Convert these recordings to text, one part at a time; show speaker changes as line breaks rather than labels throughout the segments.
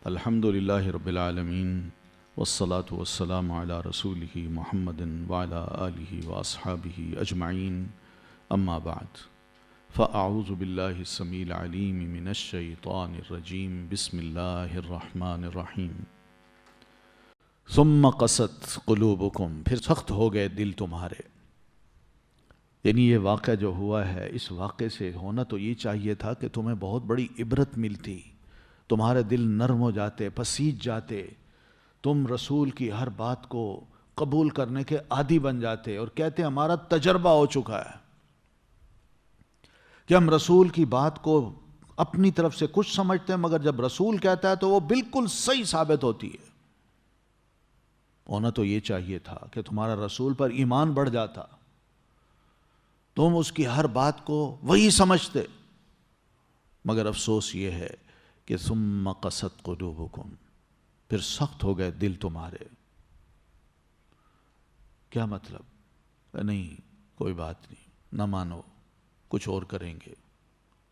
الحمد للہ رب العالمین والصلاة والسلام علی رسولہ محمد وعلی آلہ واصحابہ اجمعین اما بعد فاعوذ باللہ السمیع العلیم من الشیطان الرجیم بسم اللہ الرحمن الرحیم ثم قست قلوبکم، پھر سخت ہو گئے دل تمہارے. یعنی یہ واقعہ جو ہوا ہے، اس واقعے سے ہونا تو یہ چاہیے تھا کہ تمہیں بہت بڑی عبرت ملتی، تمہارے دل نرم ہو جاتے، پسیج جاتے، تم رسول کی ہر بات کو قبول کرنے کے عادی بن جاتے اور کہتے ہمارا تجربہ ہو چکا ہے کہ ہم رسول کی بات کو اپنی طرف سے کچھ سمجھتے ہیں، مگر جب رسول کہتا ہے تو وہ بالکل صحیح ثابت ہوتی ہے. ہونا تو یہ چاہیے تھا کہ تمہارا رسول پر ایمان بڑھ جاتا، تم اس کی ہر بات کو وہی سمجھتے، مگر افسوس یہ ہے کہ ثم قست قلوبکم، پھر سخت ہو گئے دل تمہارے. کیا مطلب؟ نہیں کوئی بات نہیں، نہ مانو، کچھ اور کریں گے،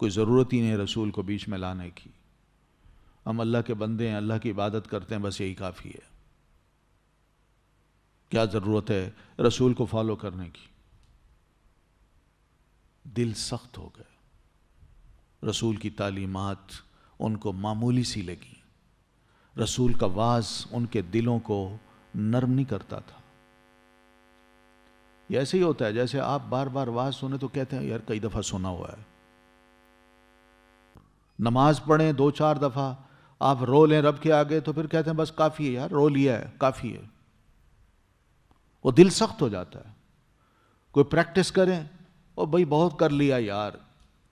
کوئی ضرورت ہی نہیں رسول کو بیچ میں لانے کی، ہم اللہ کے بندے ہیں، اللہ کی عبادت کرتے ہیں، بس یہی کافی ہے، کیا ضرورت ہے رسول کو فالو کرنے کی. دل سخت ہو گئے، رسول کی تعلیمات ان کو معمولی سی لگی، رسول کا واعظ ان کے دلوں کو نرم نہیں کرتا تھا. یہ ایسے ہی ہوتا ہے جیسے آپ بار بار واعظ سنیں تو کہتے ہیں یار کئی دفعہ سنا ہوا ہے. نماز پڑھیں 2-4 دفعہ، آپ رو لیں رب کے آگے تو پھر کہتے ہیں بس کافی ہے یار، رو لیا ہے کافی ہے. وہ دل سخت ہو جاتا ہے. کوئی پریکٹس کریں، اور بھائی بہت کر لیا یار،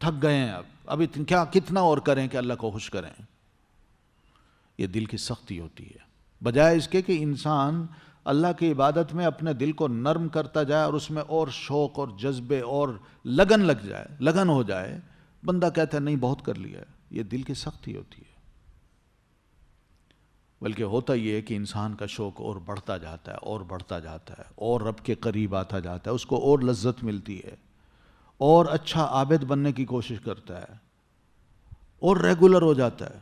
تھک گئے ہیں، اب کتنا اور کریں کہ اللہ کو خوش کریں. یہ دل کی سختی ہوتی ہے. بجائے اس کے کہ انسان اللہ کی عبادت میں اپنے دل کو نرم کرتا جائے اور اس میں اور شوق اور جذبے اور لگن لگ جائے، لگن ہو جائے، بندہ کہتا ہے نہیں بہت کر لیا ہے. یہ دل کی سختی ہوتی ہے. بلکہ ہوتا یہ ہے کہ انسان کا شوق اور بڑھتا جاتا ہے اور بڑھتا جاتا ہے اور رب کے قریب آتا جاتا ہے، اس کو اور لذت ملتی ہے اور اچھا عابد بننے کی کوشش کرتا ہے اور ریگولر ہو جاتا ہے.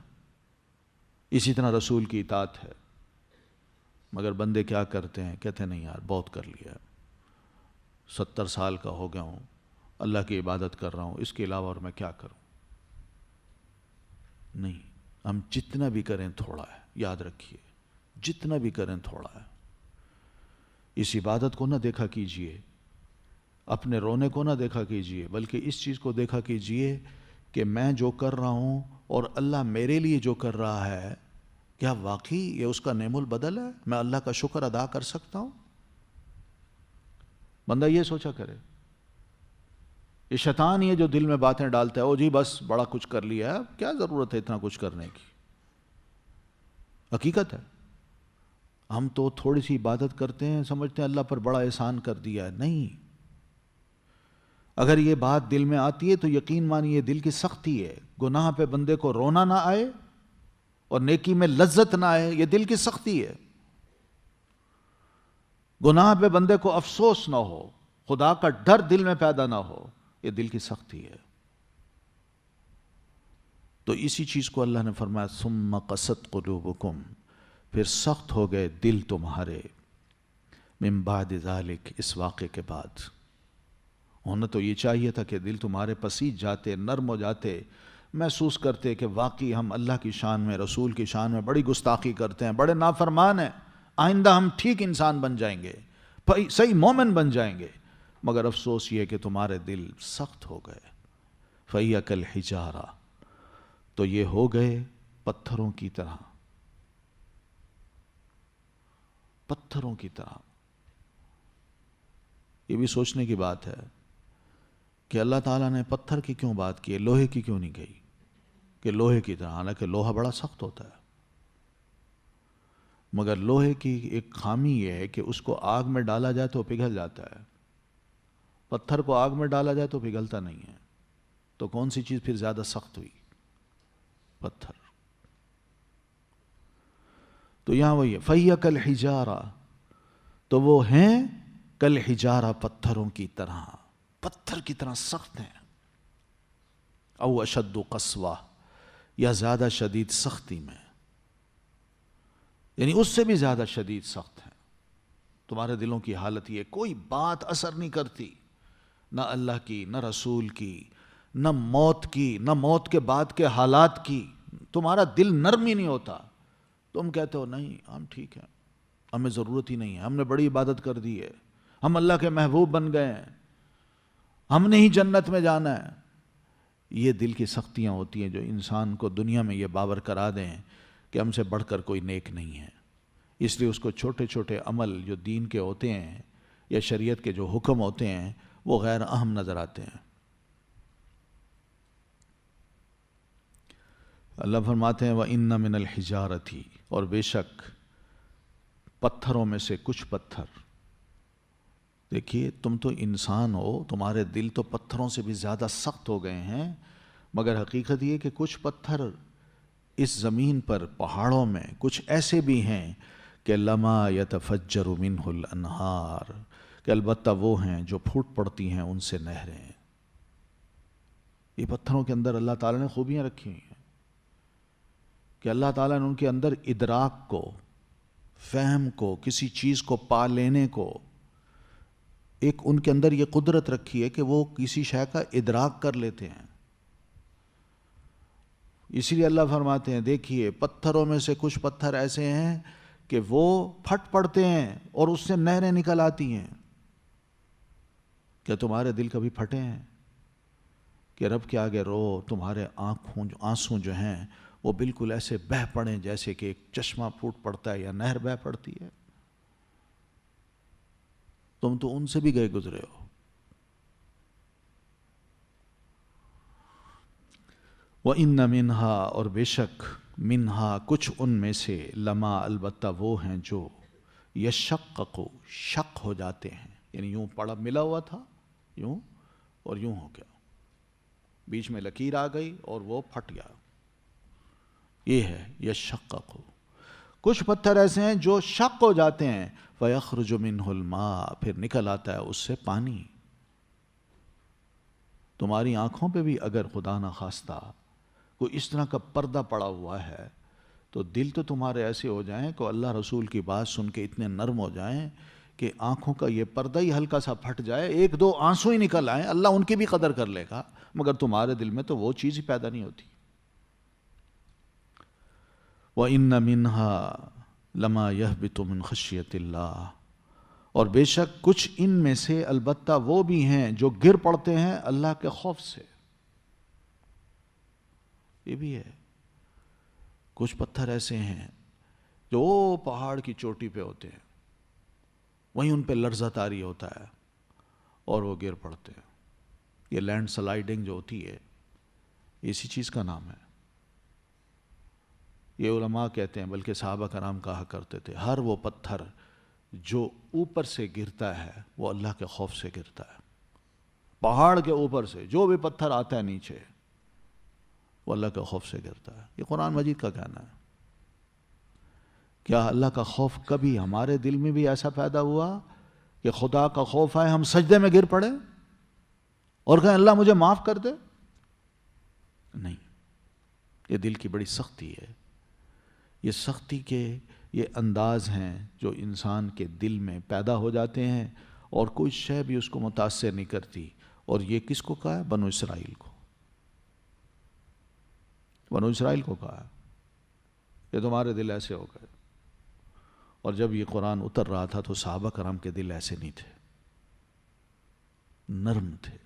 اسی طرح رسول کی اطاعت ہے. مگر بندے کیا کرتے ہیں؟ کہتے ہیں نہیں یار بہت کر لیا، 70 سال کا ہو گیا ہوں، اللہ کی عبادت کر رہا ہوں، اس کے علاوہ اور میں کیا کروں. نہیں، ہم جتنا بھی کریں تھوڑا ہے. یاد رکھیے، جتنا بھی کریں تھوڑا ہے. اس عبادت کو نہ دیکھا کیجئے، اپنے رونے کو نہ دیکھا کیجئے، بلکہ اس چیز کو دیکھا کیجئے کہ میں جو کر رہا ہوں اور اللہ میرے لیے جو کر رہا ہے، کیا واقعی یہ اس کا نعم البدل ہے؟ میں اللہ کا شکر ادا کر سکتا ہوں؟ بندہ یہ سوچا کرے. یہ شیطان یہ جو دل میں باتیں ڈالتا ہے، او جی بس بڑا کچھ کر لیا ہے، کیا ضرورت ہے اتنا کچھ کرنے کی. حقیقت ہے ہم تو تھوڑی سی عبادت کرتے ہیں، سمجھتے ہیں اللہ پر بڑا احسان کر دیا ہے. نہیں، اگر یہ بات دل میں آتی ہے تو یقین مانیے دل کی سختی ہے. گناہ پہ بندے کو رونا نہ آئے اور نیکی میں لذت نہ آئے، یہ دل کی سختی ہے. گناہ پہ بندے کو افسوس نہ ہو، خدا کا ڈر دل میں پیدا نہ ہو، یہ دل کی سختی ہے. تو اسی چیز کو اللہ نے فرمایا ثم قست قلوبکم، پھر سخت ہو گئے دل تمہارے، من بعد ذالک، اس واقعے کے بعد. ہونا تو یہ چاہیے تھا کہ دل تمہارے پسیج جاتے، نرم ہو جاتے، محسوس کرتے کہ واقعی ہم اللہ کی شان میں، رسول کی شان میں بڑی گستاخی کرتے ہیں، بڑے نافرمان ہیں، آئندہ ہم ٹھیک انسان بن جائیں گے، صحیح مومن بن جائیں گے. مگر افسوس یہ کہ تمہارے دل سخت ہو گئے. فَهِيَ كَالْحِجَارَةِ، تو یہ ہو گئے پتھروں کی طرح، پتھروں کی طرح. یہ بھی سوچنے کی بات ہے کہ اللہ تعالیٰ نے پتھر کی کیوں بات کی ہے، لوہے کی کیوں نہیں کہی کہ لوہے کی طرح؟ حالانکہ لوہا بڑا سخت ہوتا ہے، مگر لوہے کی ایک خامی یہ ہے کہ اس کو آگ میں ڈالا جائے تو پگھل جاتا ہے، پتھر کو آگ میں ڈالا جائے تو پگھلتا نہیں ہے. تو کون سی چیز پھر زیادہ سخت ہوئی؟ پتھر. تو یہاں وہی ہے فَهِيَ كَالْحِجَارَةِ، تو وہ ہیں کالحجارہ، پتھروں کی طرح، پتھر کی طرح سخت ہیں. او اشد قسوہ، یا زیادہ شدید سختی میں. یعنی اس سے بھی زیادہ شدید سخت ہیں. تمہارے دلوں کی حالت یہ، کوئی بات اثر نہیں کرتی، نہ اللہ کی، نہ رسول کی، نہ موت کی، نہ موت کے بعد کے حالات کی. تمہارا دل نرم ہی نہیں ہوتا. تم کہتے ہو نہیں ہم ٹھیک ہیں، ہمیں ضرورت ہی نہیں ہے، ہم نے بڑی عبادت کر دی ہے، ہم اللہ کے محبوب بن گئے ہیں، ہم نے ہی جنت میں جانا ہے. یہ دل کی سختیاں ہوتی ہیں جو انسان کو دنیا میں یہ باور کرا دیں کہ ہم سے بڑھ کر کوئی نیک نہیں ہے. اس لیے اس کو چھوٹے چھوٹے عمل جو دین کے ہوتے ہیں یا شریعت کے جو حکم ہوتے ہیں وہ غیر اہم نظر آتے ہیں. اللہ فرماتے ہیں وَإِنَّ مِنَ الْحِجَارَةِ، اور بے شک پتھروں میں سے کچھ پتھر. دیکھیے تم تو انسان ہو، تمہارے دل تو پتھروں سے بھی زیادہ سخت ہو گئے ہیں، مگر حقیقت یہ کہ کچھ پتھر اس زمین پر پہاڑوں میں کچھ ایسے بھی ہیں کہ لَمَا يَتَفَجَّرُ مِنْهُ الْأَنْهَارُ، کہ البتہ وہ ہیں جو پھوٹ پڑتی ہیں ان سے نہریں. یہ پتھروں کے اندر اللہ تعالیٰ نے خوبیاں رکھی ہوئی ہیں کہ اللہ تعالیٰ نے ان کے اندر ادراک کو، فہم کو، کسی چیز کو پا لینے کو، ایک ان کے اندر یہ قدرت رکھی ہے کہ وہ کسی شے کا ادراک کر لیتے ہیں. اسی لیے اللہ فرماتے ہیں دیکھیے پتھروں میں سے کچھ پتھر ایسے ہیں کہ وہ پھٹ پڑتے ہیں اور اس سے نہریں نکل آتی ہیں. کیا تمہارے دل کبھی پھٹے ہیں کہ رب کے آگے رو، تمہارے آنسوں جو ہیں وہ بالکل ایسے بہہ پڑیں جیسے کہ ایک چشمہ پھوٹ پڑتا ہے یا نہر بہہ پڑتی ہے؟ تم تو ان سے بھی گئے گزرے ہو. وَإِنَّ مِنْهَا، اور بے شک منہا کچھ ان میں سے، لما البتہ وہ ہیں جو یشقق شق ہو جاتے ہیں. یعنی یوں پڑا ملا ہوا تھا یوں اور یوں ہو گیا، بیچ میں لکیر آ گئی اور وہ پھٹ گیا. یہ ہے یشقق. کچھ پتھر ایسے ہیں جو شق ہو جاتے ہیں، فَيَخْرُجُ مِنْهُ الْمَاءُ، پھر نکل آتا ہے اس سے پانی. تمہاری آنکھوں پہ بھی اگر خدا نخواستہ کوئی اس طرح کا پردہ پڑا ہوا ہے تو دل تو تمہارے ایسے ہو جائیں کہ اللہ رسول کی بات سن کے اتنے نرم ہو جائیں کہ آنکھوں کا یہ پردہ ہی ہلکا سا پھٹ جائے، ایک دو آنسو ہی نکل آئیں، اللہ ان کی بھی قدر کر لے گا، مگر تمہارے دل میں تو وہ چیز ہی پیدا نہیں ہوتی. وَإِنَّ مِنْهَا لَمَا يَهْبِطُ مِنْ خَشْيَةِ اللَّهِ، اور بے شک کچھ ان میں سے البتہ وہ بھی ہیں جو گر پڑتے ہیں اللہ کے خوف سے. یہ بھی ہے. کچھ پتھر ایسے ہیں جو پہاڑ کی چوٹی پہ ہوتے ہیں، وہیں ان پہ لرزہ طاری ہوتا ہے اور وہ گر پڑتے ہیں. یہ لینڈ سلائیڈنگ جو ہوتی ہے اسی چیز کا نام ہے. یہ علماء کہتے ہیں، بلکہ صحابہ کرام کہا کرتے تھے، ہر وہ پتھر جو اوپر سے گرتا ہے وہ اللہ کے خوف سے گرتا ہے. پہاڑ کے اوپر سے جو بھی پتھر آتا ہے نیچے وہ اللہ کے خوف سے گرتا ہے. یہ قرآن مجید کا کہنا ہے. کیا اللہ کا خوف کبھی ہمارے دل میں بھی ایسا پیدا ہوا کہ خدا کا خوف آئے ہم سجدے میں گر پڑے اور کہیں اللہ مجھے معاف کر دے؟ نہیں. یہ دل کی بڑی سختی ہے. یہ سختی کے یہ انداز ہیں جو انسان کے دل میں پیدا ہو جاتے ہیں اور کوئی شے بھی اس کو متاثر نہیں کرتی. اور یہ کس کو کہا ہے؟ بنو اسرائیل کو. بنو اسرائیل کو کہا کہ تمہارے دل ایسے ہو گئے. اور جب یہ قرآن اتر رہا تھا تو صحابہ کرام کے دل ایسے نہیں تھے، نرم تھے،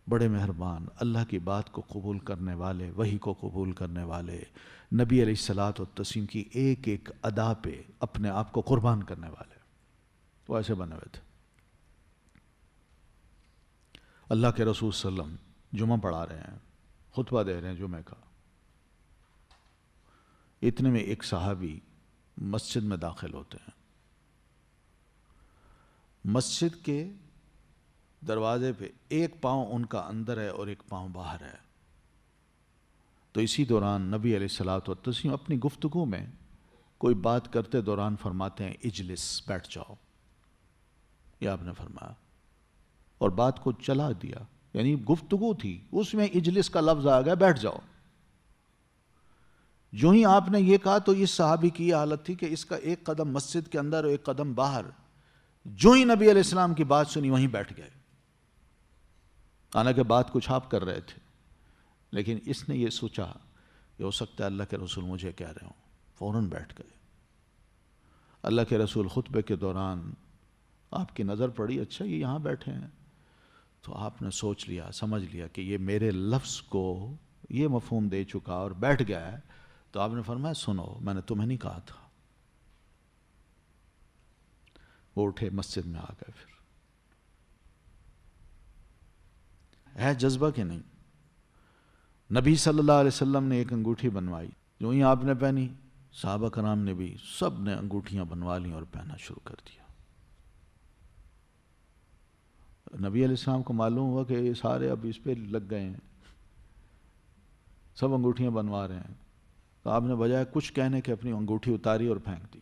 بڑے مہربان، اللہ کی بات کو قبول کرنے والے، وحی کو قبول کرنے والے، نبی علیہ الصلوۃ والتسلیم کی ایک ایک ادا پہ اپنے آپ کو قربان کرنے والے. وہ ایسے بنے ہوئے تھے. اللہ کے رسول صلی اللہ علیہ وسلم جمعہ پڑھا رہے ہیں، خطبہ دے رہے ہیں جمعہ کا. اتنے میں ایک صحابی مسجد میں داخل ہوتے ہیں. مسجد کے دروازے پہ ایک پاؤں ان کا اندر ہے اور ایک پاؤں باہر ہے. تو اسی دوران نبی علیہ الصلوۃ والتسلیم اپنی گفتگو میں کوئی بات کرتے دوران فرماتے ہیں اجلس، بیٹھ جاؤ. یہ آپ نے فرمایا اور بات کو چلا دیا. یعنی گفتگو تھی، اس میں اجلس کا لفظ آ گیا، بیٹھ جاؤ. جو ہی آپ نے یہ کہا تو اس صحابی کی یہ حالت تھی کہ اس کا ایک قدم مسجد کے اندر اور ایک قدم باہر. جو ہی نبی علیہ السلام کی بات سنی وہیں بیٹھ گئے. حالانکہ بات کچھ آپ کر رہے تھے، لیکن اس نے یہ سوچا کہ ہو سکتا ہے اللہ کے رسول مجھے کہہ رہے ہوں، فوراً بیٹھ گئے. اللہ کے رسول خطبے کے دوران آپ کی نظر پڑی، اچھا یہ یہاں بیٹھے ہیں، تو آپ نے سوچ لیا، سمجھ لیا کہ یہ میرے لفظ کو یہ مفہوم دے چکا اور بیٹھ گیا ہے. تو آپ نے فرمایا سنو، میں نے تمہیں نہیں کہا تھا. وہ اٹھے، مسجد میں آ گئے. پھر ہے جذبہ کہ نہیں؟ نبی صلی اللہ علیہ وسلم نے ایک انگوٹھی بنوائی، جو ہی آپ نے پہنی صحابہ کرام نے بھی سب نے انگوٹھیاں بنوا لیں اور پہننا شروع کر دیا. نبی علیہ السلام کو معلوم ہوا کہ یہ سارے اب اس پہ لگ گئے ہیں، سب انگوٹھیاں بنوا رہے ہیں. تو آپ نے بجائے کچھ کہنے کہ اپنی انگوٹھی اتاری اور پھینک دی.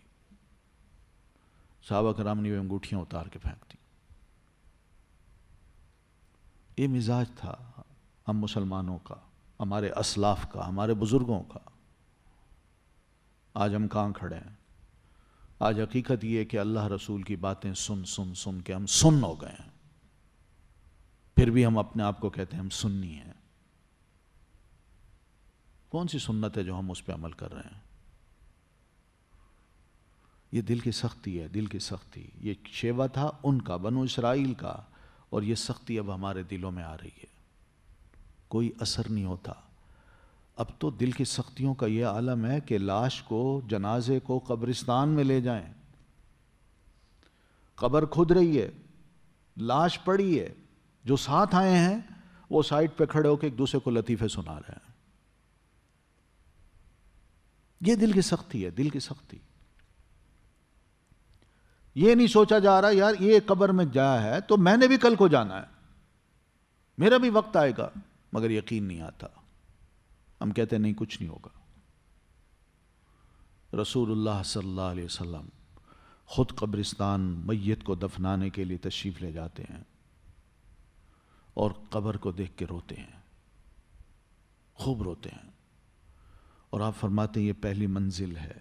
صحابہ کرام نے وہ انگوٹھیاں اتار کے پھینک دی. یہ مزاج تھا ہم مسلمانوں کا، ہمارے اسلاف کا، ہمارے بزرگوں کا. آج ہم کہاں کھڑے ہیں؟ آج حقیقت یہ ہے کہ اللہ رسول کی باتیں سن سن سن کے ہم سن ہو گئے ہیں. پھر بھی ہم اپنے آپ کو کہتے ہیں ہم سنی ہیں. کون سی سنت ہے جو ہم اس پہ عمل کر رہے ہیں؟ یہ دل کی سختی ہے، دل کی سختی. یہ شیوا تھا ان کا، بنو اسرائیل کا، اور یہ سختی اب ہمارے دلوں میں آ رہی ہے. کوئی اثر نہیں ہوتا. اب تو دل کی سختیوں کا یہ عالم ہے کہ لاش کو، جنازے کو قبرستان میں لے جائیں، قبر کھد رہی ہے، لاش پڑی ہے، جو ساتھ آئے ہیں وہ سائٹ پہ کھڑے ہو کے ایک دوسرے کو لطیفے سنا رہے ہیں. یہ دل کی سختی ہے، دل کی سختی. یہ نہیں سوچا جا رہا یار یہ قبر میں جایا ہے تو میں نے بھی کل کو جانا ہے، میرا بھی وقت آئے گا. مگر یقین نہیں آتا. ہم کہتے ہیں نہیں کچھ نہیں ہوگا. رسول اللہ صلی اللہ علیہ وسلم خود قبرستان میت کو دفنانے کے لیے تشریف لے جاتے ہیں اور قبر کو دیکھ کے روتے ہیں، خوب روتے ہیں. اور آپ فرماتے ہیں یہ پہلی منزل ہے،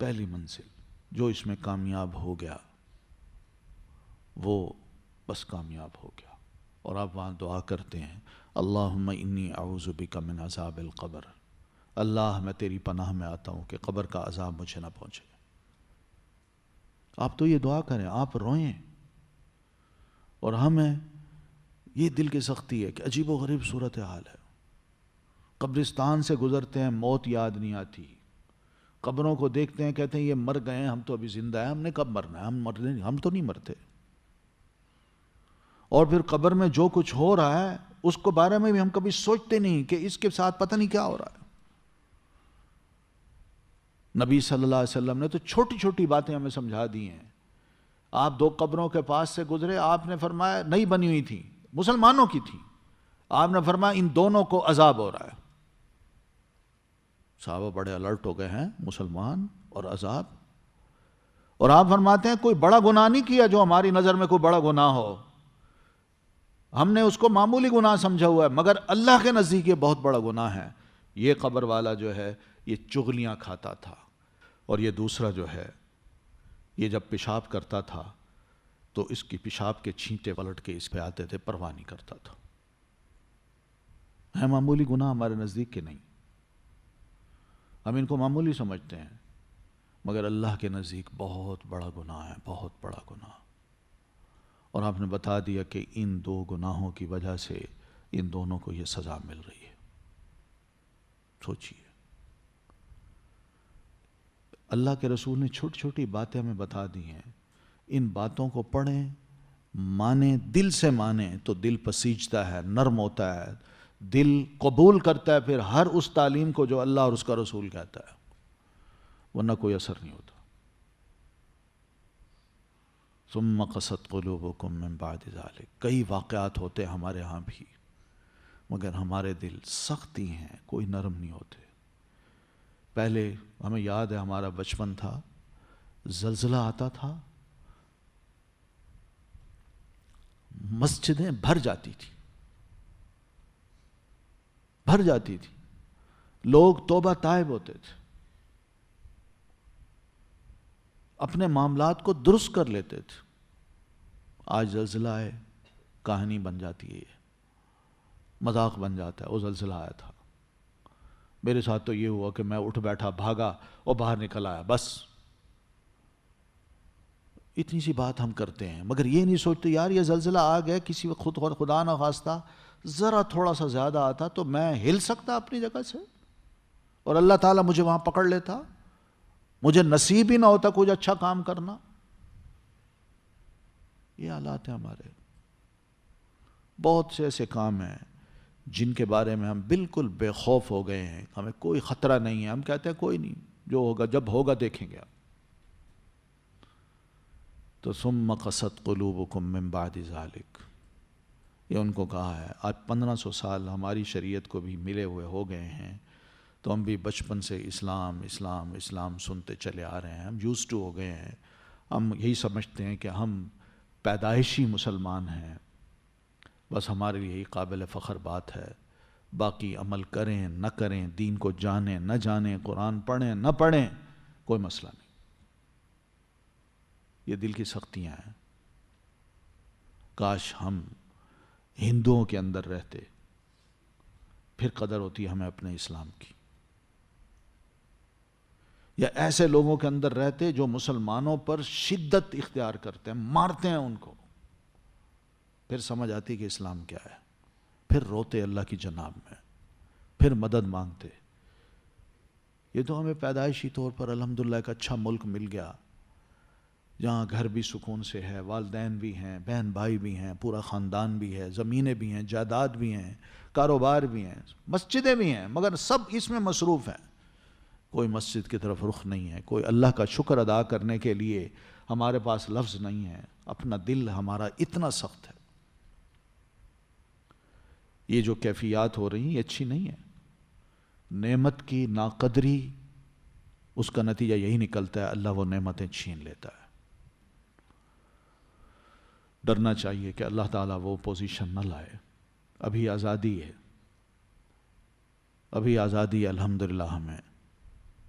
پہلی منزل. جو اس میں کامیاب ہو گیا وہ بس کامیاب ہو گیا. اور آپ وہاں دعا کرتے ہیں اللہم انی اعوذ بک من عذاب القبر. اللہ میں تیری پناہ میں آتا ہوں کہ قبر کا عذاب مجھے نہ پہنچے. آپ تو یہ دعا کریں، آپ روئیں. اور ہمیں یہ دل کی سختی ہے کہ عجیب و غریب صورتحال ہے. قبرستان سے گزرتے ہیں، موت یاد نہیں آتی. قبروں کو دیکھتے ہیں، کہتے ہیں یہ مر گئے ہیں، ہم تو ابھی زندہ ہیں، ہم نے کب مرنا ہے؟ ہم تو نہیں مرتے. اور پھر قبر میں جو کچھ ہو رہا ہے اس کو بارے میں بھی ہم کبھی سوچتے نہیں کہ اس کے ساتھ پتہ نہیں کیا ہو رہا ہے. نبی صلی اللہ علیہ وسلم نے تو چھوٹی چھوٹی باتیں ہمیں سمجھا دی ہیں. آپ دو قبروں کے پاس سے گزرے، آپ نے فرمایا نئی بنی ہوئی تھی، مسلمانوں کی تھی، آپ نے فرمایا ان دونوں کو عذاب ہو رہا ہے. صحابہ بڑے الرٹ ہو گئے ہیں، مسلمان اور عذاب. اور آپ فرماتے ہیں کوئی بڑا گناہ نہیں کیا جو ہماری نظر میں کوئی بڑا گناہ ہو، ہم نے اس کو معمولی گناہ سمجھا ہوا ہے، مگر اللہ کے نزدیک یہ بہت بڑا گناہ ہے. یہ قبر والا جو ہے یہ چغلیاں کھاتا تھا، اور یہ دوسرا جو ہے یہ جب پیشاب کرتا تھا تو اس کی پیشاب کے چھینٹے پلٹ کے اس پہ آتے تھے، پرواہ نہیں کرتا تھا. ہے معمولی گناہ ہمارے نزدیک کے نہیں، ہم ان کو معمولی سمجھتے ہیں، مگر اللہ کے نزدیک بہت بڑا گناہ ہے، بہت بڑا گناہ. اور آپ نے بتا دیا کہ ان دو گناہوں کی وجہ سے ان دونوں کو یہ سزا مل رہی ہے. سوچئے، اللہ کے رسول نے چھوٹی چھوٹی باتیں ہمیں بتا دی ہیں. ان باتوں کو پڑھیں، مانیں، دل سے مانیں تو دل پسیجتا ہے، نرم ہوتا ہے، دل قبول کرتا ہے پھر ہر اس تعلیم کو جو اللہ اور اس کا رسول کہتا ہے، ورنہ کوئی اثر نہیں ہوتا. ثم قست قلوبکم من بعد ذلک. کئی واقعات ہوتے ہمارے ہاں بھی، مگر ہمارے دل سختی ہیں، کوئی نرم نہیں ہوتے. پہلے ہمیں یاد ہے ہمارا بچپن تھا، زلزلہ آتا تھا، مسجدیں بھر جاتی تھی، بھر جاتی تھی. لوگ توبہ تائب ہوتے تھے، اپنے معاملات کو درست کر لیتے تھے. آج زلزلہ ہے، کہانی بن جاتی ہے، مذاق بن جاتا ہے. وہ زلزلہ آیا تھا، میرے ساتھ تو یہ ہوا کہ میں اٹھ بیٹھا، بھاگا اور باہر نکل آیا، بس. اتنی سی بات ہم کرتے ہیں، مگر یہ نہیں سوچتے یار یہ زلزلہ آ گیا، کسی وقت خدا نہ خواستہ ذرا تھوڑا سا زیادہ آتا تو میں ہل سکتا اپنی جگہ سے، اور اللہ تعالیٰ مجھے وہاں پکڑ لیتا، مجھے نصیب ہی نہ ہوتا کچھ اچھا کام کرنا. یہ حالات ہیں ہمارے. بہت سے ایسے کام ہیں جن کے بارے میں ہم بالکل بے خوف ہو گئے ہیں، ہمیں کوئی خطرہ نہیں ہے، ہم کہتے ہیں کوئی نہیں، جو ہوگا جب ہوگا دیکھیں گے. تو ثم قست قلوبکم من بعد ذالک، یہ ان کو کہا ہے. آج 1500 سال ہماری شریعت کو بھی ملے ہوئے ہو گئے ہیں، تو ہم بھی بچپن سے اسلام اسلام اسلام سنتے چلے آ رہے ہیں، ہم یوز ٹو ہو گئے ہیں. ہم یہی سمجھتے ہیں کہ ہم پیدائشی مسلمان ہیں، بس ہمارے لیے یہی قابل فخر بات ہے. باقی عمل کریں نہ کریں، دین کو جانیں نہ جانیں، قرآن پڑھیں نہ پڑھیں، کوئی مسئلہ نہیں. یہ دل کی سختیاں ہیں. کاش ہم ہندوؤں کے اندر رہتے، پھر قدر ہوتی ہمیں اپنے اسلام کی. یا ایسے لوگوں کے اندر رہتے جو مسلمانوں پر شدت اختیار کرتے ہیں، مارتے ہیں ان کو، پھر سمجھ آتی کہ اسلام کیا ہے، پھر روتے اللہ کی جناب میں، پھر مدد مانگتے. یہ تو ہمیں پیدائشی طور پر الحمدللہ ایک اچھا ملک مل گیا، جہاں گھر بھی سکون سے ہے، والدین بھی ہیں، بہن بھائی بھی ہیں، پورا خاندان بھی ہے، زمینیں بھی ہیں، جائیداد بھی ہیں، کاروبار بھی ہیں، مسجدیں بھی ہیں، مگر سب اس میں مصروف ہیں. کوئی مسجد کی طرف رخ نہیں ہے، کوئی اللہ کا شکر ادا کرنے کے لیے ہمارے پاس لفظ نہیں ہے. اپنا دل ہمارا اتنا سخت ہے. یہ جو کیفیات ہو رہی ہیں یہ اچھی نہیں ہے. نعمت کی ناقدری، اس کا نتیجہ یہی نکلتا ہے اللہ وہ نعمتیں چھین لیتا ہے. ڈرنا چاہیے کہ اللہ تعالیٰ وہ پوزیشن نہ لائے. ابھی آزادی ہے، ابھی آزادی الحمدللہ. ہمیں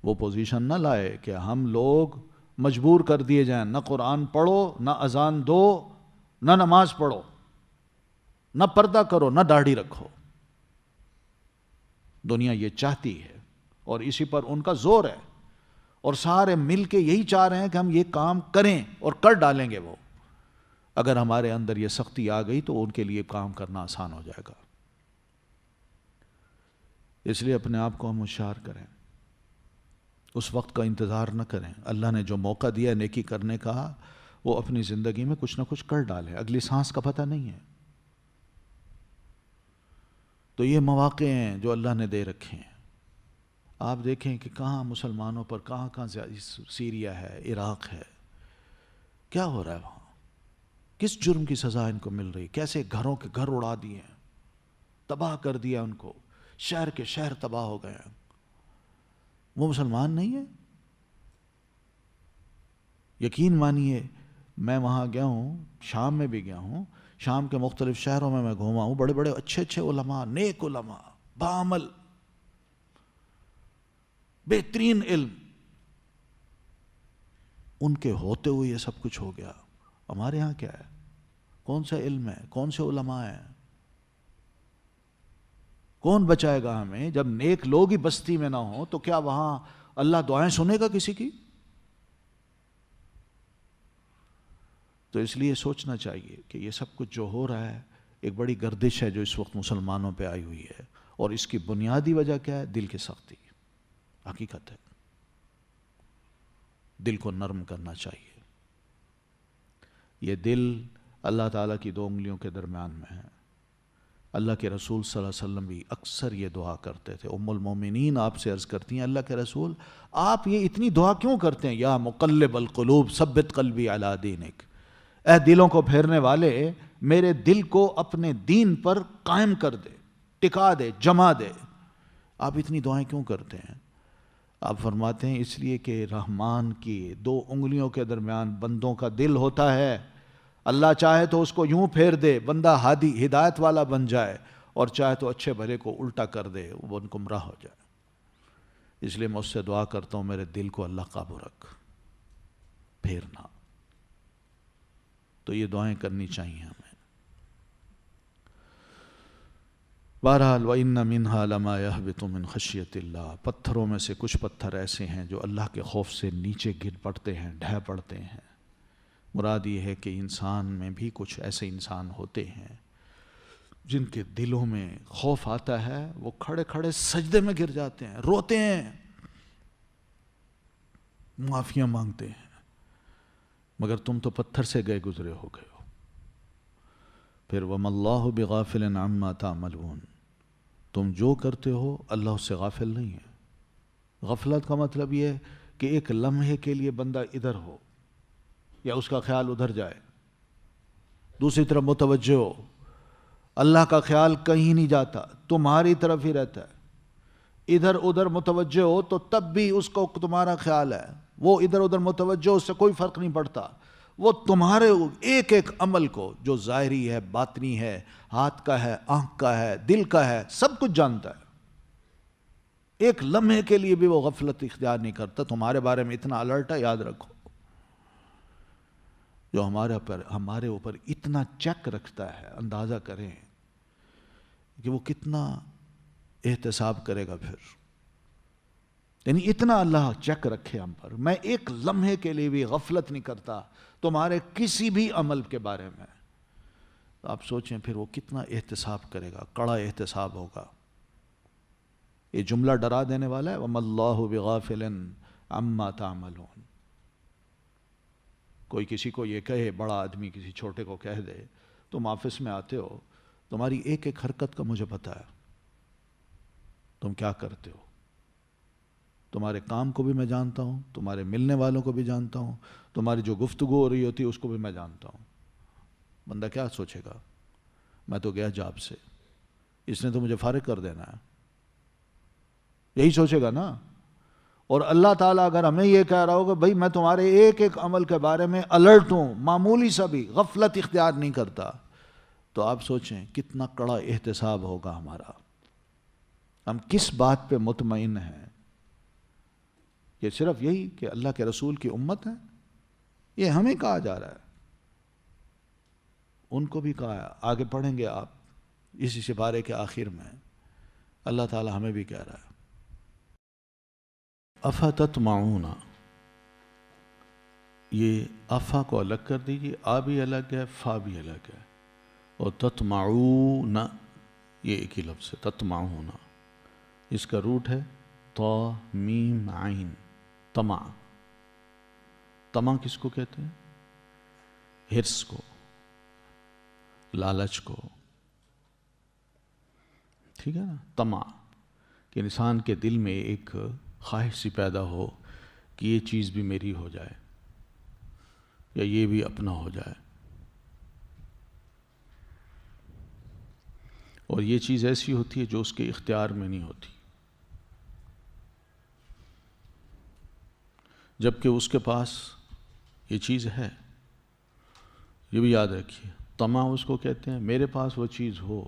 وہ پوزیشن نہ لائے کہ ہم لوگ مجبور کر دیے جائیں، نہ قرآن پڑھو، نہ اذان دو، نہ نماز پڑھو، نہ پردہ کرو، نہ داڑھی رکھو. دنیا یہ چاہتی ہے اور اسی پر ان کا زور ہے، اور سارے مل کے یہی چاہ رہے ہیں کہ ہم یہ کام کریں، اور کر ڈالیں گے وہ. اگر ہمارے اندر یہ سختی آ گئی تو ان کے لیے کام کرنا آسان ہو جائے گا. اس لیے اپنے آپ کو ہم ہوشیار کریں، اس وقت کا انتظار نہ کریں. اللہ نے جو موقع دیا نیکی کرنے کا، وہ اپنی زندگی میں کچھ نہ کچھ کر ڈالیں. اگلی سانس کا پتہ نہیں ہے. تو یہ مواقع ہیں جو اللہ نے دے رکھے ہیں. آپ دیکھیں کہ کہاں مسلمانوں پر کہاں سیریا ہے، عراق ہے، کیا ہو رہا ہے وہاں، کس جرم کی سزا ان کو مل رہی، کیسے گھروں کے گھر اڑا دیے ہیں، تباہ کر دیا ان کو، شہر کے شہر تباہ ہو گئے ہیں. وہ مسلمان نہیں ہے. یقین مانیے میں وہاں گیا ہوں، شام میں بھی گیا ہوں، شام کے مختلف شہروں میں گھوما ہوں. بڑے بڑے اچھے علماء، نیک علماء، بعمل، بہترین علم، ان کے ہوتے ہوئے یہ سب کچھ ہو گیا. ہمارے ہاں کیا ہے؟ کون سا علم ہے؟ کون سے علماء ہیں؟ کون بچائے گا ہمیں؟ جب نیک لوگ ہی بستی میں نہ ہوں تو کیا وہاں اللہ دعائیں سنے گا کسی کی؟ تو اس لیے سوچنا چاہیے کہ یہ سب کچھ جو ہو رہا ہے ایک بڑی گردش ہے جو اس وقت مسلمانوں پہ آئی ہوئی ہے، اور اس کی بنیادی وجہ کیا ہے؟ دل کی سختی. حقیقت ہے، دل کو نرم کرنا چاہیے. یہ دل اللہ تعالیٰ کی 2 انگلیوں کے درمیان میں ہے. اللہ کے رسول صلی اللہ علیہ وسلم بھی اکثر یہ دعا کرتے تھے. ام المومنین آپ سے عرض کرتی ہیں اللہ کے رسول آپ یہ اتنی دعا کیوں کرتے ہیں؟ یا مقلب القلوب ثبت قلبی علی دینک، اے دلوں کو پھیرنے والے میرے دل کو اپنے دین پر قائم کر دے، ٹکا دے، جما دے. آپ اتنی دعائیں کیوں کرتے ہیں؟ آپ فرماتے ہیں اس لیے کہ رحمان کی 2 انگلیوں کے درمیان بندوں کا دل ہوتا ہے. اللہ چاہے تو اس کو یوں پھیر دے، بندہ ہدایت والا بن جائے، اور چاہے تو اچھے بھلے کو الٹا کر دے، وہ گمراہ ہو جائے. اس لیے میں اس سے دعا کرتا ہوں میرے دل کو اللہ قابو رکھ، پھیرنا۔ تو یہ دعائیں کرنی چاہیے ہمیں۔ بہرحال وَإِنَّ مِنْهَا لَمَا يَهْبِطُ مِنْ خَشْيَةِ اللَّهِ، پتھروں میں سے کچھ پتھر ایسے ہیں جو اللہ کے خوف سے نیچے گر پڑتے ہیں، ڈھہ پڑتے ہیں۔ مراد یہ ہے کہ انسان میں بھی کچھ ایسے انسان ہوتے ہیں جن کے دلوں میں خوف آتا ہے، وہ کھڑے کھڑے سجدے میں گر جاتے ہیں، روتے ہیں، معافیاں مانگتے ہیں، مگر تم تو پتھر سے گئے گزرے ہو گئے ہو۔ پھر وَمَا اللَّهُ بِغَافِلٍ عَمَّا تَعْمَلُونَ، تم جو کرتے ہو اللہ اس سے غافل نہیں ہے۔ غفلت کا مطلب یہ ہے کہ ایک لمحے کے لیے بندہ ادھر ہو یا اس کا خیال ادھر جائے، دوسری طرف متوجہ ہو، اللہ کا خیال کہیں نہیں جاتا، تمہاری طرف ہی رہتا ہے۔ ادھر ادھر متوجہ ہو تو تب بھی اس کو تمہارا خیال ہے، وہ ادھر ادھر متوجہ، اس سے کوئی فرق نہیں پڑتا، وہ تمہارے ایک ایک عمل کو جو ظاہری ہے، باطنی ہے، ہاتھ کا ہے، آنکھ کا ہے، دل کا ہے، سب کچھ جانتا ہے۔ ایک لمحے کے لیے بھی وہ غفلت اختیار نہیں کرتا۔ تمہارے بارے میں اتنا الرٹ ہے، یاد رکھو، جو ہمارے اوپر اتنا چیک رکھتا ہے، اندازہ کریں کہ وہ کتنا احتساب کرے گا پھر۔ یعنی اتنا اللہ چیک رکھے ہم پر۔ میں ایک لمحے کے لیے بھی غفلت نہیں کرتا تمہارے کسی بھی عمل کے بارے میں، تو آپ سوچیں پھر وہ کتنا احتساب کرے گا، کڑا احتساب ہوگا۔ یہ جملہ ڈرا دینے والا ہے، وَمَا اللَّهُ بِغَافِلٍ عَمَّا تَعْمَلُونَ۔ کوئی کسی کو یہ کہے، بڑا آدمی کسی چھوٹے کو کہہ دے، تم آفس میں آتے ہو، تمہاری ایک ایک حرکت کا مجھے پتا ہے، تم کیا کرتے ہو، تمہارے کام کو بھی میں جانتا ہوں، تمہارے ملنے والوں کو بھی جانتا ہوں، تمہاری جو گفتگو ہو رہی ہوتی ہے اس کو بھی میں جانتا ہوں۔ بندہ کیا سوچے گا، میں تو گیا جاب سے، اس نے تو مجھے فارغ کر دینا ہے، یہی سوچے گا نا۔ اور اللہ تعالیٰ اگر ہمیں یہ کہہ رہا ہوگا بھائی میں تمہارے ایک ایک عمل کے بارے میں الرٹ ہوں، معمولی سا بھی غفلت اختیار نہیں کرتا، تو آپ سوچیں کتنا کڑا احتساب ہوگا ہمارا۔ ہم کس بات پہ مطمئن ہیں؟ یہ صرف یہی کہ اللہ کے رسول کی امت ہے، یہ ہمیں کہا جا رہا ہے، ان کو بھی کہا ہے۔ آگے پڑھیں گے آپ اسی سپارے کے آخر میں اللہ تعالیٰ ہمیں بھی کہہ رہا ہے۔ افتطمعون، یہ افا کو الگ کر دیجیے، آ بھی الگ ہے، فا بھی الگ ہے، اور تطمعون یہ ایک ہی لفظ ہے۔ تطمعون اس کا روٹ ہے طا میم عین، طمع۔ طمع کس کو کہتے ہیں؟ حرص کو، لالچ کو، ٹھیک ہے نا۔ طمع کہ انسان کے دل میں ایک خواہش سی پیدا ہو کہ یہ چیز بھی میری ہو جائے یا یہ بھی اپنا ہو جائے، اور یہ چیز ایسی ہوتی ہے جو اس کے اختیار میں نہیں ہوتی، جبکہ اس کے پاس یہ چیز ہے۔ یہ بھی یاد رکھیے، طمع اس کو کہتے ہیں میرے پاس وہ چیز ہو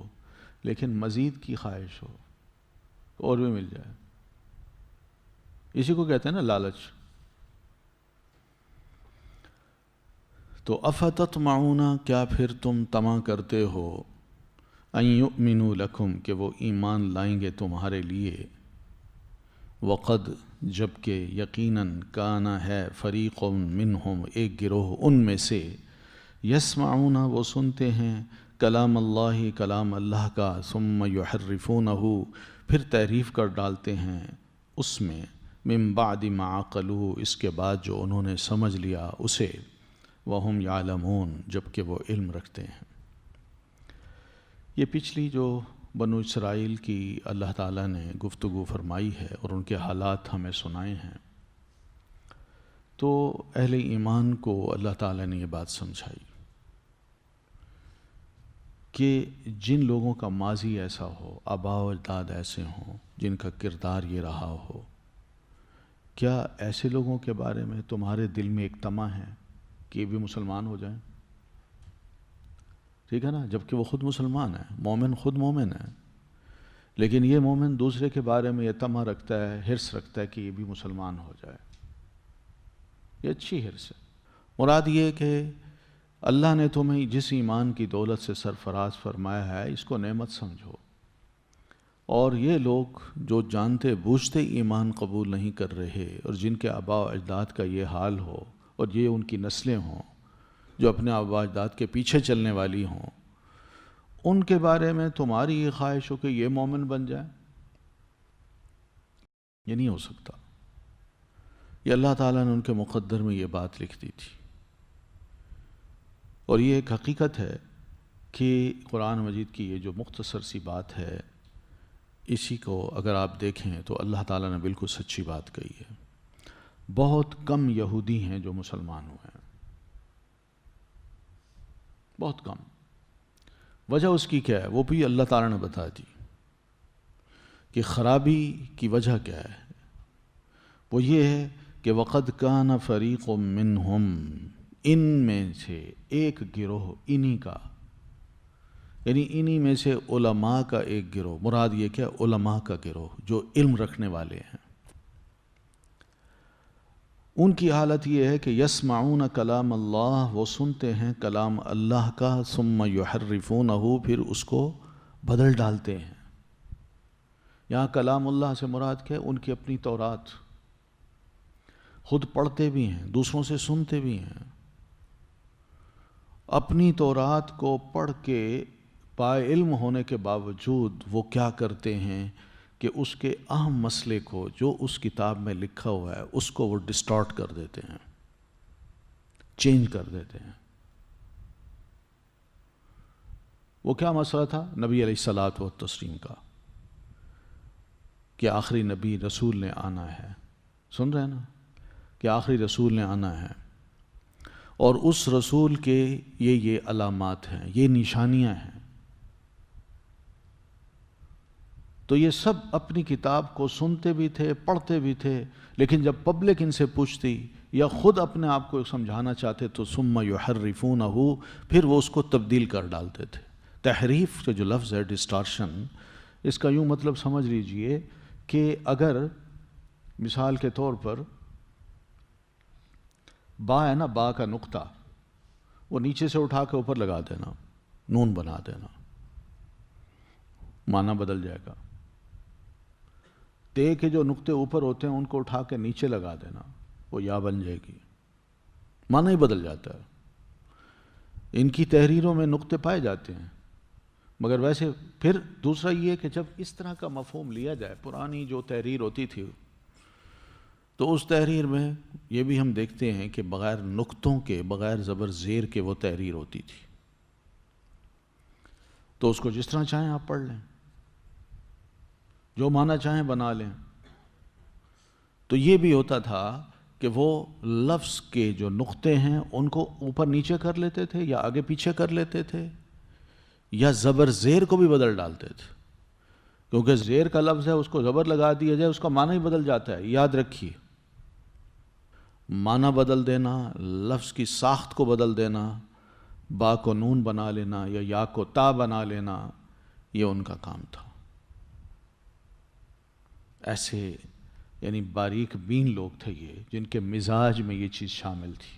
لیکن مزید کی خواہش ہو، اور بھی مل جائے، اسی کو کہتے ہیں نا لالچ۔ تو افتطمعون، کیا پھر تم طمع کرتے ہو، ان یؤمنوا لکم کہ وہ ایمان لائیں گے تمہارے لیے، وقد جبکہ یقیناً کانا ہے فریق منہم ایک گروہ ان میں سے، یسمعون وہ سنتے ہیں کلام اللہ کلام اللہ کا، ثم یحرفونہ پھر تحریف کر ڈالتے ہیں اس میں، من بعد ما عقلوہ اس کے بعد جو انہوں نے سمجھ لیا اسے، وہم یعلمون جبکہ وہ علم رکھتے ہیں۔ یہ پچھلی جو بنو اسرائیل کی اللہ تعالیٰ نے گفتگو فرمائی ہے اور ان کے حالات ہمیں سنائے ہیں، تو اہل ایمان کو اللہ تعالیٰ نے یہ بات سمجھائی کہ جن لوگوں کا ماضی ایسا ہو، آباء و اجداد ایسے ہوں، جن کا کردار یہ رہا ہو، کیا ایسے لوگوں کے بارے میں تمہارے دل میں ایک طمع ہے کہ یہ بھی مسلمان ہو جائیں؟ ٹھیک ہے نا، جبکہ وہ خود مسلمان ہے، مومن خود مومن ہے، لیکن یہ مومن دوسرے کے بارے میں یہ طمع رکھتا ہے، حرص رکھتا ہے کہ یہ بھی مسلمان ہو جائے. یہ اچھی حرص ہے. مراد یہ کہ اللہ نے تمہیں جس ایمان کی دولت سے سرفراز فرمایا ہے اس کو نعمت سمجھو. اور یہ لوگ جو جانتے بوجھتے ایمان قبول نہیں کر رہے اور جن کے آباء و اجداد کا یہ حال ہو اور یہ ان کی نسلیں ہوں جو اپنے آباء و اجداد کے پیچھے چلنے والی ہوں، ان کے بارے میں تمہاری یہ خواہش ہو کہ یہ مومن بن جائے، یہ نہیں ہو سکتا. یہ اللہ تعالیٰ نے ان کے مقدر میں یہ بات لکھ دی تھی. اور یہ ایک حقیقت ہے کہ قرآن مجید کی یہ جو مختصر سی بات ہے، اسی کو اگر آپ دیکھیں تو اللہ تعالیٰ نے بالکل سچی بات کہی ہے. بہت کم یہودی ہیں جو مسلمان ہوئے ہیں، بہت کم. وجہ اس کی کیا ہے وہ بھی اللہ تعالیٰ نے بتا دی کہ خرابی کی وجہ کیا ہے. وہ یہ ہے کہ وَقَدْ كَانَ فَرِيقٌ مِّنْهُمْ، ان میں سے ایک گروہ انہی کا، یعنی انہی میں سے علماء کا ایک گروہ. مراد یہ کیا؟ علماء کا گروہ جو علم رکھنے والے ہیں. ان کی حالت یہ ہے کہ یسمعون کلام اللہ، وہ سنتے ہیں کلام اللہ کا، ثم یحرفونہ، پھر اس کو بدل ڈالتے ہیں. یہاں کلام اللہ سے مراد کیا ہے؟ ان کی اپنی تورات. خود پڑھتے بھی ہیں، دوسروں سے سنتے بھی ہیں. اپنی تورات کو پڑھ کے پائے علم ہونے کے باوجود وہ کیا کرتے ہیں کہ اس کے اہم مسئلے کو جو اس کتاب میں لکھا ہوا ہے اس کو وہ ڈسٹارٹ کر دیتے ہیں، چینج کر دیتے ہیں. وہ کیا مسئلہ تھا نبی علیہ الصلاۃ والتسلیم کا کہ آخری نبی رسول نے آنا ہے. سن رہے ہیں نا کہ آخری رسول نے آنا ہے اور اس رسول کے یہ علامات ہیں، یہ نشانیاں ہیں. تو یہ سب اپنی کتاب کو سنتے بھی تھے، پڑھتے بھی تھے، لیکن جب پبلک ان سے پوچھتی یا خود اپنے آپ کو سمجھانا چاہتے تو ثم یحرفونہ، پھر وہ اس کو تبدیل کر ڈالتے تھے. تحریف کا جو لفظ ہے، ڈسٹارشن، اس کا یوں مطلب سمجھ لیجئے کہ اگر مثال کے طور پر با ہے نا، با کا نقطہ وہ نیچے سے اٹھا کے اوپر لگا دینا، نون بنا دینا، معنی بدل جائے گا. تے کے جو نقطے اوپر ہوتے ہیں ان کو اٹھا کے نیچے لگا دینا، وہ یا بن جائے گی، معنی ہی بدل جاتا ہے. ان کی تحریروں میں نقطے پائے جاتے ہیں، مگر ویسے پھر دوسرا یہ کہ جب اس طرح کا مفہوم لیا جائے، پرانی جو تحریر ہوتی تھی تو اس تحریر میں یہ بھی ہم دیکھتے ہیں کہ بغیر نقطوں کے، بغیر زبر زیر کے وہ تحریر ہوتی تھی. تو اس کو جس طرح چاہیں آپ پڑھ لیں، جو معنی چاہیں بنا لیں. تو یہ بھی ہوتا تھا کہ وہ لفظ کے جو نقطے ہیں ان کو اوپر نیچے کر لیتے تھے یا آگے پیچھے کر لیتے تھے یا زبر زیر کو بھی بدل ڈالتے تھے. کیونکہ زیر کا لفظ ہے، اس کو زبر لگا دیا جائے اس کا معنی ہی بدل جاتا ہے. یاد رکھیے، معنی بدل دینا، لفظ کی ساخت کو بدل دینا، با کو نون بنا لینا یا کو تا بنا لینا، یہ ان کا کام تھا. ایسے یعنی باریک بین لوگ تھے یہ، جن کے مزاج میں یہ چیز شامل تھی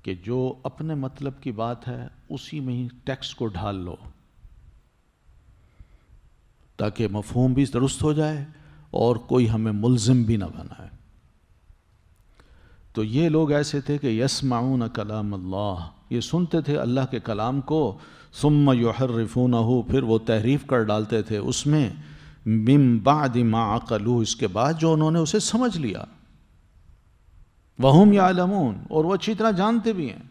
کہ جو اپنے مطلب کی بات ہے اسی میں ہی ٹیکسٹ کو ڈھال لو تاکہ مفہوم بھی درست ہو جائے اور کوئی ہمیں ملزم بھی نہ بنائے. تو یہ لوگ ایسے تھے کہ یسمعون کلام اللہ، یہ سنتے تھے اللہ کے کلام کو، ثم یحرفونہ، پھر وہ تحریف کر ڈالتے تھے اس میں، من بعد ما عقلوہ، اس کے بعد جو انہوں نے اسے سمجھ لیا، وہم یعلمون، اور وہ اچھی طرح جانتے بھی ہیں،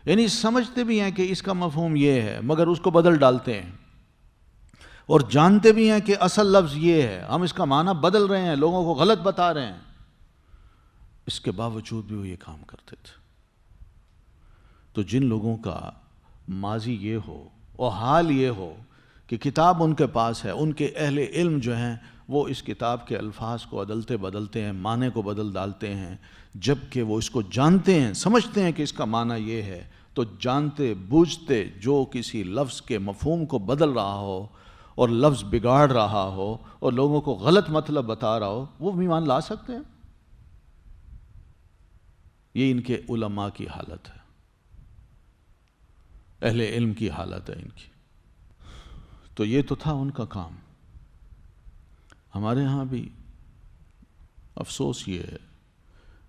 یعنی سمجھتے بھی ہیں کہ اس کا مفہوم یہ ہے مگر اس کو بدل ڈالتے ہیں، اور جانتے بھی ہیں کہ اصل لفظ یہ ہے، ہم اس کا معنی بدل رہے ہیں، لوگوں کو غلط بتا رہے ہیں. اس کے باوجود بھی وہ یہ کام کرتے تھے. تو جن لوگوں کا ماضی یہ ہو اور حال یہ ہو کہ کتاب ان کے پاس ہے، ان کے اہل علم جو ہیں وہ اس کتاب کے الفاظ کو عدلتے بدلتے ہیں، معنی کو بدل ڈالتے ہیں، جبکہ وہ اس کو جانتے ہیں، سمجھتے ہیں کہ اس کا معنی یہ ہے، تو جانتے بوجھتے جو کسی لفظ کے مفہوم کو بدل رہا ہو اور لفظ بگاڑ رہا ہو اور لوگوں کو غلط مطلب بتا رہا ہو، وہ ایمان لا سکتے ہیں؟ یہ ان کے علماء کی حالت ہے، اہل علم کی حالت ہے ان کی۔ تو یہ تو تھا ان کا کام۔ ہمارے ہاں بھی افسوس یہ ہے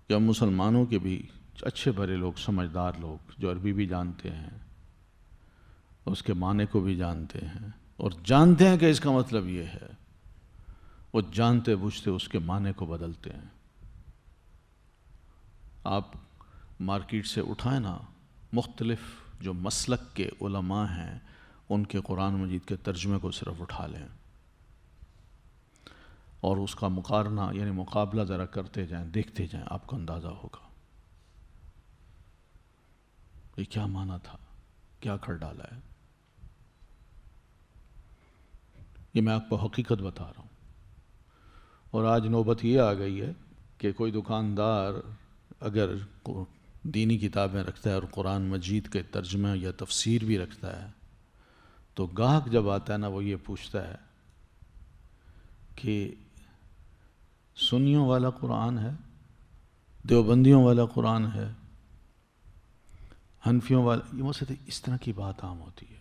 کہ ہم مسلمانوں کے بھی اچھے بھلے لوگ، سمجھدار لوگ جو عربی بھی جانتے ہیں، اس کے معنی کو بھی جانتے ہیں اور جانتے ہیں کہ اس کا مطلب یہ ہے، وہ جانتے بوجھتے اس کے معنی کو بدلتے ہیں۔ آپ مارکیٹ سے اٹھائیں نا، مختلف جو مسلک کے علماء ہیں ان کے قرآن مجید کے ترجمے کو صرف اٹھا لیں اور اس کا مقارنہ یعنی مقابلہ ذرا کرتے جائیں، دیکھتے جائیں، آپ کو اندازہ ہوگا یہ کیا معنی تھا، کیا کر ڈالا ہے۔ یہ میں آپ کو حقیقت بتا رہا ہوں۔ اور آج نوبت یہ آ گئی ہے کہ کوئی دکاندار اگر دینی کتابیں رکھتا ہے اور قرآن مجید کے ترجمہ یا تفسیر بھی رکھتا ہے تو گاہک جب آتا ہے نا، وہ یہ پوچھتا ہے کہ سنیوں والا قرآن ہے، دیوبندیوں والا قرآن ہے، حنفیوں والا، یہ مجھ سے اس طرح کی بات عام ہوتی ہے۔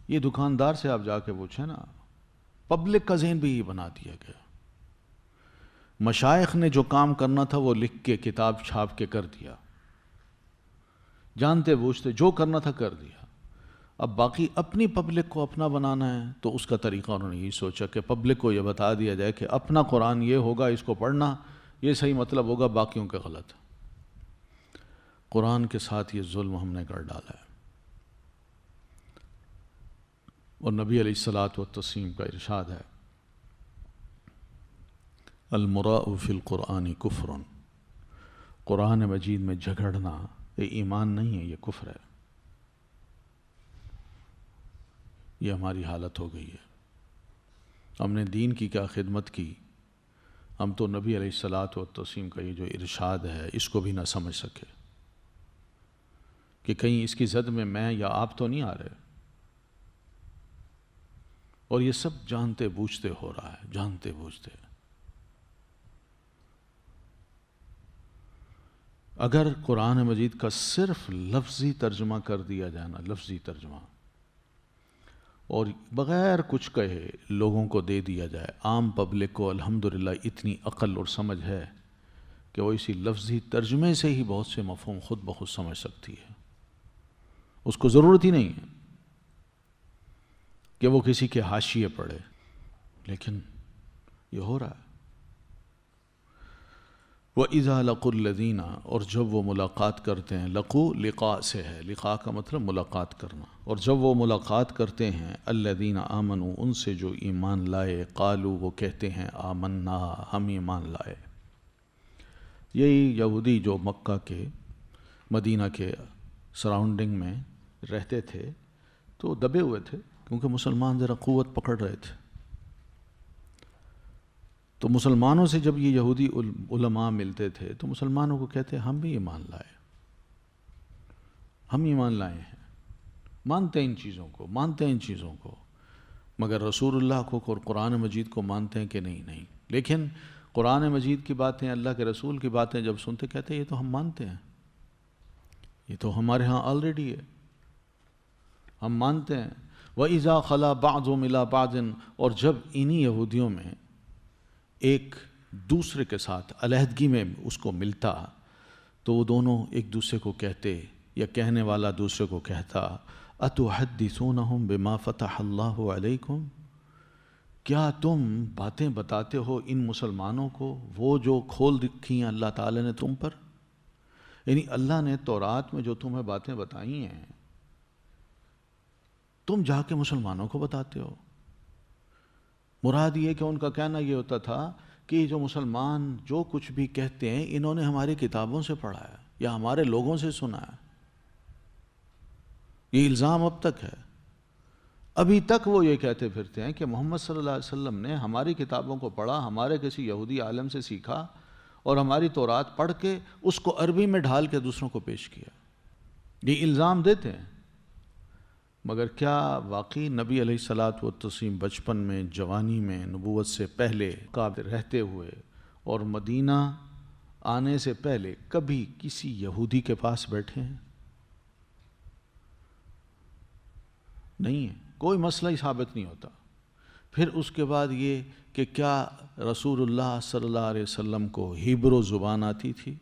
یہ دکاندار سے آپ جا کے پوچھیں نا، پبلک کا ذہن بھی یہ بنا دیا گیا۔ مشائخ نے جو کام کرنا تھا وہ لکھ کے کتاب چھاپ کے کر دیا، جانتے بوجھتے جو کرنا تھا کر دیا۔ اب باقی اپنی پبلک کو اپنا بنانا ہے تو اس کا طریقہ انہوں نے یہی سوچا کہ پبلک کو یہ بتا دیا جائے کہ اپنا قرآن یہ ہوگا، اس کو پڑھنا، یہ صحیح مطلب ہوگا، باقیوں کے غلط۔ قرآن کے ساتھ یہ ظلم ہم نے کر ڈالا ہے۔ اور نبی علیہ الصلاۃ والتسلیم کا ارشاد ہے، المراء فی القرآن کفر، قرآن مجید میں جھگڑنا یہ ایمان نہیں ہے، یہ کفر ہے۔ یہ ہماری حالت ہو گئی ہے۔ ہم نے دین کی کیا خدمت کی، ہم تو نبی علیہ الصلاۃ والتسلیم کا یہ جو ارشاد ہے اس کو بھی نہ سمجھ سکے کہ کہیں اس کی زد میں یا آپ تو نہیں آ رہے۔ اور یہ سب جانتے بوجھتے ہو رہا ہے، جانتے بوجھتے۔ اگر قرآن مجید کا صرف لفظی ترجمہ کر دیا جائے نا، لفظی ترجمہ، اور بغیر کچھ کہے لوگوں کو دے دیا جائے، عام پبلک کو الحمدللہ اتنی عقل اور سمجھ ہے کہ وہ اسی لفظی ترجمے سے ہی بہت سے مفہوم خود بخود سمجھ سکتی ہے، اس کو ضرورت ہی نہیں ہے کہ وہ کسی کے حاشیے پڑھے۔ لیکن یہ ہو رہا ہے۔ وَإِذَا لَقُوا الَّذِينَ، اور جب وہ ملاقات کرتے ہیں، لقو لقاء سے ہے، لقاء کا مطلب ملاقات کرنا، اور جب وہ ملاقات کرتے ہیں، الَّذِينَ آمَنُوا، ان سے جو ایمان لائے، قالوا، وہ کہتے ہیں، آمنا، ہم ایمان لائے۔ یہی یہودی جو مکہ کے، مدینہ کے سراؤنڈنگ میں رہتے تھے تو دبے ہوئے تھے، کیونکہ مسلمان ذرا قوت پکڑ رہے تھے۔ تو مسلمانوں سے جب یہ یہودی علماء ملتے تھے تو مسلمانوں کو کہتے ہم بھی ایمان لائے، ہم ایمان لائے ہیں، مانتے ہیں ان چیزوں کو، مانتے ہیں ان چیزوں کو، مگر رسول اللہ کو اور قرآن مجید کو مانتے ہیں کہ نہیں۔ لیکن قرآن مجید کی باتیں، اللہ کے رسول کی باتیں جب سنتے کہتے ہیں یہ تو ہم مانتے ہیں، یہ تو ہمارے ہاں آلریڈی ہے، ہم مانتے ہیں۔ وَإِذَا خَلَا بَعْضُهُمْ إِلَىٰ بَعْضٍ، اور جب انہی یہودیوں میں ایک دوسرے کے ساتھ علیحدگی میں اس کو ملتا تو وہ دونوں ایک دوسرے کو کہتے، یا کہنے والا دوسرے کو کہتا، أَتُحَدِّثُونَهُمْ بِمَا فَتَحَ اللَّهُ عَلَيْكُمْ، کیا تم باتیں بتاتے ہو ان مسلمانوں کو وہ جو کھول رکھی ہیں اللہ تعالی نے تم پر؟ یعنی اللہ نے تورات میں جو تمہیں باتیں بتائی ہیں تم جا کے مسلمانوں کو بتاتے ہو۔ مراد یہ کہ ان کا کہنا یہ ہوتا تھا کہ جو مسلمان جو کچھ بھی کہتے ہیں انہوں نے ہماری کتابوں سے پڑھا ہے یا ہمارے لوگوں سے سنا ہے۔ یہ الزام اب تک ہے، ابھی تک وہ یہ کہتے پھرتے ہیں کہ محمد صلی اللہ علیہ وسلم نے ہماری کتابوں کو پڑھا، ہمارے کسی یہودی عالم سے سیکھا اور ہماری تورات پڑھ کے اس کو عربی میں ڈھال کے دوسروں کو پیش کیا۔ یہ الزام دیتے ہیں۔ مگر کیا واقعی نبی علیہ الصلاۃ والتسلیم بچپن میں، جوانی میں، نبوت سے پہلے قابل رہتے ہوئے اور مدینہ آنے سے پہلے کبھی کسی یہودی کے پاس بیٹھے ہیں؟ نہیں ہے، کوئی مسئلہ ہی ثابت نہیں ہوتا۔ پھر اس کے بعد یہ کہ کیا رسول اللہ صلی اللہ علیہ وسلم کو ہیبرو زبان آتی تھی،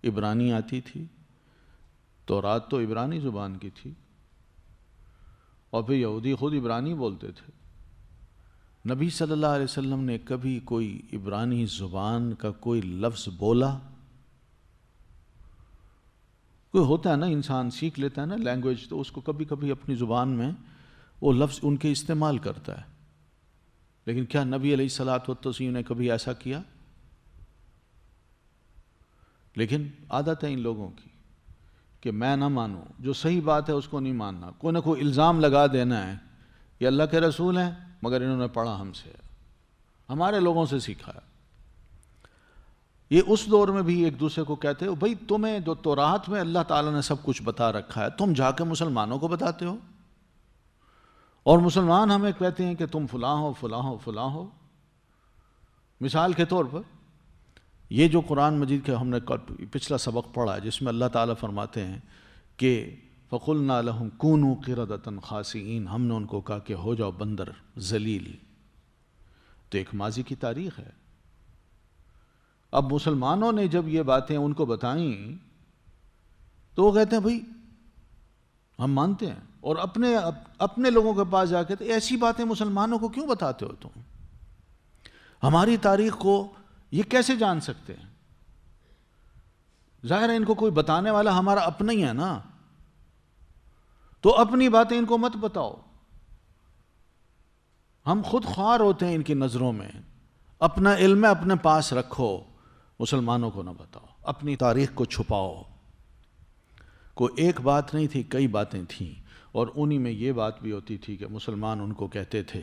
عبرانی آتی تھی؟ تورات تو عبرانی زبان کی تھی، اور پھر یہودی خود عبرانی بولتے تھے۔ نبی صلی اللہ علیہ وسلم نے کبھی کوئی عبرانی زبان کا کوئی لفظ بولا؟ کوئی ہوتا ہے نا، انسان سیکھ لیتا ہے نا لینگویج، تو اس کو کبھی کبھی اپنی زبان میں وہ لفظ ان کے استعمال کرتا ہے، لیکن کیا نبی علیہ الصلاۃ والتسلیم نے کبھی ایسا کیا؟ لیکن عادت ہے ان لوگوں کی کہ میں نہ مانوں، جو صحیح بات ہے اس کو نہیں ماننا، کوئی نہ کوئی الزام لگا دینا ہے، یہ اللہ کے رسول ہیں مگر انہوں نے پڑھا ہم سے، ہمارے لوگوں سے سیکھا ہے۔ یہ اس دور میں بھی ایک دوسرے کو کہتے ہو بھئی تمہیں جو تورات میں اللہ تعالیٰ نے سب کچھ بتا رکھا ہے، تم جا کے مسلمانوں کو بتاتے ہو، اور مسلمان ہمیں کہتے ہیں کہ تم فلاں ہو فلاں ہو فلاں ہو۔ مثال کے طور پر یہ جو قرآن مجید کے ہم نے پچھلا سبق پڑھا ہے، جس میں اللہ تعالیٰ فرماتے ہیں کہ فَقُلْنَا لَهُمْ كُونُوا قِرَدَةً خَاسِئِينَ، ہم نے ان کو کہا کہ ہو جاؤ بندر ذلیل، تو ایک ماضی کی تاریخ ہے۔ اب مسلمانوں نے جب یہ باتیں ان کو بتائیں تو وہ کہتے ہیں بھئی ہم مانتے ہیں، اور اپنے لوگوں کے پاس جا کے ایسی باتیں مسلمانوں کو کیوں بتاتے ہو تم؟ ہماری تاریخ کو یہ کیسے جان سکتے ہیں؟ ظاہر ہے ان کو کوئی بتانے والا ہمارا اپنا ہی ہے نا، تو اپنی باتیں ان کو مت بتاؤ۔ ہم خود خوار ہوتے ہیں ان کی نظروں میں، اپنا علم اپنے پاس رکھو، مسلمانوں کو نہ بتاؤ، اپنی تاریخ کو چھپاؤ۔ کوئی ایک بات نہیں تھی، کئی باتیں تھیں، اور انہی میں یہ بات بھی ہوتی تھی کہ مسلمان ان کو کہتے تھے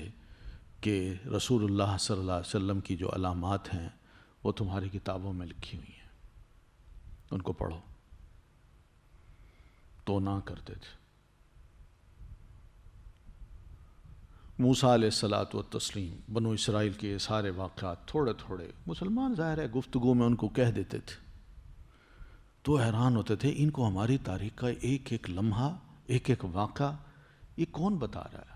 کہ رسول اللہ صلی اللہ علیہ وسلم کی جو علامات ہیں وہ تمہاری کتابوں میں لکھی ہوئی ہیں، ان کو پڑھو، تو نہ کرتے تھے۔ موسیٰ علیہ الصلاۃ والتسلیم، بنو اسرائیل کے یہ سارے واقعات تھوڑے تھوڑے مسلمان ظاہر ہے گفتگو میں ان کو کہہ دیتے تھے، تو حیران ہوتے تھے ان کو ہماری تاریخ کا ایک ایک لمحہ، ایک ایک واقعہ یہ کون بتا رہا ہے؟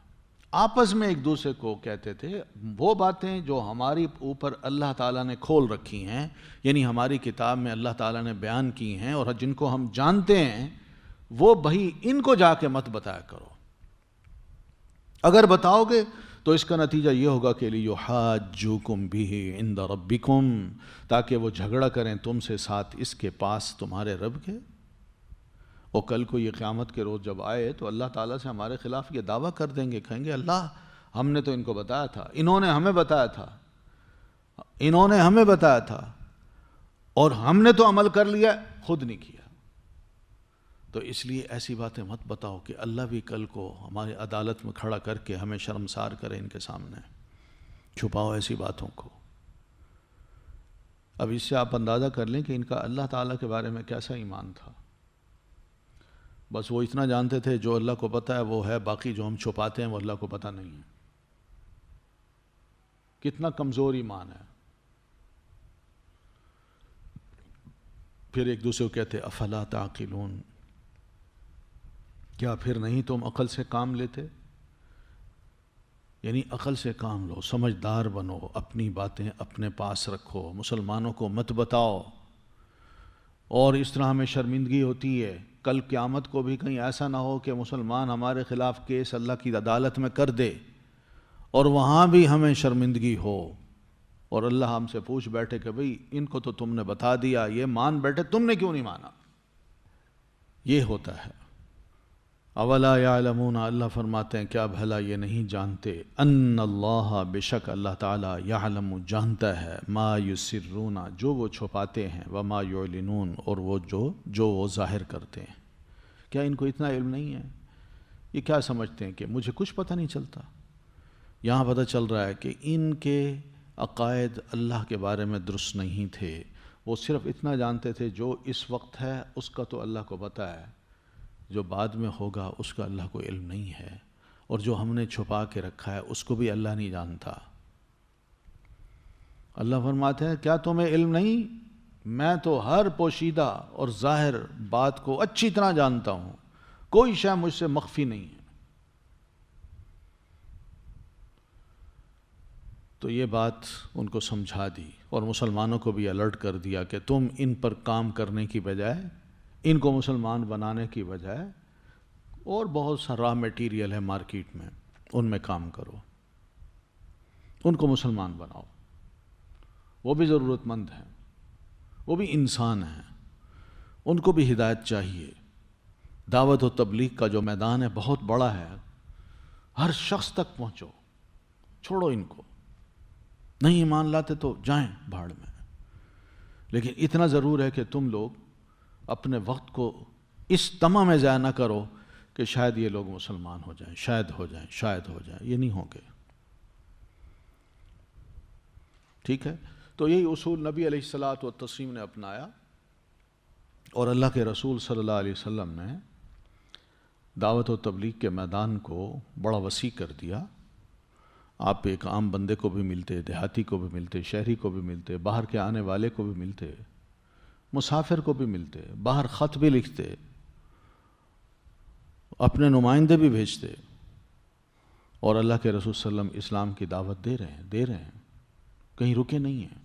آپس میں ایک دوسرے کو کہتے تھے وہ باتیں جو ہماری اوپر اللہ تعالیٰ نے کھول رکھی ہیں، یعنی ہماری کتاب میں اللہ تعالیٰ نے بیان کی ہیں اور جن کو ہم جانتے ہیں، وہ بھائی ان کو جا کے مت بتایا کرو۔ اگر بتاؤ گے تو اس کا نتیجہ یہ ہوگا کہ لِيُحَاجُّوكُمْ بِهِ عِنْدَ رَبِّكُمْ، تاکہ وہ جھگڑا کریں تم سے ساتھ اس کے پاس تمہارے رب کے۔ اور کل کو یہ قیامت کے روز جب آئے تو اللہ تعالیٰ سے ہمارے خلاف یہ دعویٰ کر دیں گے، کہیں گے اللہ ہم نے تو ان کو بتایا تھا، انہوں نے ہمیں بتایا تھا، انہوں نے ہمیں بتایا تھا، اور ہم نے تو عمل کر لیا، خود نہیں کیا۔ تو اس لیے ایسی باتیں مت بتاؤ کہ اللہ بھی کل کو ہماری عدالت میں کھڑا کر کے ہمیں شرمسار کرے ان کے سامنے۔ چھپاؤ ایسی باتوں کو۔ اب اس سے آپ اندازہ کر لیں کہ ان کا اللہ تعالیٰ کے بارے میں کیسا ایمان تھا۔ بس وہ اتنا جانتے تھے جو اللہ کو پتہ ہے وہ ہے، باقی جو ہم چھپاتے ہیں وہ اللہ کو پتہ نہیں ہے۔ کتنا کمزور ایمان ہے۔ پھر ایک دوسرے کو کہتے افلا تعقلون، کیا پھر نہیں تم عقل سے کام لیتے؟ یعنی عقل سے کام لو، سمجھدار بنو، اپنی باتیں اپنے پاس رکھو، مسلمانوں کو مت بتاؤ، اور اس طرح ہمیں شرمندگی ہوتی ہے۔ کل قیامت کو بھی کہیں ایسا نہ ہو کہ مسلمان ہمارے خلاف کیس اللہ کی عدالت میں کر دے اور وہاں بھی ہمیں شرمندگی ہو، اور اللہ ہم سے پوچھ بیٹھے کہ بھئی ان کو تو تم نے بتا دیا، یہ مان بیٹھے، تم نے کیوں نہیں مانا؟ یہ ہوتا ہے۔ اولا یعلمون، اللہ فرماتے ہیں کیا بھلا یہ نہیں جانتے، ان اللہ، بے شک اللہ تعالیٰ، یعلم، جانتا ہے، ما یسرون، جو وہ چھپاتے ہیں، وما یعلنون، اور وہ جو وہ ظاہر کرتے ہیں۔ کیا ان کو اتنا علم نہیں ہے؟ یہ کیا سمجھتے ہیں کہ مجھے کچھ پتہ نہیں چلتا؟ یہاں پتہ چل رہا ہے کہ ان کے عقائد اللہ کے بارے میں درست نہیں تھے، وہ صرف اتنا جانتے تھے جو اس وقت ہے اس کا تو اللہ کو پتہ ہے، جو بعد میں ہوگا اس کا اللہ کو علم نہیں ہے، اور جو ہم نے چھپا کے رکھا ہے اس کو بھی اللہ نہیں جانتا۔ اللہ فرماتے ہیں کیا تمہیں علم نہیں؟ میں تو ہر پوشیدہ اور ظاہر بات کو اچھی طرح جانتا ہوں، کوئی شے مجھ سے مخفی نہیں ہے۔ تو یہ بات ان کو سمجھا دی اور مسلمانوں کو بھی الرٹ کر دیا کہ تم ان پر کام کرنے کی بجائے، ان کو مسلمان بنانے کی بجائے، اور بہت سا را میٹیریل ہے مارکیٹ میں، ان میں کام کرو، ان کو مسلمان بناؤ۔ وہ بھی ضرورت مند ہیں، وہ بھی انسان ہیں، ان کو بھی ہدایت چاہیے۔ دعوت و تبلیغ کا جو میدان ہے بہت بڑا ہے، ہر شخص تک پہنچو، چھوڑو ان کو، نہیں ایمان لاتے تو جائیں بھاڑ میں۔ لیکن اتنا ضرور ہے کہ تم لوگ اپنے وقت کو اس طمع میں ضائع نہ کرو کہ شاید یہ لوگ مسلمان ہو جائیں، شاید ہو جائیں، شاید ہو جائیں، یہ نہیں ہوں گے۔ ٹھیک ہے؟ تو یہی اصول نبی علیہ الصلاۃ والتسلیم نے اپنایا، اور اللہ کے رسول صلی اللہ علیہ وسلم نے دعوت و تبلیغ کے میدان کو بڑا وسیع کر دیا۔ آپ ایک عام بندے کو بھی ملتے، دیہاتی کو بھی ملتے، شہری کو بھی ملتے، باہر کے آنے والے کو بھی ملتے، مسافر کو بھی ملتے، باہر خط بھی لکھتے، اپنے نمائندے بھی بھیجتے، اور اللہ کے رسول صلی اللہ علیہ وسلم اسلام کی دعوت دے رہے ہیں، کہیں رکے نہیں ہیں۔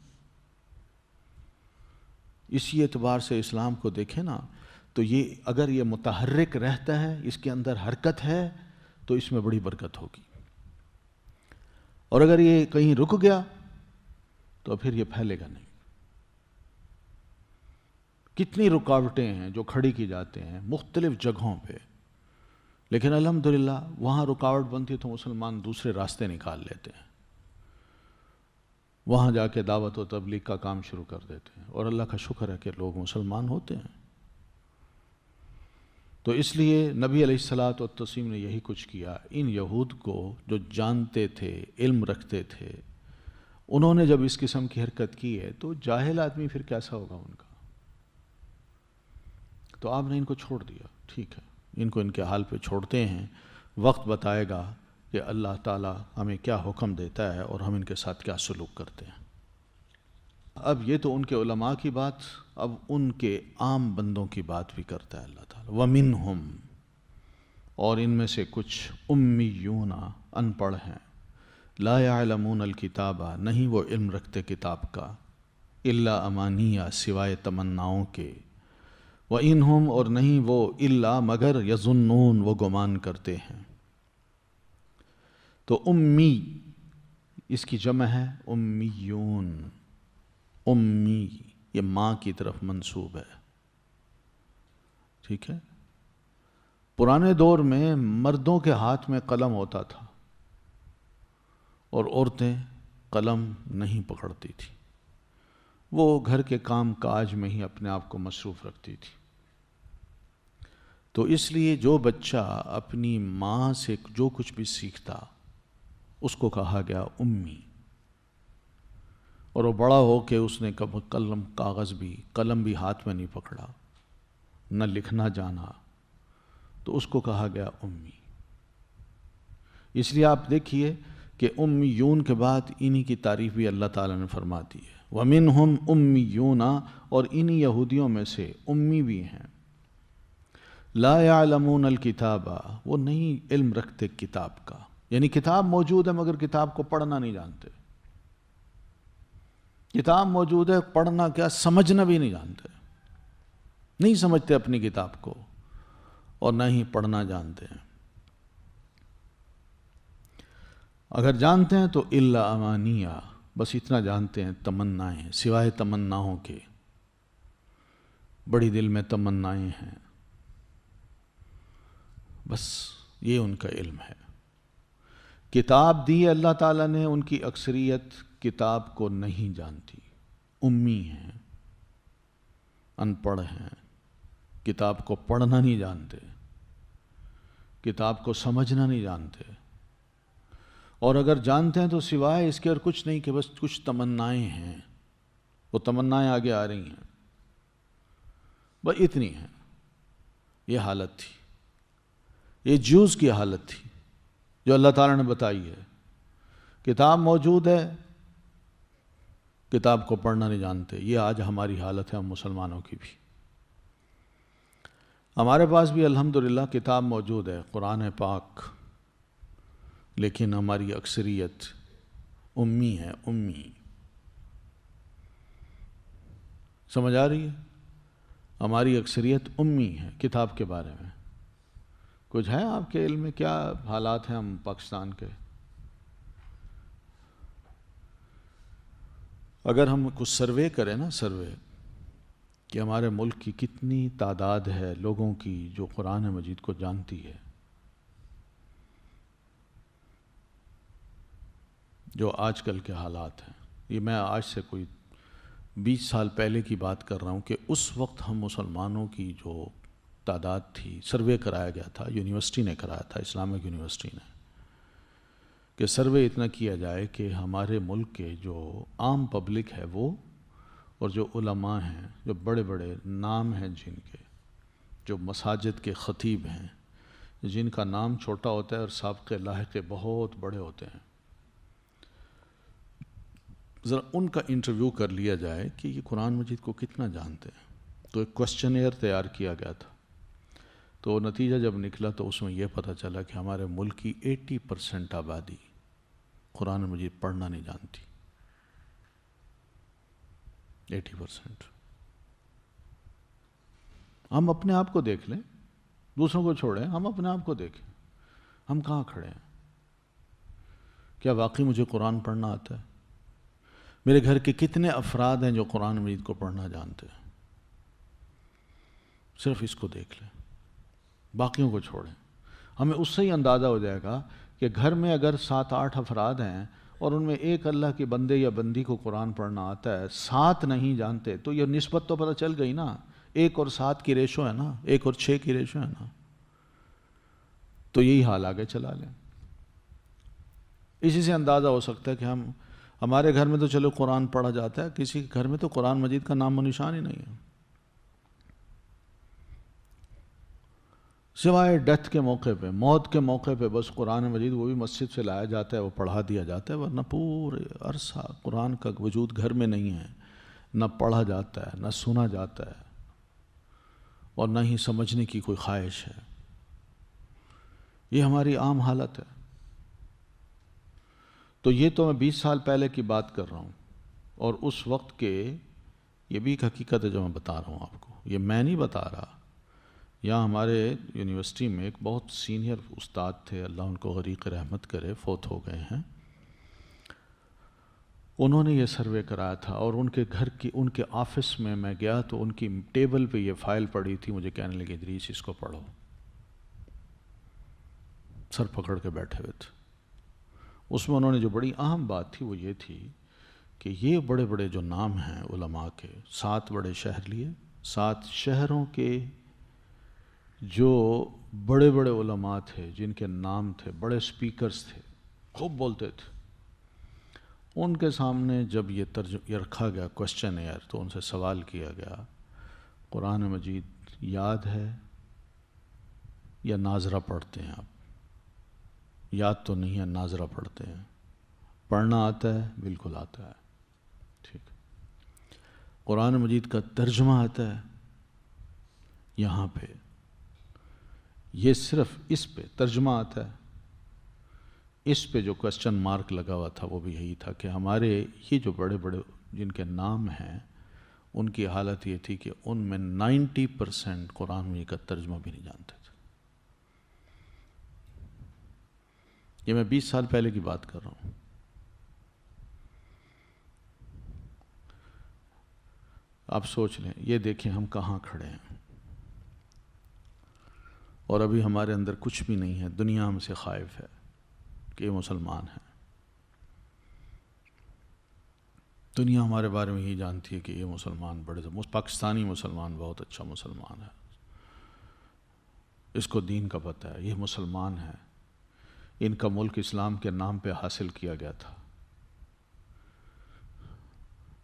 اسی اعتبار سے اسلام کو دیکھیں نا تو یہ اگر یہ متحرک رہتا ہے، اس کے اندر حرکت ہے، تو اس میں بڑی برکت ہوگی، اور اگر یہ کہیں رک گیا تو پھر یہ پھیلے گا نہیں۔ کتنی رکاوٹیں ہیں جو کھڑی کی جاتے ہیں مختلف جگہوں پہ، لیکن الحمدللہ وہاں رکاوٹ بنتی تو مسلمان دوسرے راستے نکال لیتے ہیں، وہاں جا کے دعوت و تبلیغ کا کام شروع کر دیتے ہیں، اور اللہ کا شکر ہے کہ لوگ مسلمان ہوتے ہیں۔ تو اس لیے نبی علیہ الصلاۃ والتسلیم نے یہی کچھ کیا۔ ان یہود کو جو جانتے تھے، علم رکھتے تھے، انہوں نے جب اس قسم کی حرکت کی ہے تو جاہل آدمی پھر کیسا ہوگا ان کا؟ تو آپ نے ان کو چھوڑ دیا، ٹھیک ہے، ان کو ان کے حال پہ چھوڑتے ہیں، وقت بتائے گا کہ اللہ تعالیٰ ہمیں کیا حکم دیتا ہے اور ہم ان کے ساتھ کیا سلوک کرتے ہیں۔ اب یہ تو ان کے علماء کی بات، اب ان کے عام بندوں کی بات بھی کرتا ہے اللہ تعالیٰ۔ وَمِنْهُمْ، اور ان میں سے کچھ امیون، ان پڑھ ہیں، لا يعلمون الکتاب، نہیں وہ علم رکھتے کتاب کا، الا امانیہ، سوائے تمناؤں کے، وَإِنْهُمْ، اور نہیں وہ الا مگر، یظنون، وہ گمان کرتے ہیں۔ تو امی اس کی جمع ہے امیون، امی یہ ماں کی طرف منسوب ہے، ٹھیک ہے۔ پرانے دور میں مردوں کے ہاتھ میں قلم ہوتا تھا اور عورتیں قلم نہیں پکڑتی تھی، وہ گھر کے کام کاج میں ہی اپنے آپ کو مصروف رکھتی تھی۔ تو اس لیے جو بچہ اپنی ماں سے جو کچھ بھی سیکھتا اس کو کہا گیا امی، اور وہ بڑا ہو کے اس نے کب قلم بھی ہاتھ میں نہیں پکڑا، نہ لکھنا جانا، تو اس کو کہا گیا امی۔ اس لیے آپ دیکھیے کہ امیون کے بعد انہی کی تعریف بھی اللہ تعالیٰ نے فرما دی ہے، وَمِنْهُمْ أُمِّيُّونَ، اور انہی یہودیوں میں سے امی بھی ہیں، لا يعلمون الکتاب، وہ نہیں علم رکھتے کتاب کا، یعنی کتاب موجود ہے مگر کتاب کو پڑھنا نہیں جانتے۔ کتاب موجود ہے، پڑھنا کیا، سمجھنا بھی نہیں جانتے، نہیں سمجھتے اپنی کتاب کو، اور نہ ہی پڑھنا جانتے ہیں۔ اگر جانتے ہیں تو الا امانیہ، بس اتنا جانتے ہیں، تمنائیں، سوائے تمناؤں کے، بڑی دل میں تمنائیں ہیں، بس یہ ان کا علم ہے۔ کتاب دی اللہ تعالیٰ نے، ان کی اکثریت کتاب کو نہیں جانتی، امی ہیں، ان پڑھ ہیں، کتاب کو پڑھنا نہیں جانتے، کتاب کو سمجھنا نہیں جانتے، اور اگر جانتے ہیں تو سوائے اس کے اور کچھ نہیں کہ بس کچھ تمنائیں ہیں، وہ تمنائیں آگے آ رہی ہیں، بس اتنی ہیں۔ یہ حالت تھی۔ یہ جوز کی حالت تھی جو اللہ تعالیٰ نے بتائی ہے. کتاب موجود ہے، کتاب کو پڑھنا نہیں جانتے. یہ آج ہماری حالت ہے ہم مسلمانوں کی بھی. ہمارے پاس بھی الحمدللہ کتاب موجود ہے، قرآن پاک، لیکن ہماری اکثریت امی ہے. امی سمجھ آ رہی ہے؟ ہماری اکثریت امی ہے کتاب کے بارے میں. کچھ ہے آپ کے علم میں کیا حالات ہیں ہم پاکستان کے؟ اگر ہم کچھ سروے کریں نا، سروے کہ ہمارے ملک کی کتنی تعداد ہے لوگوں کی جو قرآن مجید کو جانتی ہے، جو آج کل کے حالات ہیں. یہ میں آج سے کوئی 20 سال پہلے کی بات کر رہا ہوں کہ اس وقت ہم مسلمانوں کی جو تعداد تھی، سروے کرایا گیا تھا، یونیورسٹی نے کرایا تھا، اسلامک یونیورسٹی نے، کہ سروے اتنا کیا جائے کہ ہمارے ملک کے جو عام پبلک ہے وہ، اور جو علماء ہیں، جو بڑے بڑے نام ہیں جن کے، جو مساجد کے خطیب ہیں جن کا نام چھوٹا ہوتا ہے اور سابقے لاحقے بہت بڑے ہوتے ہیں، ذرا ان کا انٹرویو کر لیا جائے کہ یہ قرآن مجید کو کتنا جانتے ہیں. تو ایک کوسچنیئر تیار کیا گیا تھا. تو نتیجہ جب نکلا تو اس میں یہ پتہ چلا کہ ہمارے ملک کی 80% آبادی قرآن مجید پڑھنا نہیں جانتی. 80%. ہم اپنے آپ کو دیکھ لیں، دوسروں کو چھوڑیں، ہم اپنے آپ کو دیکھیں، ہم کہاں کھڑے ہیں؟ کیا واقعی مجھے قرآن پڑھنا آتا ہے؟ میرے گھر کے کتنے افراد ہیں جو قرآن مجید کو پڑھنا جانتے ہیں؟ صرف اس کو دیکھ لیں، باقیوں کو چھوڑیں. ہمیں اس سے ہی اندازہ ہو جائے گا کہ گھر میں اگر 7-8 افراد ہیں اور ان میں ایک اللہ کے بندے یا بندی کو قرآن پڑھنا آتا ہے، 7 نہیں جانتے، تو یہ نسبت تو پتہ چل گئی نا. 1 اور 7 کی ریشو ہے نا، 1 اور 6 کی ریشو ہے نا. تو یہی حال آگے چلا لیں. اسی سے اندازہ ہو سکتا ہے کہ ہمارے گھر میں تو چلو قرآن پڑھا جاتا ہے، کسی کے گھر میں تو قرآن مجید کا نام و نشان ہی نہیں ہے. سوائے ڈیتھ کے موقع پہ، موت کے موقع پہ بس قرآن مجید وہ بھی مسجد سے لایا جاتا ہے، وہ پڑھا دیا جاتا ہے، ورنہ پورے عرصہ قرآن کا وجود گھر میں نہیں ہے. نہ پڑھا جاتا ہے، نہ سنا جاتا ہے، اور نہ ہی سمجھنے کی کوئی خواہش ہے. یہ ہماری عام حالت ہے. تو یہ تو میں 20 سال پہلے کی بات کر رہا ہوں، اور اس وقت کے یہ بھی ایک حقیقت ہے جو میں بتا رہا ہوں آپ کو. یہ میں نہیں بتا رہا. یہاں ہمارے یونیورسٹی میں ایک بہت سینئر استاد تھے، اللہ ان کو غریق رحمت کرے، فوت ہو گئے ہیں. انہوں نے یہ سروے کرایا تھا، اور ان کے گھر کی، ان کے آفس میں گیا تو ان کی ٹیبل پہ یہ فائل پڑی تھی. مجھے کہنے لگے ادریس اس کو پڑھو. سر پکڑ کے بیٹھے ہوئے تھے. اس میں انہوں نے جو بڑی اہم بات تھی وہ یہ تھی کہ یہ بڑے بڑے جو نام ہیں علماء کے، 7 بڑے شہر لیے، 7 شہروں کے جو بڑے بڑے علماء تھے، جن کے نام تھے، بڑے سپیکرز تھے، خوب بولتے تھے، ان کے سامنے جب یہ رکھا گیا کوسچن ایئر، تو ان سے سوال کیا گیا، قرآن مجید یاد ہے یا ناظرہ پڑھتے ہیں آپ؟ یاد تو نہیں ہے، ناظرہ پڑھتے ہیں. پڑھنا آتا ہے؟ بالکل آتا ہے. ٹھیک. قرآن مجید کا ترجمہ آتا ہے؟ یہاں پہ یہ صرف اس پہ ترجمہ آتا ہے. اس پہ جو کوسچن مارک لگا ہوا تھا وہ بھی یہی تھا کہ ہمارے یہ جو بڑے بڑے جن کے نام ہیں، ان کی حالت یہ تھی کہ ان میں 90% قرآن مجید کا ترجمہ بھی نہیں جانتے تھے. یہ میں 20 سال پہلے کی بات کر رہا ہوں. آپ سوچ لیں، یہ دیکھیں ہم کہاں کھڑے ہیں، اور ابھی ہمارے اندر کچھ بھی نہیں ہے. دنیا ہم سے خائف ہے کہ یہ مسلمان ہیں. دنیا ہمارے بارے میں یہی جانتی ہے کہ یہ مسلمان پاکستانی مسلمان بہت اچھا مسلمان ہے، اس کو دین کا پتہ ہے، یہ مسلمان ہے، ان کا ملک اسلام کے نام پہ حاصل کیا گیا تھا.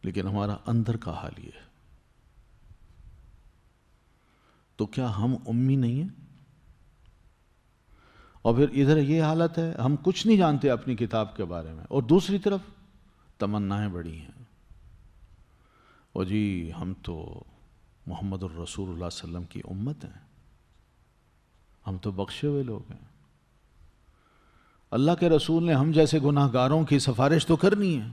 لیکن ہمارا اندر کا حال یہ ہے. تو کیا ہم امی نہیں ہیں؟ اور پھر ادھر یہ حالت ہے، ہم کچھ نہیں جانتے اپنی کتاب کے بارے میں، اور دوسری طرف تمنائیں بڑی ہیں، اور جی ہم تو محمد الرسول اللہ صلی اللہ علیہ وسلم کی امت ہیں، ہم تو بخشے ہوئے لوگ ہیں، اللہ کے رسول نے ہم جیسے گناہ گاروں کی سفارش تو کرنی ہے،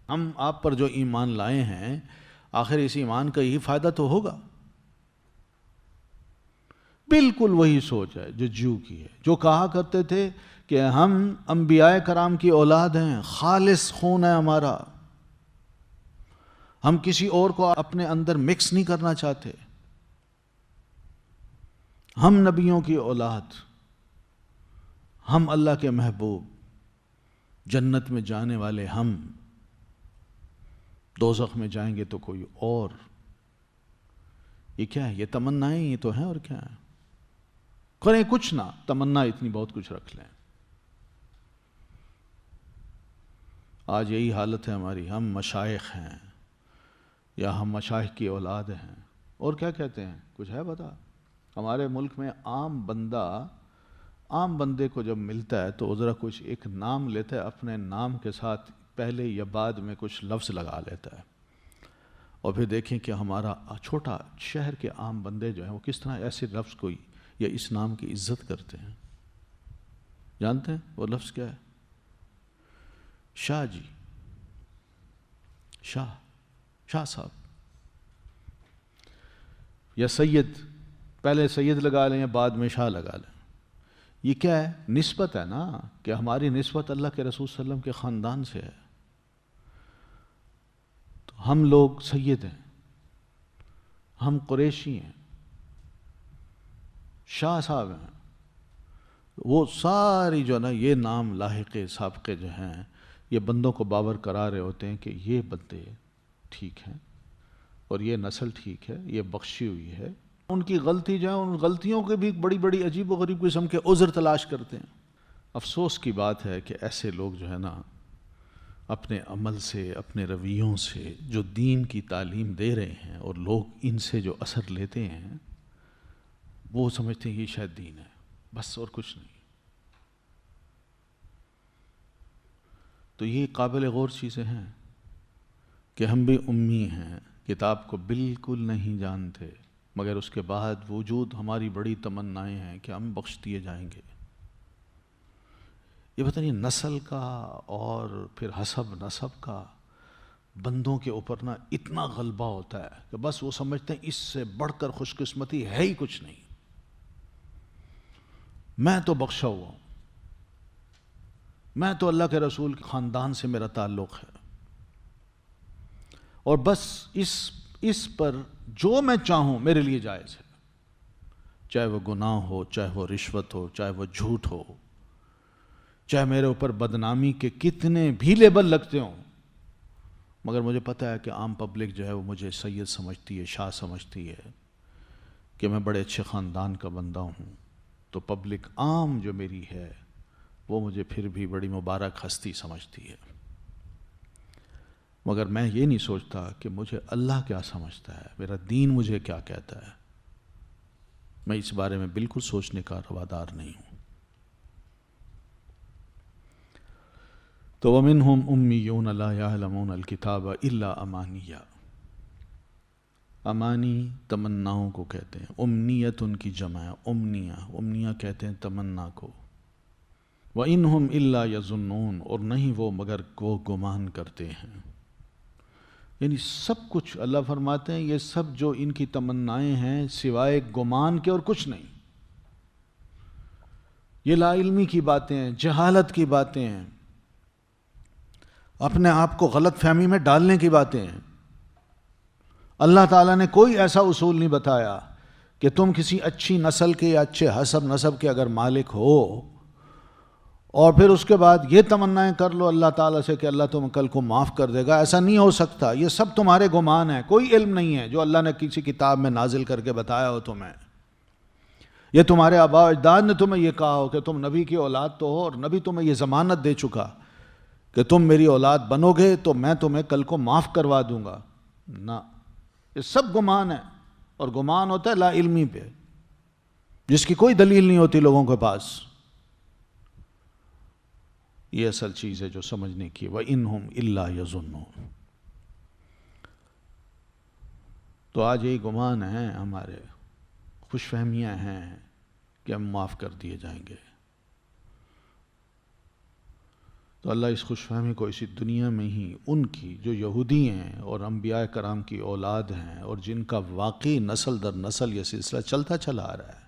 ہم آپ پر جو ایمان لائے ہیں آخر اس ایمان کا یہی فائدہ تو ہوگا۔ بالکل وہی سوچ ہے جو جیو کی ہے، جو کہا کرتے تھے کہ ہم انبیاء کرام کی اولاد ہیں، خالص خون ہے ہمارا، ہم کسی اور کو اپنے اندر مکس نہیں کرنا چاہتے، ہم نبیوں کی اولاد، ہم اللہ کے محبوب، جنت میں جانے والے ہم، دوزخ میں جائیں گے تو کوئی اور۔ یہ کیا ہے؟ یہ تمنائیں یہ تو ہیں، اور کیا ہے؟ کریں کچھ نہ، تمنا اتنی بہت کچھ رکھ لیں۔ آج یہی حالت ہے ہماری، ہم مشائخ ہیں یا ہم مشائخ کی اولاد ہیں، اور کیا کہتے ہیں؟ کچھ ہے بتا؟ ہمارے ملک میں عام بندے کو جب ملتا ہے تو ذرا کچھ ایک نام لیتا ہے، اپنے نام کے ساتھ پہلے یا بعد میں کچھ لفظ لگا لیتا ہے، اور پھر دیکھیں کہ ہمارا چھوٹا شہر کے عام بندے جو ہیں وہ کس طرح ایسے لفظ کو یا اس نام کی عزت کرتے ہیں۔ جانتے ہیں وہ لفظ کیا ہے؟ شاہ جی، شاہ صاحب، یا سید، پہلے سید لگا لیں یا بعد میں شاہ لگا لیں۔ یہ کیا ہے؟ نسبت ہے نا، کہ ہماری نسبت اللہ کے رسول صلی اللہ علیہ وسلم کے خاندان سے ہے، تو ہم لوگ سید ہیں، ہم قریشی ہیں، شاہ صاحب ہیں۔ وہ ساری جو نا یہ نام لاحقے سابقے جو ہیں یہ بندوں کو باور کرا رہے ہوتے ہیں کہ یہ بندے ٹھیک ہیں اور یہ نسل ٹھیک ہے، یہ بخشی ہوئی ہے۔ ان کی غلطی جو ہے، ان غلطیوں کے بھی بڑی بڑی عجیب و غریب قسم کے عذر تلاش کرتے ہیں۔ افسوس کی بات ہے کہ ایسے لوگ جو ہے نا اپنے عمل سے، اپنے رویوں سے جو دین کی تعلیم دے رہے ہیں اور لوگ ان سے جو اثر لیتے ہیں وہ سمجھتے ہیں یہ شاید دین ہے، بس اور کچھ نہیں۔ تو یہ قابل غور چیزیں ہیں کہ ہم بھی امی ہیں، کتاب کو بالکل نہیں جانتے، مگر اس کے بعد وجود ہماری بڑی تمنائیں ہیں کہ ہم بخش دیے جائیں گے۔ یہ پتہ نہیں نسل کا اور پھر حسب نسب کا بندوں کے اوپر نا اتنا غلبہ ہوتا ہے کہ بس وہ سمجھتے ہیں اس سے بڑھ کر خوش قسمتی ہے ہی کچھ نہیں، میں تو بخشا ہوا ہوں، میں تو اللہ کے رسول کے خاندان سے میرا تعلق ہے، اور بس اس پر جو میں چاہوں میرے لیے جائز ہے، چاہے وہ گناہ ہو، چاہے وہ رشوت ہو، چاہے وہ جھوٹ ہو، چاہے میرے اوپر بدنامی کے کتنے بھی لیبل لگتے ہوں، مگر مجھے پتہ ہے کہ عام پبلک جو ہے وہ مجھے سید سمجھتی ہے، شاہ سمجھتی ہے، کہ میں بڑے اچھے خاندان کا بندہ ہوں، تو پبلک عام جو میری ہے وہ مجھے پھر بھی بڑی مبارک ہستی سمجھتی ہے۔ مگر میں یہ نہیں سوچتا کہ مجھے اللہ کیا سمجھتا ہے، میرا دین مجھے کیا کہتا ہے، میں اس بارے میں بالکل سوچنے کا روادار نہیں ہوں۔ تو وَمِنْهُمْ أُمِّيُّونَ لَا يَعْلَمُونَ الْكِتَابَ إِلَّا أَمَانِيَّ، امانی تمناؤں کو کہتے ہیں، امنیت ان کی جمع ہے، امنیہ کہتے ہیں تمنا کو۔ وَإِنْهُمْ إِلَّا يَظُنُّونَ، اور نہیں وہ مگر وہ گمان کرتے ہیں۔ یعنی سب کچھ اللہ فرماتے ہیں یہ سب جو ان کی تمنائیں ہیں سوائے گمان کے اور کچھ نہیں، یہ لا علمی کی باتیں ہیں، جہالت کی باتیں ہیں، اپنے آپ کو غلط فہمی میں ڈالنے کی باتیں ہیں۔ اللہ تعالیٰ نے کوئی ایسا اصول نہیں بتایا کہ تم کسی اچھی نسل کے یا اچھے حسب نسب کے اگر مالک ہو اور پھر اس کے بعد یہ تمنائیں کر لو اللہ تعالیٰ سے کہ اللہ تم کل کو معاف کر دے گا، ایسا نہیں ہو سکتا۔ یہ سب تمہارے گمان ہیں، کوئی علم نہیں ہے جو اللہ نے کسی کتاب میں نازل کر کے بتایا ہو تمہیں۔ یہ تمہارے آباء و اجداد نے تمہیں یہ کہا ہو کہ تم نبی کی اولاد تو ہو، اور نبی تمہیں یہ ضمانت دے چکا کہ تم میری اولاد بنو گے تو میں تمہیں کل کو معاف کروا دوں گا۔ نہ، یہ سب گمان ہے، اور گمان ہوتا ہے لا علمی پہ، جس کی کوئی دلیل نہیں ہوتی لوگوں کے پاس۔ یہ اصل چیز ہے جو سمجھنے کی. وَإِنْهُمْ إِلَّا يَظُنُّونَ. تو آج یہی گمان ہیں ہمارے، خوش فہمیاں ہیں کہ ہم معاف کر دیے جائیں گے. تو اللہ اس خوش فہمی کو اسی دنیا میں ہی ان کی جو یہودی ہیں اور انبیاء کرام کی اولاد ہیں اور جن کا واقعی نسل در نسل یہ سلسلہ چلتا چلا آ رہا ہے.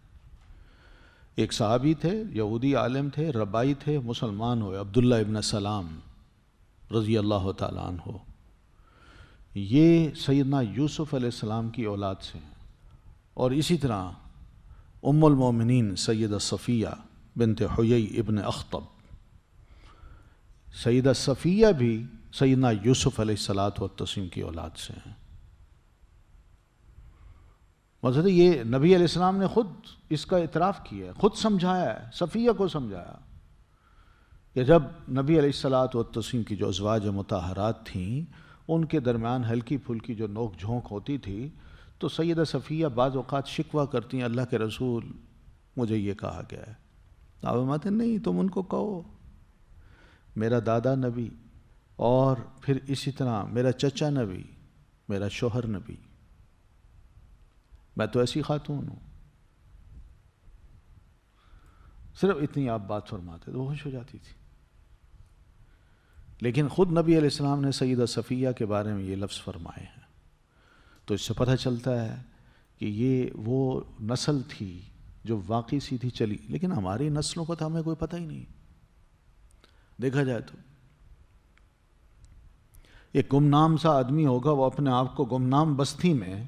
ایک صحابی تھے، یہودی عالم تھے، ربائی تھے، مسلمان ہوئے، عبداللہ ابن سلام رضی اللہ تعالیٰ عنہ. یہ سیدنا یوسف علیہ السلام کی اولاد سے ہیں. اور اسی طرح ام المومنین سیدہ صفیہ بنت حیی ابن اخطب، سیدہ صفیہ بھی سیدنا یوسف علیہ السلام کی اولاد سے ہیں. مطلب یہ نبی علیہ السلام نے خود اس کا اعتراف کیا ہے، خود سمجھایا ہے، صفیہ کو سمجھایا کہ جب نبی علیہ السلام کی جو ازواج مطہرات تھیں ان کے درمیان ہلکی پھلکی جو نوک جھونک ہوتی تھی تو سیدہ صفیہ بعض اوقات شکوہ کرتی ہیں، اللہ کے رسول مجھے یہ کہا گیا ہے. آپ فرماتے ہیں نہیں، تم ان کو کہو میرا دادا نبی اور پھر اسی طرح میرا چچا نبی، میرا شوہر نبی، میں تو ایسی خاتون ہوں. صرف اتنی آپ بات فرماتے تو وہ خوش ہو جاتی تھی. لیکن خود نبی علیہ السلام نے سیدہ صفیہ کے بارے میں یہ لفظ فرمائے ہیں. تو اس سے پتہ چلتا ہے کہ یہ وہ نسل تھی جو واقعی سیدھی چلی. لیکن ہماری نسلوں کو تو ہمیں کوئی پتہ ہی نہیں. دیکھا جائے تو ایک گمنام سا آدمی ہوگا، وہ اپنے آپ کو گمنام بستی میں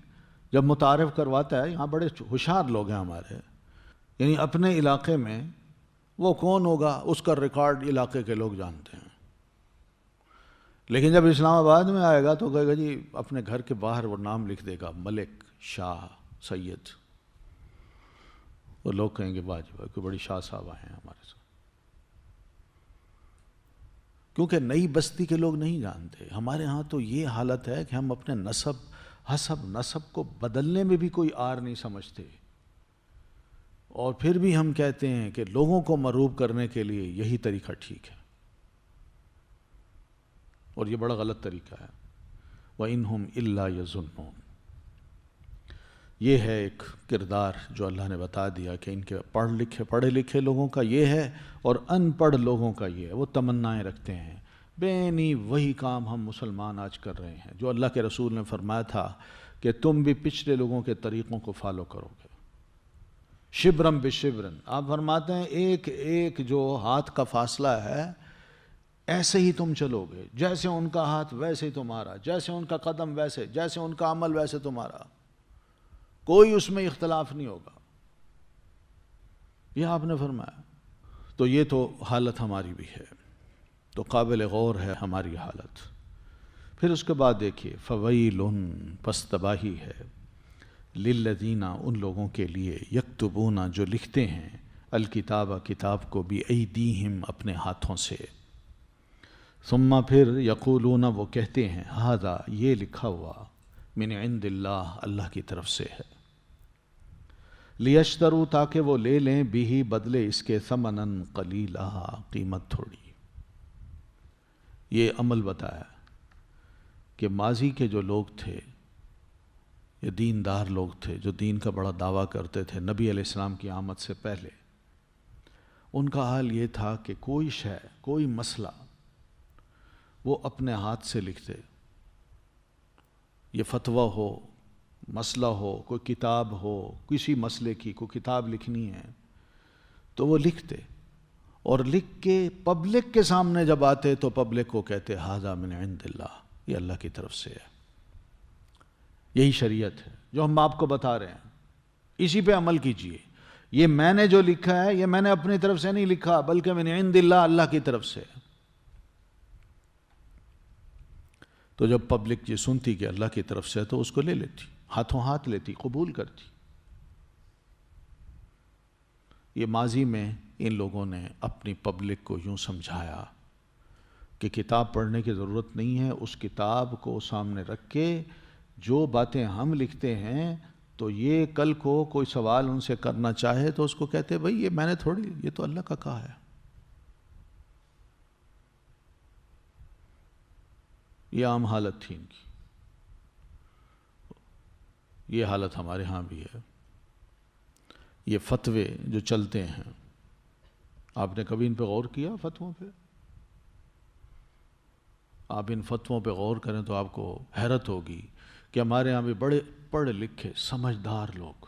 جب متعارف کرواتا ہے، یہاں بڑے ہوشیار لوگ ہیں ہمارے، یعنی اپنے علاقے میں وہ کون ہوگا اس کا ریکارڈ علاقے کے لوگ جانتے ہیں. لیکن جب اسلام آباد میں آئے گا تو کہے گا جی اپنے گھر کے باہر وہ نام لکھ دے گا ملک، شاہ، سید. وہ لوگ کہیں گے واہ جی کوئی بڑی شاہ صاحب آئے ہیں ہمارے ساتھ. کیونکہ نئی بستی کے لوگ نہیں جانتے. ہمارے ہاں تو یہ حالت ہے کہ ہم اپنے نسب حسب نسب کو بدلنے میں بھی کوئی آر نہیں سمجھتے، اور پھر بھی ہم کہتے ہیں کہ لوگوں کو مروب کرنے کے لیے یہی طریقہ ٹھیک ہے، اور یہ بڑا غلط طریقہ ہے. وَإِنْهُمْ إِلَّا يَظُنُّونَ. یہ ہے ایک کردار جو اللہ نے بتا دیا کہ ان کے پڑھے لکھے لوگوں کا یہ ہے اور ان پڑھ لوگوں کا یہ ہے. وہ تمنائیں رکھتے ہیں. بینی وہی کام ہم مسلمان آج کر رہے ہیں جو اللہ کے رسول نے فرمایا تھا کہ تم بھی پچھلے لوگوں کے طریقوں کو فالو کرو گے. شبرم بشبرن. آپ فرماتے ہیں ایک ایک جو ہاتھ کا فاصلہ ہے ایسے ہی تم چلو گے، جیسے ان کا ہاتھ ویسے ہی تمہارا، جیسے ان کا قدم ویسے، جیسے ان کا عمل ویسے تمہارا، کوئی اس میں اختلاف نہیں ہوگا. یہ آپ نے فرمایا. تو یہ تو حالت ہماری بھی ہے، تو قابل غور ہے ہماری حالت. پھر اس کے بعد دیکھیے فویل، پس تباہی ہے، للذین، ان لوگوں کے لیے، یکتبون، جو لکھتے ہیں، الکتاب، کتاب کو، بایدیہم، اپنے ہاتھوں سے، ثم، پھر، یقولون، وہ کہتے ہیں، ھذا، یہ لکھا ہوا، من عند اللہ، اللہ کی طرف سے ہے، لیشتروا، تاکہ وہ لے لیں، بھی، بدلے اس کے، ثمنا قلیلا، قیمت تھوڑی. یہ عمل بتایا کہ ماضی کے جو لوگ تھے، یہ دیندار لوگ تھے جو دین کا بڑا دعویٰ کرتے تھے نبی علیہ السلام کی آمد سے پہلے، ان کا حال یہ تھا کہ کوئی شے، کوئی مسئلہ وہ اپنے ہاتھ سے لکھتے. یہ فتویٰ ہو، مسئلہ ہو، کوئی کتاب ہو، کسی مسئلے کی کوئی کتاب لکھنی ہے تو وہ لکھتے، اور لکھ کے پبلک کے سامنے جب آتے تو پبلک کو کہتے ھذا من عند اللہ، یہ اللہ کی طرف سے ہے. یہی شریعت ہے جو ہم آپ کو بتا رہے ہیں، اسی پہ عمل کیجئے. یہ میں نے جو لکھا ہے یہ میں نے اپنی طرف سے نہیں لکھا بلکہ من عند اللہ، اللہ کی طرف سے. تو جب پبلک یہ سنتی کہ اللہ کی طرف سے تو اس کو لے لیتی، ہاتھوں ہاتھ لیتی، قبول کرتی. یہ ماضی میں ان لوگوں نے اپنی پبلک کو یوں سمجھایا کہ کتاب پڑھنے کی ضرورت نہیں ہے، اس کتاب کو سامنے رکھ کے جو باتیں ہم لکھتے ہیں تو یہ کل کو کوئی سوال ان سے کرنا چاہے تو اس کو کہتے بھئی یہ میں نے تھوڑی، یہ تو اللہ کا کہا ہے. یہ عام حالت تھی ان کی. یہ حالت ہمارے ہاں بھی ہے. یہ فتوے جو چلتے ہیں، آپ نے کبھی ان پہ غور کیا؟ فتووں پہ آپ ان فتووں پہ غور کریں تو آپ کو حیرت ہوگی کہ ہمارے ہاں بھی بڑے پڑھے لکھے سمجھدار لوگ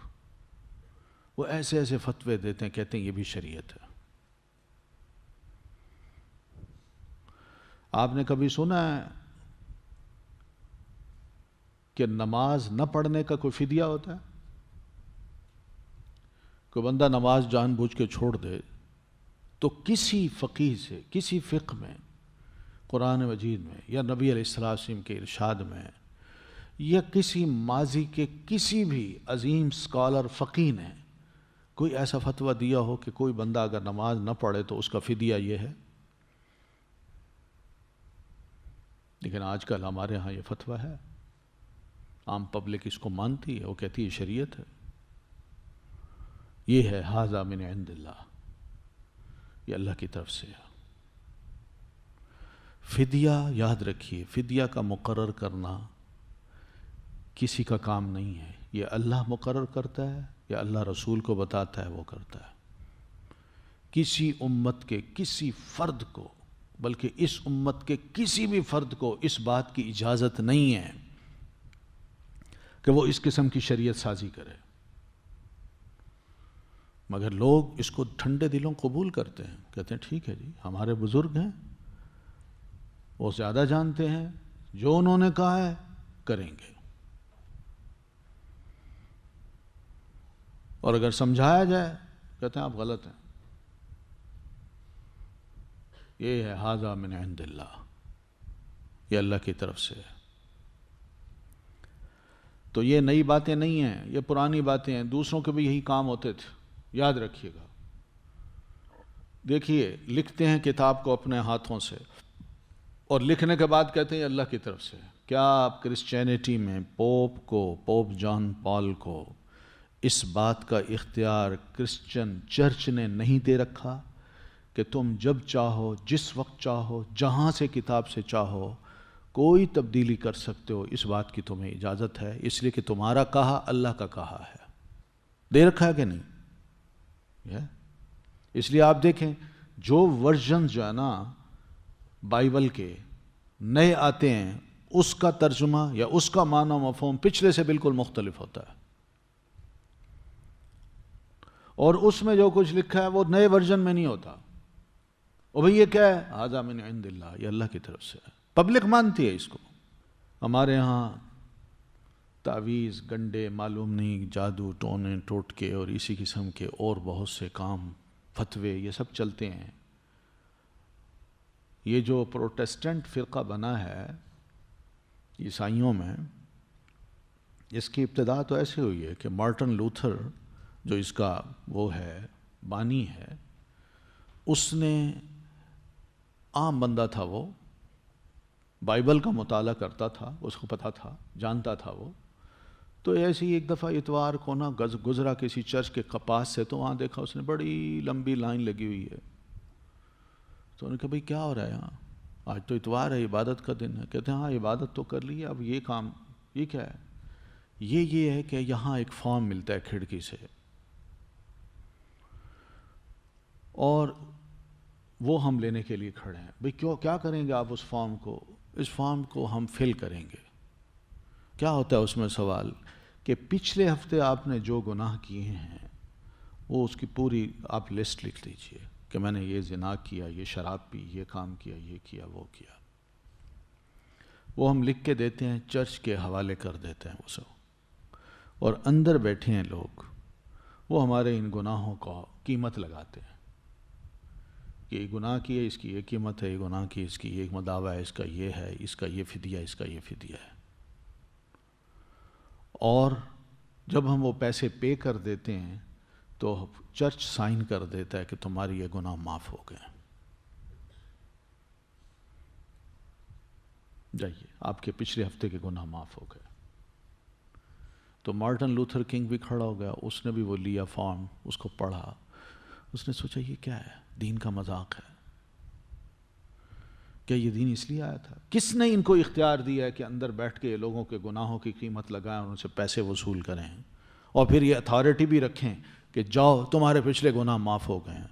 وہ ایسے ایسے فتوے دیتے ہیں، کہتے ہیں یہ بھی شریعت ہے. آپ نے کبھی سنا ہے کہ نماز نہ پڑھنے کا کوئی فدیہ ہوتا ہے؟ کوئی بندہ نماز جان بوجھ کے چھوڑ دے تو کسی فقیہ سے، کسی فقہ میں، قرآن مجید میں یا نبی علیہ السلام کے ارشاد میں یا کسی ماضی کے کسی بھی عظیم اسکالر فقیہ نے کوئی ایسا فتویٰ دیا ہو کہ کوئی بندہ اگر نماز نہ پڑھے تو اس کا فدیہ یہ ہے؟ لیکن آج کل ہمارے ہاں یہ فتویٰ ہے، عام پبلک اس کو مانتی ہے، وہ کہتی ہے شریعت ہے. یہ ہے ھذا من عند اللہ، یہ اللہ کی طرف سے ہے. فدیہ یاد رکھیے، فدیہ کا مقرر کرنا کسی کا کام نہیں ہے. یہ اللہ مقرر کرتا ہے یا اللہ رسول کو بتاتا ہے وہ کرتا ہے. کسی امت کے کسی فرد کو، بلکہ اس امت کے کسی بھی فرد کو اس بات کی اجازت نہیں ہے کہ وہ اس قسم کی شریعت سازی کرے. مگر لوگ اس کو ٹھنڈے دلوں قبول کرتے ہیں، کہتے ہیں ٹھیک ہے جی، ہمارے بزرگ ہیں، وہ زیادہ جانتے ہیں، جو انہوں نے کہا ہے کریں گے. اور اگر سمجھایا جائے کہتے ہیں آپ غلط ہیں. یہ ہے ھذا من عند اللہ، یہ اللہ کی طرف سے ہے. تو یہ نئی باتیں نہیں ہیں، یہ پرانی باتیں ہیں. دوسروں کے بھی یہی کام ہوتے تھے، یاد رکھیے گا. دیکھیے، لکھتے ہیں کتاب کو اپنے ہاتھوں سے اور لکھنے کے بعد کہتے ہیں اللہ کی طرف سے. کیا آپ کرسچینٹی میں پوپ جان پال کو اس بات کا اختیار کرسچن چرچ نے نہیں دے رکھا کہ تم جب چاہو، جس وقت چاہو، جہاں سے کتاب سے چاہو کوئی تبدیلی کر سکتے ہو؟ اس بات کی تمہیں اجازت ہے، اس لیے کہ تمہارا کہا اللہ کا کہا ہے. دے رکھا ہے کہ نہیں؟ اس لیے آپ دیکھیں جو ورژن جو ہے نا بائبل کے نئے آتے ہیں، اس کا ترجمہ یا اس کا معنی و مفہوم پچھلے سے بالکل مختلف ہوتا ہے. اور اس میں جو کچھ لکھا ہے وہ نئے ورژن میں نہیں ہوتا. اور بھئی یہ کیا ہے؟ ھذا من عند اللہ، یہ اللہ کی طرف سے ہے. پبلک مانتی ہے اس کو. ہمارے ہاں تعویذ، گنڈے، معلوم نہیں جادو ٹونے ٹوٹکے اور اسی قسم کے اور بہت سے کام، فتوے، یہ سب چلتے ہیں. یہ جو پروٹیسٹنٹ فرقہ بنا ہے عیسائیوں میں، اس کی ابتدا تو ایسے ہوئی ہے کہ مارٹن لوتھر جو اس کا وہ ہے بانی ہے، اس نے، عام بندہ تھا وہ، بائبل کا مطالعہ کرتا تھا، اس کو پتہ تھا، جانتا تھا وہ. تو ایسے ہی ایک دفعہ اتوار کو نا گزرا کسی چرچ کے پاس سے، تو وہاں دیکھا اس نے بڑی لمبی لائن لگی ہوئی ہے. تو انہوں نے کہا بھئی کیا ہو رہا ہے یہاں؟ آج تو اتوار ہے، عبادت کا دن ہے. کہتے ہیں ہاں عبادت تو کر لی ہے، اب یہ کام، یہ کیا ہے؟ یہ ہے کہ یہاں ایک فارم ملتا ہے کھڑکی سے، اور وہ ہم لینے کے لیے کھڑے ہیں. بھئی کیا کریں گے آپ اس فارم کو؟ اس فارم کو ہم فل کریں گے. کیا ہوتا ہے اس میں سوال کہ پچھلے ہفتے آپ نے جو گناہ کیے ہیں وہ اس کی پوری آپ لسٹ لکھ لیجئے کہ میں نے یہ زنا کیا، یہ شراب پی، یہ کام کیا، یہ کیا، وہ کیا. وہ ہم لکھ کے دیتے ہیں، چرچ کے حوالے کر دیتے ہیں وہ سب. اور اندر بیٹھے ہیں لوگ، وہ ہمارے ان گناہوں کو قیمت لگاتے ہیں کہ یہ گناہ کی ہے، اس کی یہ قیمت ہے، یہ گناہ کی اس کی یہ مداوع ہے، اس کا یہ ہے، اس کا یہ فدیہ، اس کا یہ فدیہ ہے. اور جب ہم وہ پیسے پے کر دیتے ہیں تو چرچ سائن کر دیتا ہے کہ تمہاری یہ گناہ معاف ہو گئے. جائیے، آپ کے پچھلے ہفتے کے گناہ معاف ہو گئے. تو مارٹن لوتھر کنگ بھی کھڑا ہو گیا، اس نے بھی وہ لیا فارم، اس کو پڑھا. اس نے سوچا یہ کیا ہے؟ دین کا مذاق ہے. کیا یہ دین اس لیے آیا تھا؟ کس نے ان کو اختیار دیا ہے کہ اندر بیٹھ کے لوگوں کے گناہوں کی قیمت لگائیں اور ان سے پیسے وصول کریں، اور پھر یہ اتھارٹی بھی رکھیں کہ جاؤ تمہارے پچھلے گناہ معاف ہو گئے ہیں؟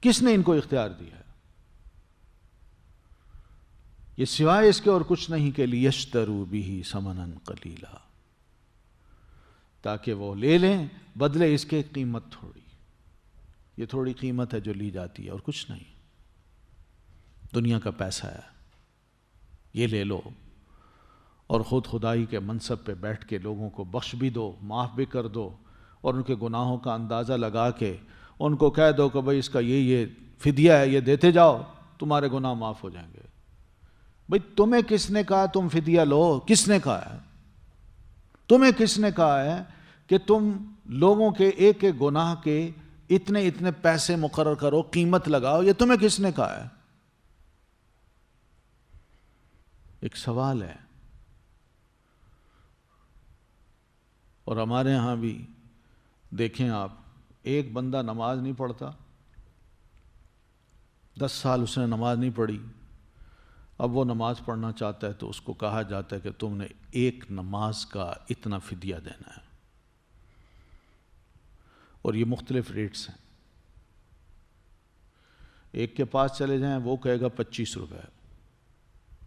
کس نے ان کو اختیار دیا ہے؟ یہ سوائے اس کے اور کچھ نہیں کہ لیشتروا بہ ثمنا قلیلا، تاکہ وہ لے لیں بدلے اس کے قیمت تھوڑی. یہ تھوڑی قیمت ہے جو لی جاتی ہے اور کچھ نہیں. دنیا کا پیسہ ہے، یہ لے لو اور خود خدائی کے منصب پہ بیٹھ کے لوگوں کو بخش بھی دو، معاف بھی کر دو، اور ان کے گناہوں کا اندازہ لگا کے ان کو کہہ دو کہ بھئی اس کا یہ فدیہ ہے، یہ دیتے جاؤ، تمہارے گناہ معاف ہو جائیں گے. بھئی تمہیں کس نے کہا تم فدیہ لو؟ کس نے کہا ہے؟ تمہیں کس نے کہا ہے کہ تم لوگوں کے ایک ایک گناہ کے اتنے اتنے پیسے مقرر کرو، قیمت لگاؤ؟ یہ تمہیں کس نے کہا ہے؟ ایک سوال ہے. اور ہمارے ہاں بھی دیکھیں آپ، ایک بندہ نماز نہیں پڑھتا، 10 سال اس نے نماز نہیں پڑھی، اب وہ نماز پڑھنا چاہتا ہے تو اس کو کہا جاتا ہے کہ تم نے ایک نماز کا اتنا فدیہ دینا ہے. اور یہ مختلف ریٹس ہیں. ایک کے پاس چلے جائیں وہ کہے گا 25 روپے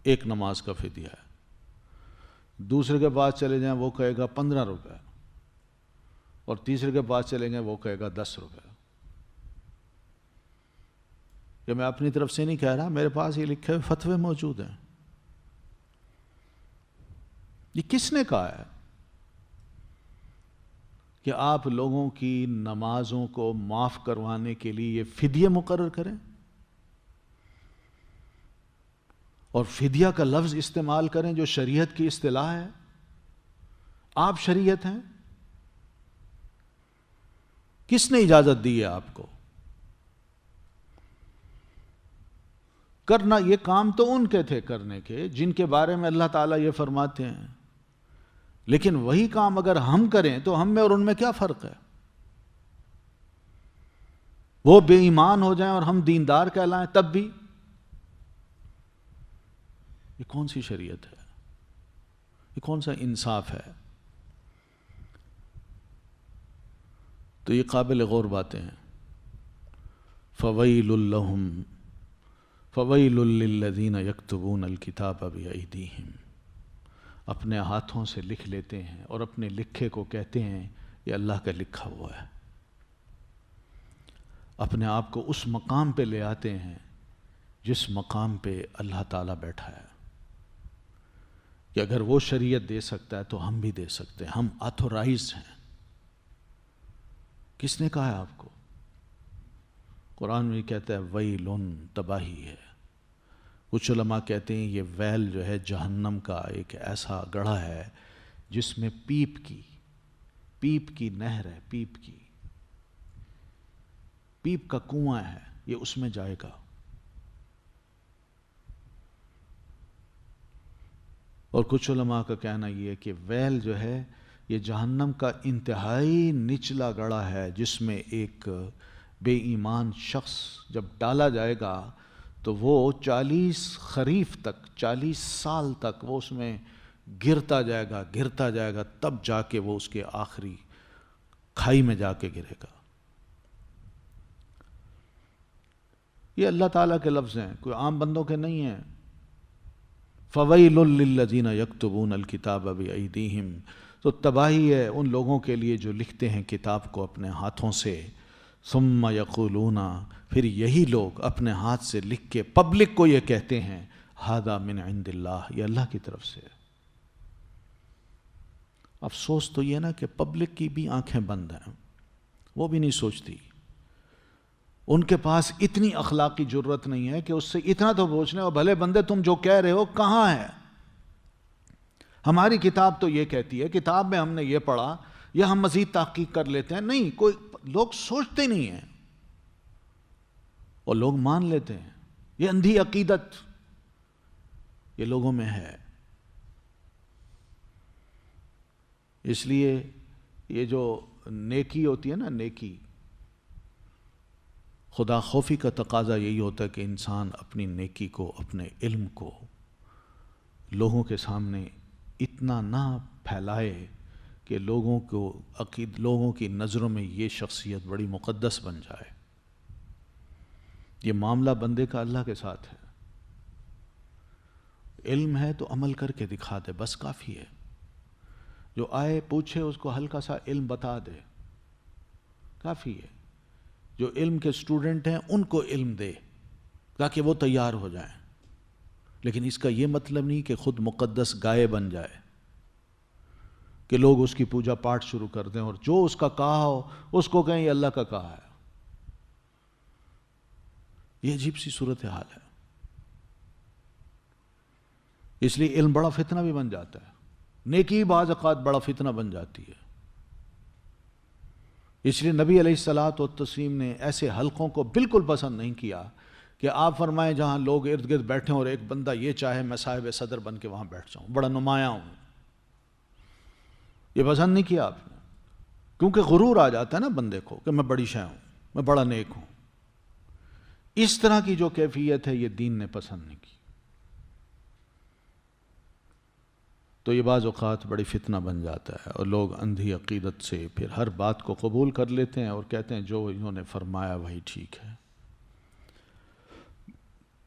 ایک نماز کا فدیہ ہے. دوسرے کے پاس چلے جائیں وہ کہے گا 15 روپے، اور تیسرے کے پاس چلیں گے وہ کہے گا 10 روپے. کہ میں اپنی طرف سے نہیں کہہ رہا، میرے پاس یہ لکھے ہوئے فتوے موجود ہیں. یہ کس نے کہا ہے کہ آپ لوگوں کی نمازوں کو معاف کروانے کے لیے یہ فدیہ مقرر کریں اور فدیہ کا لفظ استعمال کریں جو شریعت کی اصطلاح ہے؟ آپ شریعت ہیں؟ کس نے اجازت دی ہے آپ کو کرنا؟ یہ کام تو ان کے تھے کرنے کے جن کے بارے میں اللہ تعالیٰ یہ فرماتے ہیں، لیکن وہی کام اگر ہم کریں تو ہم میں اور ان میں کیا فرق ہے؟ وہ بے ایمان ہو جائیں اور ہم دیندار کہلائیں تب بھی؟ یہ کون سی شریعت ہے؟ یہ کون سا انصاف ہے؟ تو یہ قابل غور باتیں ہیں. فَوَيْلٌ لَّهُمْ فَوَيْلٌ لِّلَّذِينَ يَكْتُبُونَ الْكِتَابَ بِأَيْدِيهِمْ. اپنے ہاتھوں سے لکھ لیتے ہیں اور اپنے لکھے کو کہتے ہیں یہ اللہ کا لکھا ہوا ہے. اپنے آپ کو اس مقام پہ لے آتے ہیں جس مقام پہ اللہ تعالیٰ بیٹھا ہے کہ اگر وہ شریعت دے سکتا ہے تو ہم بھی دے سکتے ہیں، ہم آتھورائز ہیں. کس نے کہا ہے آپ کو؟ قرآن میں کہتا ہے ویلن، تباہی ہے. کچھ علماء کہتے ہیں یہ ویل جو ہے جہنم کا ایک ایسا گڑھا ہے جس میں پیپ کی نہر ہے، پیپ کا کنواں ہے، یہ اس میں جائے گا. اور کچھ علماء کا کہنا یہ ہے کہ ویل جو ہے یہ جہنم کا انتہائی نچلا گڑھا ہے جس میں ایک بے ایمان شخص جب ڈالا جائے گا تو وہ 40 خریف تک، 40 سال تک وہ اس میں گرتا جائے گا تب جا کے وہ اس کے آخری کھائی میں جا کے گرے گا. یہ اللہ تعالیٰ کے لفظ ہیں، کوئی عام بندوں کے نہیں ہیں. فَوَيْلٌ لِّلَّذِينَ يَكْتُبُونَ الْكِتَابَ بِأَيْدِيهِمْ. تو تباہی ہے ان لوگوں کے لیے جو لکھتے ہیں کتاب کو اپنے ہاتھوں سے. ثُمَّ يَقُولُونَ، پھر یہی لوگ اپنے ہاتھ سے لکھ کے پبلک کو یہ کہتے ہیں هَذَا مِنْ عِنْدِ اللَّهِ، یہ اللہ کی طرف سے. افسوس تو یہ نا کہ پبلک کی بھی آنکھیں بند ہیں، وہ بھی نہیں سوچتی. ان کے پاس اتنی اخلاقی جرت نہیں ہے کہ اس سے اتنا تو پوچھ لیں اور بھلے بندے تم جو کہہ رہے ہو کہاں ہے؟ ہماری کتاب تو یہ کہتی ہے، کتاب میں ہم نے یہ پڑھا، یا ہم مزید تحقیق کر لیتے ہیں. نہیں، کوئی لوگ سوچتے نہیں ہیں اور لوگ مان لیتے ہیں. یہ اندھی عقیدت یہ لوگوں میں ہے. اس لیے یہ جو نیکی ہوتی ہے نا، نیکی، خدا خوفی کا تقاضا یہی ہوتا ہے کہ انسان اپنی نیکی کو، اپنے علم کو لوگوں کے سامنے اتنا نہ پھیلائے کہ لوگوں کی نظروں میں یہ شخصیت بڑی مقدس بن جائے۔ یہ معاملہ بندے کا اللہ کے ساتھ ہے۔ علم ہے تو عمل کر کے دکھا دے، بس کافی ہے۔ جو آئے پوچھے اس کو ہلکا سا علم بتا دے، کافی ہے۔ جو علم کے اسٹوڈنٹ ہیں ان کو علم دے تاکہ وہ تیار ہو جائیں، لیکن اس کا یہ مطلب نہیں کہ خود مقدس گائے بن جائے کہ لوگ اس کی پوجا پاٹ شروع کر دیں اور جو اس کا کہا ہو اس کو کہیں یہ اللہ کا کہا ہے۔ یہ عجیب سی صورتحال ہے۔ اس لیے علم بڑا فتنہ بھی بن جاتا ہے، نیکی بعض اوقات بڑا فتنہ بن جاتی ہے۔ اس لیے نبی علیہ الصلوۃ والتسلیم نے ایسے حلقوں کو بالکل پسند نہیں کیا کہ آپ فرمائیں جہاں لوگ ارد گرد بیٹھے اور ایک بندہ یہ چاہے میں صاحب صدر بن کے وہاں بیٹھ جاؤں، بڑا نمایاں ہوں، یہ پسند نہیں کیا آپ نے، کیونکہ غرور آ جاتا ہے نا بندے کو کہ میں بڑی شے ہوں، میں بڑا نیک ہوں۔ اس طرح کی جو کیفیت ہے یہ دین نے پسند نہیں کی۔ تو یہ بعض اوقات بڑی فتنہ بن جاتا ہے اور لوگ اندھی عقیدت سے پھر ہر بات کو قبول کر لیتے ہیں اور کہتے ہیں جو انہوں نے فرمایا وہی ٹھیک ہے۔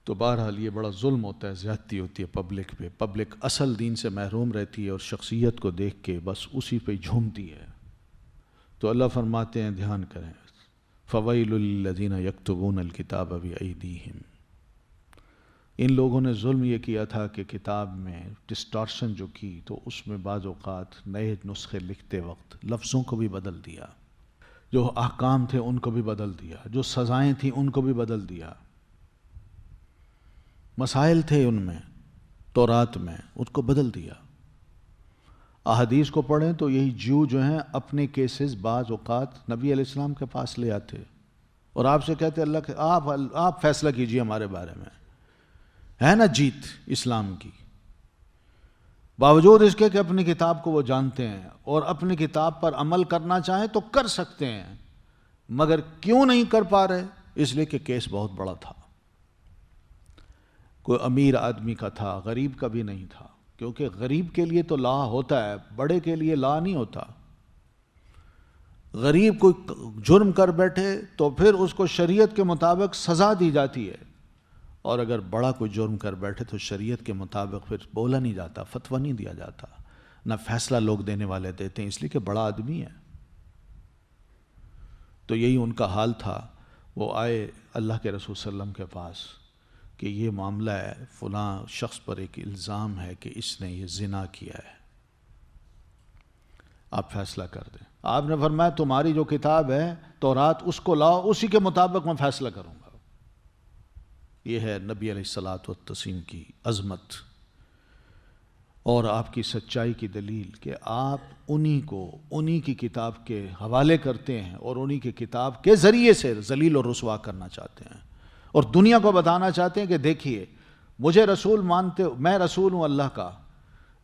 تو بہرحال یہ بڑا ظلم ہوتا ہے، زیادتی ہوتی ہے پبلک پہ، پبلک اصل دین سے محروم رہتی ہے اور شخصیت کو دیکھ کے بس اسی پہ جھومتی ہے۔ تو اللہ فرماتے ہیں دھیان کریں، فَوَيْلُ لِلَّذِينَ يَكْتُبُونَ الْكِتَابَ بِأَيْدِيهِمْ۔ ان لوگوں نے ظلم یہ کیا تھا کہ کتاب میں ڈسٹارشن جو کی تو اس میں بعض اوقات نئے نسخے لکھتے وقت لفظوں کو بھی بدل دیا، جو احکام تھے ان کو بھی بدل دیا، جو سزائیں تھیں ان کو بھی بدل دیا، مسائل تھے ان میں تورات میں ان کو بدل دیا۔ احادیث کو پڑھیں تو یہی جو ہیں اپنے کیسز بعض اوقات نبی علیہ السلام کے پاس لے آتے اور آپ سے کہتے اللہ کہ آپ فیصلہ کیجئے ہمارے بارے میں، ہے نا جیت اسلام کی، باوجود اس کے کہ اپنی کتاب کو وہ جانتے ہیں اور اپنی کتاب پر عمل کرنا چاہیں تو کر سکتے ہیں، مگر کیوں نہیں کر پا رہے؟ اس لیے کہ کیس بہت بڑا تھا، کوئی امیر آدمی کا تھا، غریب کا بھی نہیں تھا، کیونکہ غریب کے لیے تو لا ہوتا ہے، بڑے کے لیے لا نہیں ہوتا۔ غریب کوئی جرم کر بیٹھے تو پھر اس کو شریعت کے مطابق سزا دی جاتی ہے، اور اگر بڑا کوئی جرم کر بیٹھے تو شریعت کے مطابق پھر بولا نہیں جاتا، فتویٰ نہیں دیا جاتا، نہ فیصلہ لوگ دینے والے دیتے ہیں، اس لیے کہ بڑا آدمی ہے۔ تو یہی ان کا حال تھا۔ وہ آئے اللہ کے رسول صلی اللہ علیہ وسلم کے پاس کہ یہ معاملہ ہے، فلاں شخص پر ایک الزام ہے کہ اس نے یہ زنا کیا ہے، آپ فیصلہ کر دیں۔ آپ نے فرمایا تمہاری جو کتاب ہے تورات اس کو لاؤ، اسی کے مطابق میں فیصلہ کروں گا۔ یہ ہے نبی علیہ الصلوۃ والتسلیم کی عظمت اور آپ کی سچائی کی دلیل کہ آپ انہی کی کتاب کے حوالے کرتے ہیں اور انہی کی کتاب کے ذریعے سے ذلیل اور رسوا کرنا چاہتے ہیں اور دنیا کو بتانا چاہتے ہیں کہ دیکھیے مجھے رسول مانتے، میں رسول ہوں اللہ کا،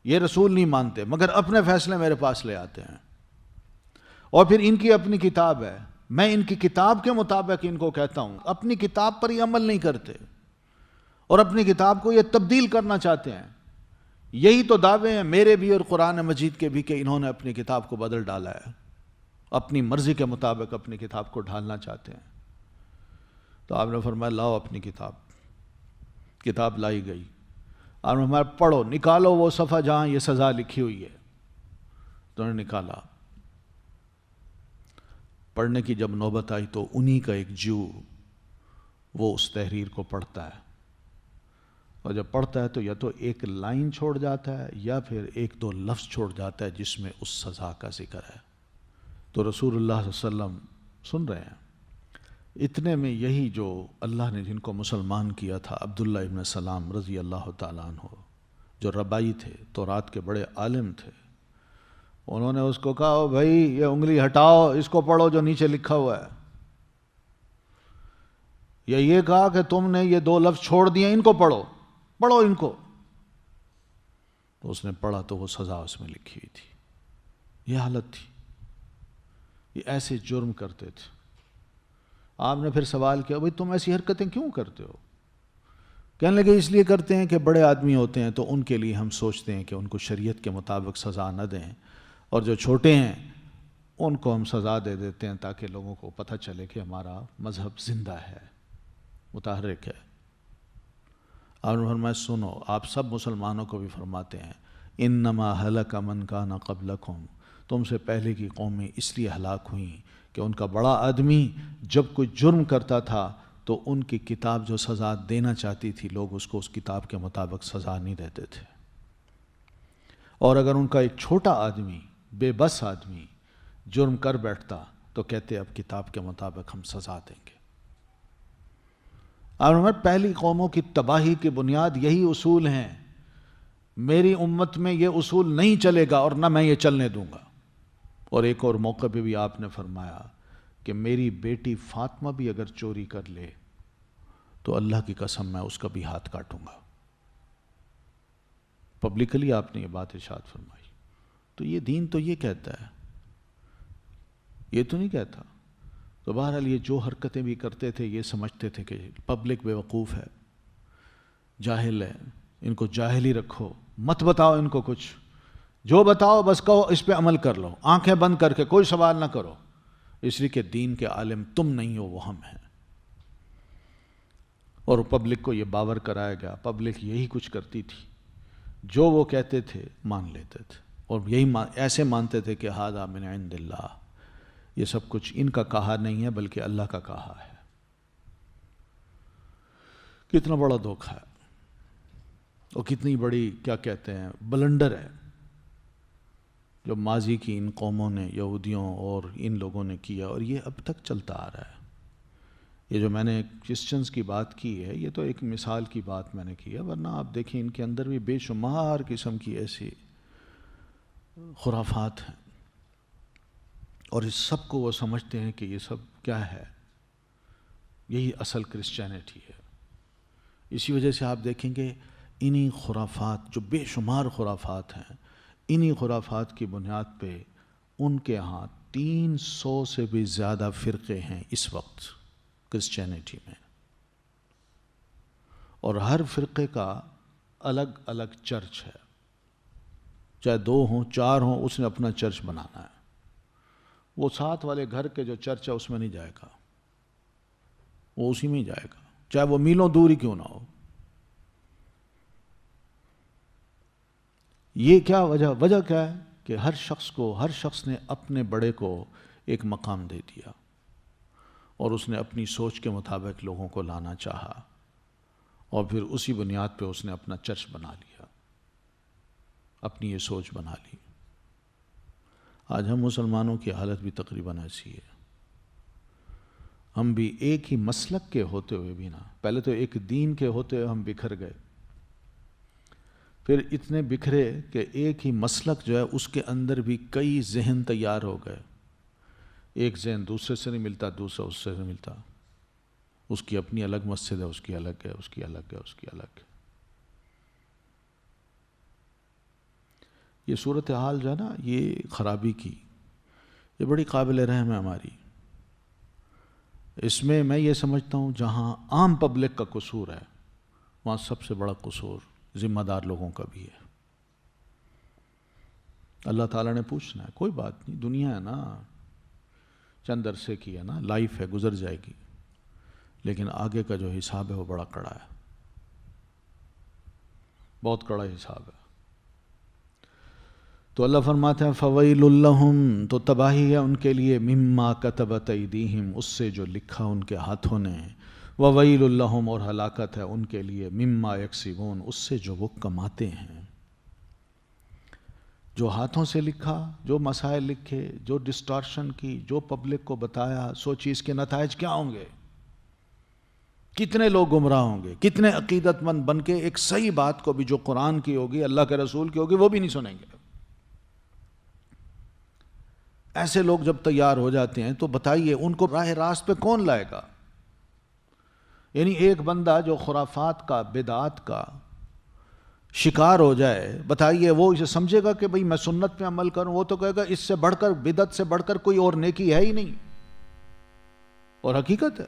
یہ رسول نہیں مانتے مگر اپنے فیصلے میرے پاس لے آتے ہیں، اور پھر ان کی اپنی کتاب ہے، میں ان کی کتاب کے مطابق ان کو کہتا ہوں، اپنی کتاب پر یہ عمل نہیں کرتے اور اپنی کتاب کو یہ تبدیل کرنا چاہتے ہیں۔ یہی تو دعوے ہیں میرے بھی اور قرآن مجید کے بھی کہ انہوں نے اپنی کتاب کو بدل ڈالا ہے، اپنی مرضی کے مطابق اپنی کتاب کو ڈھالنا چاہتے ہیں۔ تو آپ نے فرمایا لاؤ اپنی کتاب لائی گئی، آپ نے فرمایا پڑھو، نکالو وہ صفحہ جہاں یہ سزا لکھی ہوئی ہے۔ تو انہوں نے نکالا، پڑھنے کی جب نوبت آئی تو انہی کا ایک وہ اس تحریر کو پڑھتا ہے، اور جب پڑھتا ہے تو یا تو ایک لائن چھوڑ جاتا ہے یا پھر ایک دو لفظ چھوڑ جاتا ہے جس میں اس سزا کا ذکر ہے۔ تو رسول اللہ صلی اللہ علیہ وسلم سن رہے ہیں۔ اتنے میں یہی جو اللہ نے جن کو مسلمان کیا تھا، عبداللہ ابن سلام رضی اللہ تعالیٰ عنہ، جو ربائی تھے، تورات کے بڑے عالم تھے، انہوں نے اس کو کہا او بھائی یہ انگلی ہٹاؤ، اس کو پڑھو جو نیچے لکھا ہوا ہے، یا یہ کہا کہ تم نے یہ دو لفظ چھوڑ دیے، ان کو پڑھو ان کو۔ تو اس نے پڑھا تو وہ سزا اس میں لکھی ہوئی تھی۔ یہ حالت تھی، یہ ایسے جرم کرتے تھے، آپ نے پھر سوال کیا بھئی تم ایسی حرکتیں کیوں کرتے ہو؟ کہنے لگے اس لیے کرتے ہیں کہ بڑے آدمی ہوتے ہیں تو ان کے لیے ہم سوچتے ہیں کہ ان کو شریعت کے مطابق سزا نہ دیں، اور جو چھوٹے ہیں ان کو ہم سزا دے دیتے ہیں تاکہ لوگوں کو پتہ چلے کہ ہمارا مذہب زندہ ہے، متحرک ہے۔ اور فرمایا سنو، آپ سب مسلمانوں کو بھی فرماتے ہیں انما ہلک من کان قبلکم، تم سے پہلے کی قومیں اس لیے ہلاک ہوئیں کہ ان کا بڑا آدمی جب کوئی جرم کرتا تھا تو ان کی کتاب جو سزا دینا چاہتی تھی لوگ اس کو اس کتاب کے مطابق سزا نہیں دیتے تھے، اور اگر ان کا ایک چھوٹا آدمی، بے بس آدمی جرم کر بیٹھتا تو کہتے اب کتاب کے مطابق ہم سزا دیں گے۔ اور ہمیں پہلی قوموں کی تباہی کی بنیاد یہی اصول ہیں، میری امت میں یہ اصول نہیں چلے گا اور نہ میں یہ چلنے دوں گا۔ اور ایک اور موقع پہ بھی آپ نے فرمایا کہ میری بیٹی فاطمہ بھی اگر چوری کر لے تو اللہ کی قسم میں اس کا بھی ہاتھ کاٹوں گا۔ پبلکلی آپ نے یہ بات ارشاد فرمائی۔ تو یہ دین تو یہ کہتا ہے، یہ تو نہیں کہتا۔ تو بہرحال یہ جو حرکتیں بھی کرتے تھے یہ سمجھتے تھے کہ پبلک بے وقوف ہے، جاہل ہے، ان کو جاہل ہی رکھو، مت بتاؤ ان کو کچھ، جو بتاؤ بس کہو اس پہ عمل کر لو، آنکھیں بند کر کے کوئی سوال نہ کرو، اس لیے کہ دین کے عالم تم نہیں ہو، وہ ہم ہیں۔ اور پبلک کو یہ باور کرایا گیا، پبلک یہی کچھ کرتی تھی، جو وہ کہتے تھے مان لیتے تھے، اور یہی ایسے مانتے تھے کہ ھذا من عند اللہ، یہ سب کچھ ان کا کہا نہیں ہے بلکہ اللہ کا کہا ہے۔ کتنا بڑا دھوکہ ہے اور کتنی بڑی کیا کہتے ہیں بلنڈر ہے جو ماضی کی ان قوموں نے، یہودیوں اور ان لوگوں نے کیا، اور یہ اب تک چلتا آ رہا ہے۔ یہ جو میں نے کرسچنز کی بات کی ہے یہ تو ایک مثال کی بات میں نے کی ہے، ورنہ آپ دیکھیں ان کے اندر بھی بے شمار قسم کی ایسی خرافات ہیں، اور اس سب کو وہ سمجھتے ہیں کہ یہ سب کیا ہے، یہی اصل کرسچینٹی ہے۔ اسی وجہ سے آپ دیکھیں گے انہی خرافات، جو بے شمار خرافات ہیں، انہی خرافات کی بنیاد پہ ان کے ہاں 300 سے بھی زیادہ فرقے ہیں اس وقت کرسچینٹی میں، اور ہر فرقے کا الگ الگ چرچ ہے، چاہے 2 ہوں 4 ہوں، اس نے اپنا چرچ بنانا ہے۔ وہ ساتھ والے گھر کے جو چرچ ہے اس میں نہیں جائے گا، وہ اسی میں ہی جائے گا، چاہے وہ میلوں دور ہی کیوں نہ ہو۔ یہ کیا وجہ کیا ہے کہ ہر شخص نے اپنے بڑے کو ایک مقام دے دیا، اور اس نے اپنی سوچ کے مطابق لوگوں کو لانا چاہا، اور پھر اسی بنیاد پہ اس نے اپنا چرچ بنا لیا، اپنی یہ سوچ بنا لی۔ آج ہم مسلمانوں کی حالت بھی تقریباً ایسی ہے، ہم بھی ایک ہی مسلک کے ہوتے ہوئے بھی نہ، پہلے تو ایک دین کے ہوتے ہوئے ہم بکھر گئے، پھر اتنے بکھرے کہ ایک ہی مسلک جو ہے اس کے اندر بھی کئی ذہن تیار ہو گئے، ایک ذہن دوسرے سے نہیں ملتا، دوسرا اس سے نہیں ملتا، اس کی اپنی الگ مسجد ہے، اس کی الگ ہے، اس کی الگ ہے، اس کی الگ ہے۔ یہ صورتحال جو ہے نا، یہ خرابی کی، یہ بڑی قابل رحم ہے ہماری۔ اس میں میں یہ سمجھتا ہوں جہاں عام پبلک کا قصور ہے وہاں سب سے بڑا قصور ذمہ دار لوگوں کا بھی ہے۔ اللہ تعالیٰ نے پوچھنا ہے، کوئی بات نہیں، دنیا ہے نا، چند عرصے کی ہے نا، لائف ہے، گزر جائے گی، لیکن آگے کا جو حساب ہے وہ بڑا کڑا ہے، بہت کڑا حساب ہے۔ تو اللہ فرماتا ہے فَوَيْلٌ لَّهُمْ، تو تباہی ہے ان کے لیے، مِمَّا كَتَبَتْ أَيْدِيهِمْ، اس سے جو لکھا ان کے ہاتھوں نے، وَوَيْلٌ لَّهُمْ، اور ہلاکت ہے ان کے لیے، مِمَّا يَكْسِبُونَ، اس سے جو وہ کماتے ہیں۔ جو ہاتھوں سے لکھا، جو مسائل لکھے، جو ڈسٹارشن کی، جو پبلک کو بتایا، سوچی اس کے نتائج کیا ہوں گے، کتنے لوگ گمراہ ہوں گے، کتنے عقیدت مند بن کے ایک صحیح بات کو بھی جو قرآن کی ہوگی، اللہ کے رسول کی ہوگی، وہ بھی نہیں سنیں گے۔ ایسے لوگ جب تیار ہو جاتے ہیں تو بتائیے ان کو راہ راست پہ کون لائے گا؟ یعنی ایک بندہ جو خرافات کا، بدعات کا شکار ہو جائے، بتائیے وہ اسے سمجھے گا کہ بھئی میں سنت پہ عمل کروں؟ وہ تو کہے گا اس سے بڑھ کر، بدعت سے بڑھ کر کوئی اور نیکی ہے ہی نہیں۔ اور حقیقت ہے،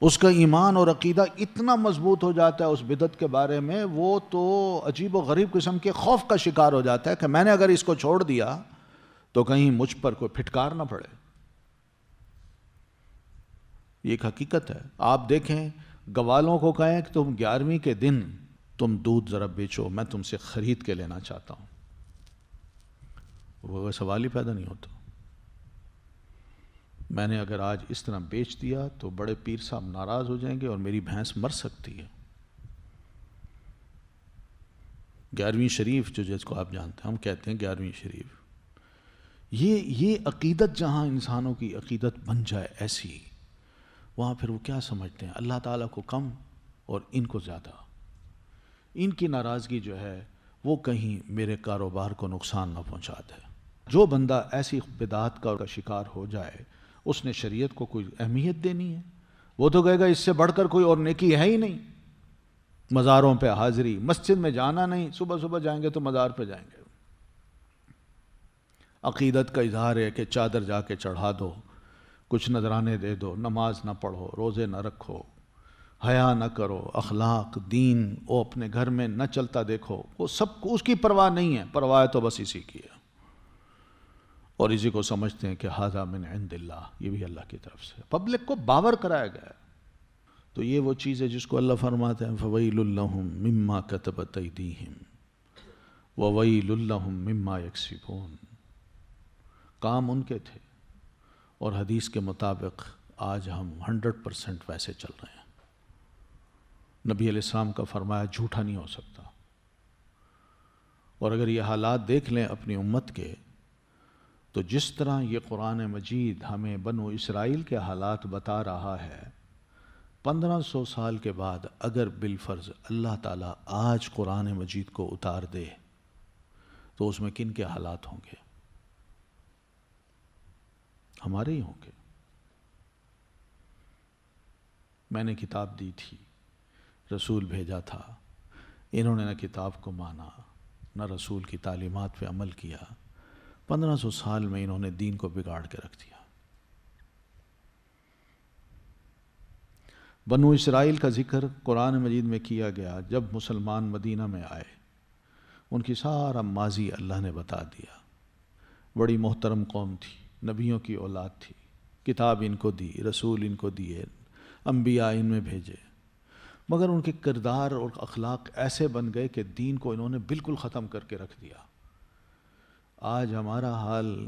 اس کا ایمان اور عقیدہ اتنا مضبوط ہو جاتا ہے اس بدعت کے بارے میں، وہ تو عجیب و غریب قسم کے خوف کا شکار ہو جاتا ہے کہ میں نے اگر اس کو چھوڑ دیا تو کہیں مجھ پر کوئی پھٹکار نہ پڑے۔ یہ ایک حقیقت ہے۔ آپ دیکھیں، گوالوں کو کہیں کہ تم 11ویں کے دن تم دودھ ذرا بیچو، میں تم سے خرید کے لینا چاہتا ہوں، وہ سوال ہی پیدا نہیں ہوتا۔ میں نے اگر آج اس طرح بیچ دیا تو بڑے پیر صاحب ناراض ہو جائیں گے اور میری بھینس مر سکتی ہے۔ 11ویں شریف جو جس کو آپ جانتے ہیں، ہم کہتے ہیں 11ویں شریف، یہ عقیدت جہاں انسانوں کی عقیدت بن جائے ایسی، وہاں پھر وہ کیا سمجھتے ہیں، اللہ تعالیٰ کو کم اور ان کو زیادہ۔ ان کی ناراضگی جو ہے وہ کہیں میرے کاروبار کو نقصان نہ پہنچا دے۔ جو بندہ ایسی بدعات کا شکار ہو جائے، اس نے شریعت کو کوئی اہمیت دینی ہے؟ وہ تو کہے گا اس سے بڑھ کر کوئی اور نیکی ہے ہی نہیں۔ مزاروں پہ حاضری، مسجد میں جانا نہیں، صبح صبح جائیں گے تو مزار پہ جائیں گے۔ عقیدت کا اظہار ہے کہ چادر جا کے چڑھا دو، کچھ نذرانے دے دو، نماز نہ پڑھو، روزے نہ رکھو، حیا نہ کرو، اخلاق دین وہ اپنے گھر میں نہ چلتا دیکھو، وہ سب کو اس کی پرواہ نہیں ہے، پرواہ تو بس اسی کی ہے، اور اسی کو سمجھتے ہیں کہ ھذا من عند اللہ، یہ بھی اللہ کی طرف سے، پبلک کو باور کرایا گیا ہے۔ تو یہ وہ چیز ہے جس کو اللہ فرماتے ہیں فویل لہم مما کتبت ایدیہم وویل لہم مما یکسبون۔ کام ان کے تھے، اور حدیث کے مطابق آج ہم 100% ویسے چل رہے ہیں۔ نبی علیہ السلام کا فرمایا جھوٹا نہیں ہو سکتا، اور اگر یہ حالات دیکھ لیں اپنی امت کے، تو جس طرح یہ قرآن مجید ہمیں بنو اسرائیل کے حالات بتا رہا ہے، 1500 سال کے بعد اگر بالفرض اللہ تعالیٰ آج قرآن مجید کو اتار دے تو اس میں کن کے حالات ہوں گے؟ ہمارے ہی ہوں گے۔ میں نے کتاب دی تھی، رسول بھیجا تھا، انہوں نے نہ کتاب کو مانا نہ رسول کی تعلیمات پہ عمل کیا، 1500 سال میں انہوں نے دین کو بگاڑ کے رکھ دیا۔ بنو اسرائیل کا ذکر قرآن مجید میں کیا گیا، جب مسلمان مدینہ میں آئے ان کی سارا ماضی اللہ نے بتا دیا۔ بڑی محترم قوم تھی، نبیوں کی اولاد تھی، کتاب ان کو دی، رسول ان کو دیے، انبیاء ان میں بھیجے، مگر ان کے کردار اور اخلاق ایسے بن گئے کہ دین کو انہوں نے بالکل ختم کر کے رکھ دیا۔ آج ہمارا حال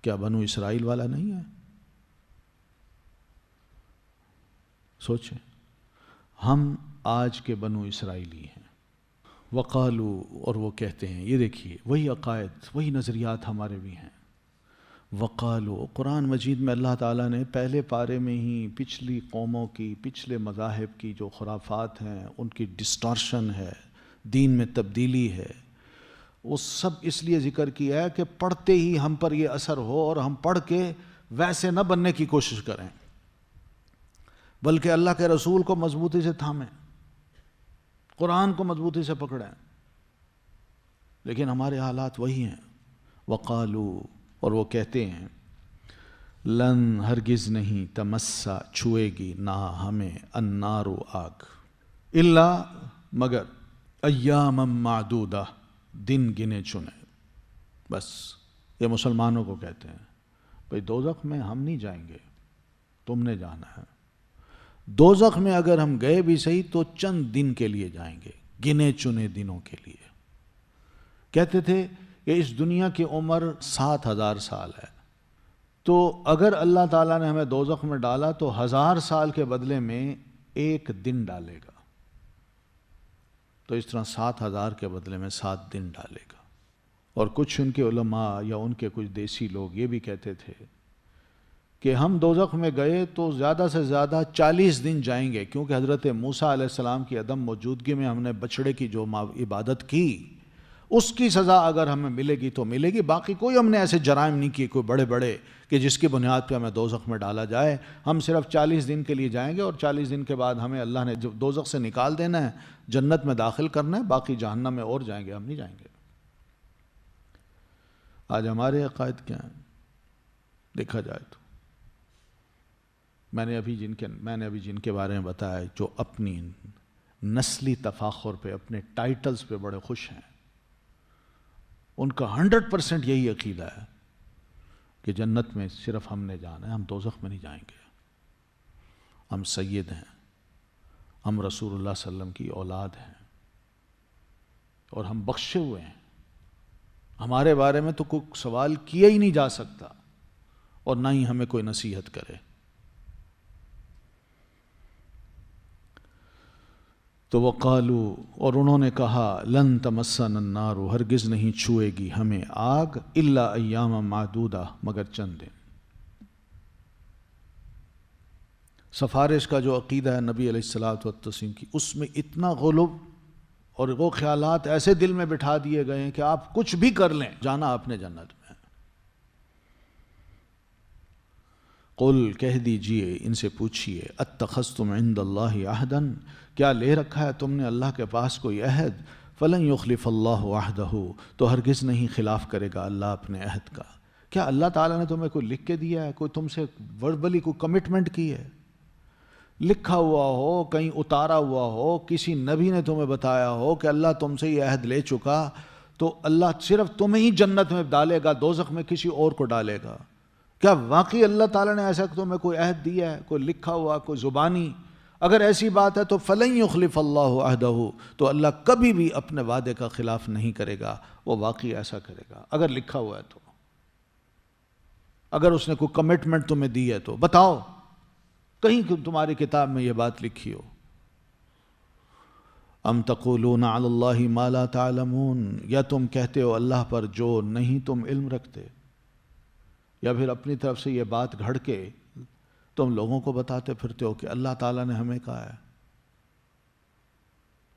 کیا بنو اسرائیل والا نہیں ہے؟ سوچیں، ہم آج کے بنو اسرائیلی ہیں۔ وقالو، اور وہ کہتے ہیں، یہ دیکھیے وہی عقائد وہی نظریات ہمارے بھی ہیں۔ وقالو، قرآن مجید میں اللہ تعالیٰ نے پہلے پارے میں ہی پچھلی قوموں کی، پچھلے مذاہب کی جو خرافات ہیں، ان کی ڈسٹارشن ہے، دین میں تبدیلی ہے، وہ سب اس لیے ذکر کیا ہے کہ پڑھتے ہی ہم پر یہ اثر ہو اور ہم پڑھ کے ویسے نہ بننے کی کوشش کریں، بلکہ اللہ کے رسول کو مضبوطی سے تھامیں، قرآن کو مضبوطی سے پکڑیں۔ لیکن ہمارے حالات وہی ہیں۔ وقالو، اور وہ کہتے ہیں، لن، ہرگز نہیں، تمسا، چھوئے گی نہ ہمیں، النار، آگ، الا، مگر، ایام معدودہ، دن گنے چنے۔ بس یہ مسلمانوں کو کہتے ہیں بھئی دوزخ میں ہم نہیں جائیں گے، تم نے جانا ہے۔ دوزخ میں اگر ہم گئے بھی صحیح تو چند دن کے لیے جائیں گے، گنے چنے دنوں کے لیے۔ کہتے تھے کہ اس دنیا کی عمر 7000 سال ہے، تو اگر اللہ تعالیٰ نے ہمیں دوزخ میں ڈالا تو 1000 سال کے بدلے میں ایک دن ڈالے گا، تو اس طرح 7000 کے بدلے میں 7 دن ڈالے گا۔ اور کچھ ان کے علماء یا ان کے کچھ دیسی لوگ یہ بھی کہتے تھے کہ ہم دوزخ میں گئے تو زیادہ سے زیادہ 40 دن جائیں گے، کیونکہ حضرت موسیٰ علیہ السلام کی عدم موجودگی میں ہم نے بچڑے کی جو عبادت کی، اس کی سزا اگر ہمیں ملے گی تو ملے گی، باقی کوئی ہم نے ایسے جرائم نہیں کیے کوئی بڑے بڑے کہ جس کی بنیاد پہ ہمیں دوزخ میں ڈالا جائے۔ ہم صرف 40 دن کے لیے جائیں گے، اور 40 دن کے بعد ہمیں اللہ نے دوزخ سے نکال دینا ہے، جنت میں داخل کرنا ہے، باقی جہنم میں اور جائیں گے، ہم نہیں جائیں گے۔ آج ہمارے عقائد کیا ہیں دیکھا جائے تو؟ میں نے ابھی جن کے بارے میں بتایا جو اپنی نسلی تفاخر پہ، اپنے ٹائٹلز پہ بڑے خوش ہیں، ان کا 100% یہی عقیدہ ہے کہ جنت میں صرف ہم نے جانا ہے، ہم دوزخ میں نہیں جائیں گے، ہم سید ہیں، ہم رسول اللہ صلی اللہ علیہ وسلم کی اولاد ہیں اور ہم بخشے ہوئے ہیں، ہمارے بارے میں تو کوئی سوال کیا ہی نہیں جا سکتا اور نہ ہی ہمیں کوئی نصیحت کرے۔ تو وقالو، اور انہوں نے کہا، لن تمسنا النار، ہرگز نہیں چھوئے گی ہمیں آگ، الا ایام معدودہ، مگر چند دن۔ سفارش کا جو عقیدہ ہے نبی علیہ الصلوۃ والتسلیم کی، اس میں اتنا غلو اور وہ خیالات ایسے دل میں بٹھا دیے گئے ہیں کہ آپ کچھ بھی کر لیں، جانا آپ نے جنت میں۔ قل، کہہ دیجئے، ان سے پوچھئے، اتخذتم عند اللہ عہدا، کیا لے رکھا ہے تم نے اللہ کے پاس کوئی عہد؟ فلن یخلف اللہ عہدہ، تو ہرگز نہیں خلاف کرے گا اللہ اپنے عہد کا۔ کیا اللہ تعالیٰ نے تمہیں کوئی لکھ کے دیا ہے، کوئی تم سے وربلی کوئی کمٹمنٹ کی ہے؟ لکھا ہوا ہو، کہیں اتارا ہوا ہو، کسی نبی نے تمہیں بتایا ہو کہ اللہ تم سے یہ عہد لے چکا، تو اللہ صرف تمہیں ہی جنت میں ڈالے گا، دوزخ میں کسی اور کو ڈالے گا؟ کیا واقعی اللہ تعالیٰ نے ایسا تمہیں کوئی عہد دیا ہے، کوئی لکھا ہوا، کوئی زبانی؟ اگر ایسی بات ہے تو فلن یخلف اللہ عہدہ، تو اللہ کبھی بھی اپنے وعدے کا خلاف نہیں کرے گا، وہ واقعی ایسا کرے گا اگر لکھا ہوا ہے تو۔ اگر اس نے کوئی کمٹمنٹ تمہیں دی ہے تو بتاؤ، کہیں تمہاری کتاب میں یہ بات لکھی ہو۔ ام تقولون علی اللہ ما لا تعلمون، یا تم کہتے ہو اللہ پر جو نہیں تم علم رکھتے، یا پھر اپنی طرف سے یہ بات گھڑ کے تم لوگوں کو بتاتے پھرتے ہو کہ اللہ تعالیٰ نے ہمیں کہا ہے۔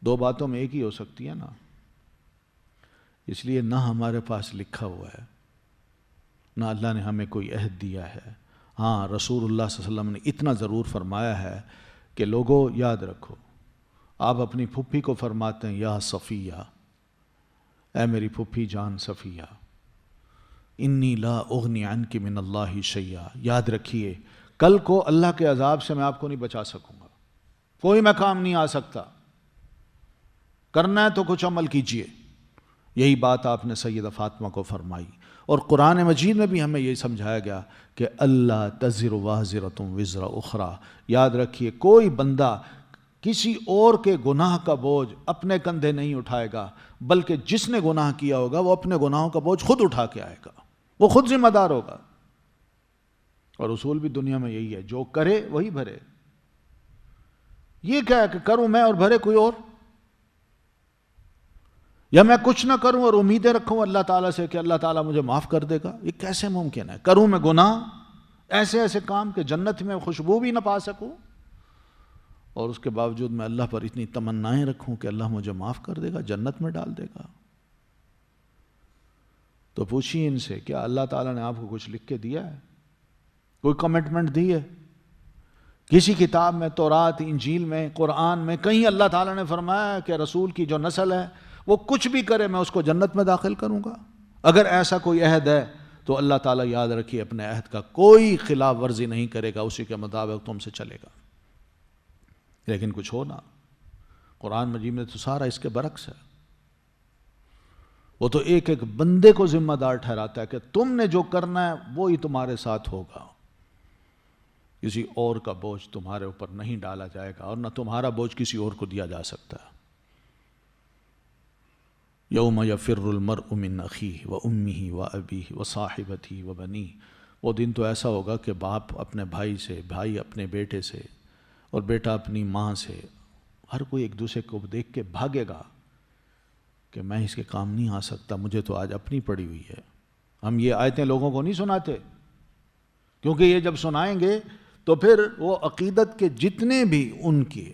دو باتوں میں ایک ہی ہو سکتی ہے نا، اس لیے نہ ہمارے پاس لکھا ہوا ہے، نہ اللہ نے ہمیں کوئی عہد دیا ہے۔ ہاں، رسول اللہ صلی اللہ علیہ وسلم نے اتنا ضرور فرمایا ہے کہ لوگوں یاد رکھو، آپ اپنی پھپھی کو فرماتے ہیں یا صفیہ، اے میری پھپھی جان صفیہ، انی لا اغنی عنک من اللہ شیئا، یاد رکھیے کل کو اللہ کے عذاب سے میں آپ کو نہیں بچا سکوں گا، کوئی میں کام نہیں آ سکتا، کرنا ہے تو کچھ عمل کیجئے۔ یہی بات آپ نے سیدہ فاطمہ کو فرمائی، اور قرآن مجید میں بھی ہمیں یہ سمجھایا گیا کہ اللہ تزر وازرۃ وزر اخری، یاد رکھیے کوئی بندہ کسی اور کے گناہ کا بوجھ اپنے کندھے نہیں اٹھائے گا، بلکہ جس نے گناہ کیا ہوگا وہ اپنے گناہوں کا بوجھ خود اٹھا کے آئے گا، وہ خود ذمہ دار ہوگا۔ اور اصول بھی دنیا میں یہی ہے، جو کرے وہی بھرے۔ یہ کیا ہے کہ کروں میں اور بھرے کوئی اور، یا میں کچھ نہ کروں اور امیدیں رکھوں اللہ تعالیٰ سے کہ اللہ تعالیٰ مجھے معاف کر دے گا؟ یہ کیسے ممکن ہے؟ کروں میں گناہ، ایسے ایسے کام کہ جنت میں خوشبو بھی نہ پا سکوں، اور اس کے باوجود میں اللہ پر اتنی تمنائیں رکھوں کہ اللہ مجھے معاف کر دے گا، جنت میں ڈال دے گا۔ تو پوچھیے ان سے، کیا اللہ تعالیٰ نے آپ کو کچھ لکھ کے دیا ہے؟ کوئی کمٹمنٹ دی ہے؟ کسی کتاب میں، تورات، انجیل میں، قرآن میں کہیں اللہ تعالیٰ نے فرمایا کہ رسول کی جو نسل ہے وہ کچھ بھی کرے میں اس کو جنت میں داخل کروں گا؟ اگر ایسا کوئی عہد ہے تو اللہ تعالیٰ یاد رکھیے اپنے عہد کا کوئی خلاف ورزی نہیں کرے گا، اسی کے مطابق تم سے چلے گا۔ لیکن کچھ ہو نا، قرآن مجید میں تو سارا اس کے برعکس ہے، وہ تو ایک ایک بندے کو ذمہ دار ٹھہراتا ہے کہ تم نے جو کرنا ہے وہی تمہارے ساتھ ہوگا، کسی اور کا بوجھ تمہارے اوپر نہیں ڈالا جائے گا، اور نہ تمہارا بوجھ کسی اور کو دیا جا سکتا ہے۔ یوم یفر المرء من اخیہ وامہ وابیہ وصاحبتہ وبنیہ، وہ دن تو ایسا ہوگا کہ باپ اپنے بھائی سے، بھائی اپنے بیٹے سے، اور بیٹا اپنی ماں سے، ہر کوئی ایک دوسرے کو دیکھ کے بھاگے گا کہ میں اس کے کام نہیں آ سکتا، مجھے تو آج اپنی پڑی ہوئی ہے۔ ہم یہ آیتیں لوگوں کو نہیں سناتے، کیونکہ یہ جب سنائیں گے تو پھر وہ عقیدت کے جتنے بھی ان کے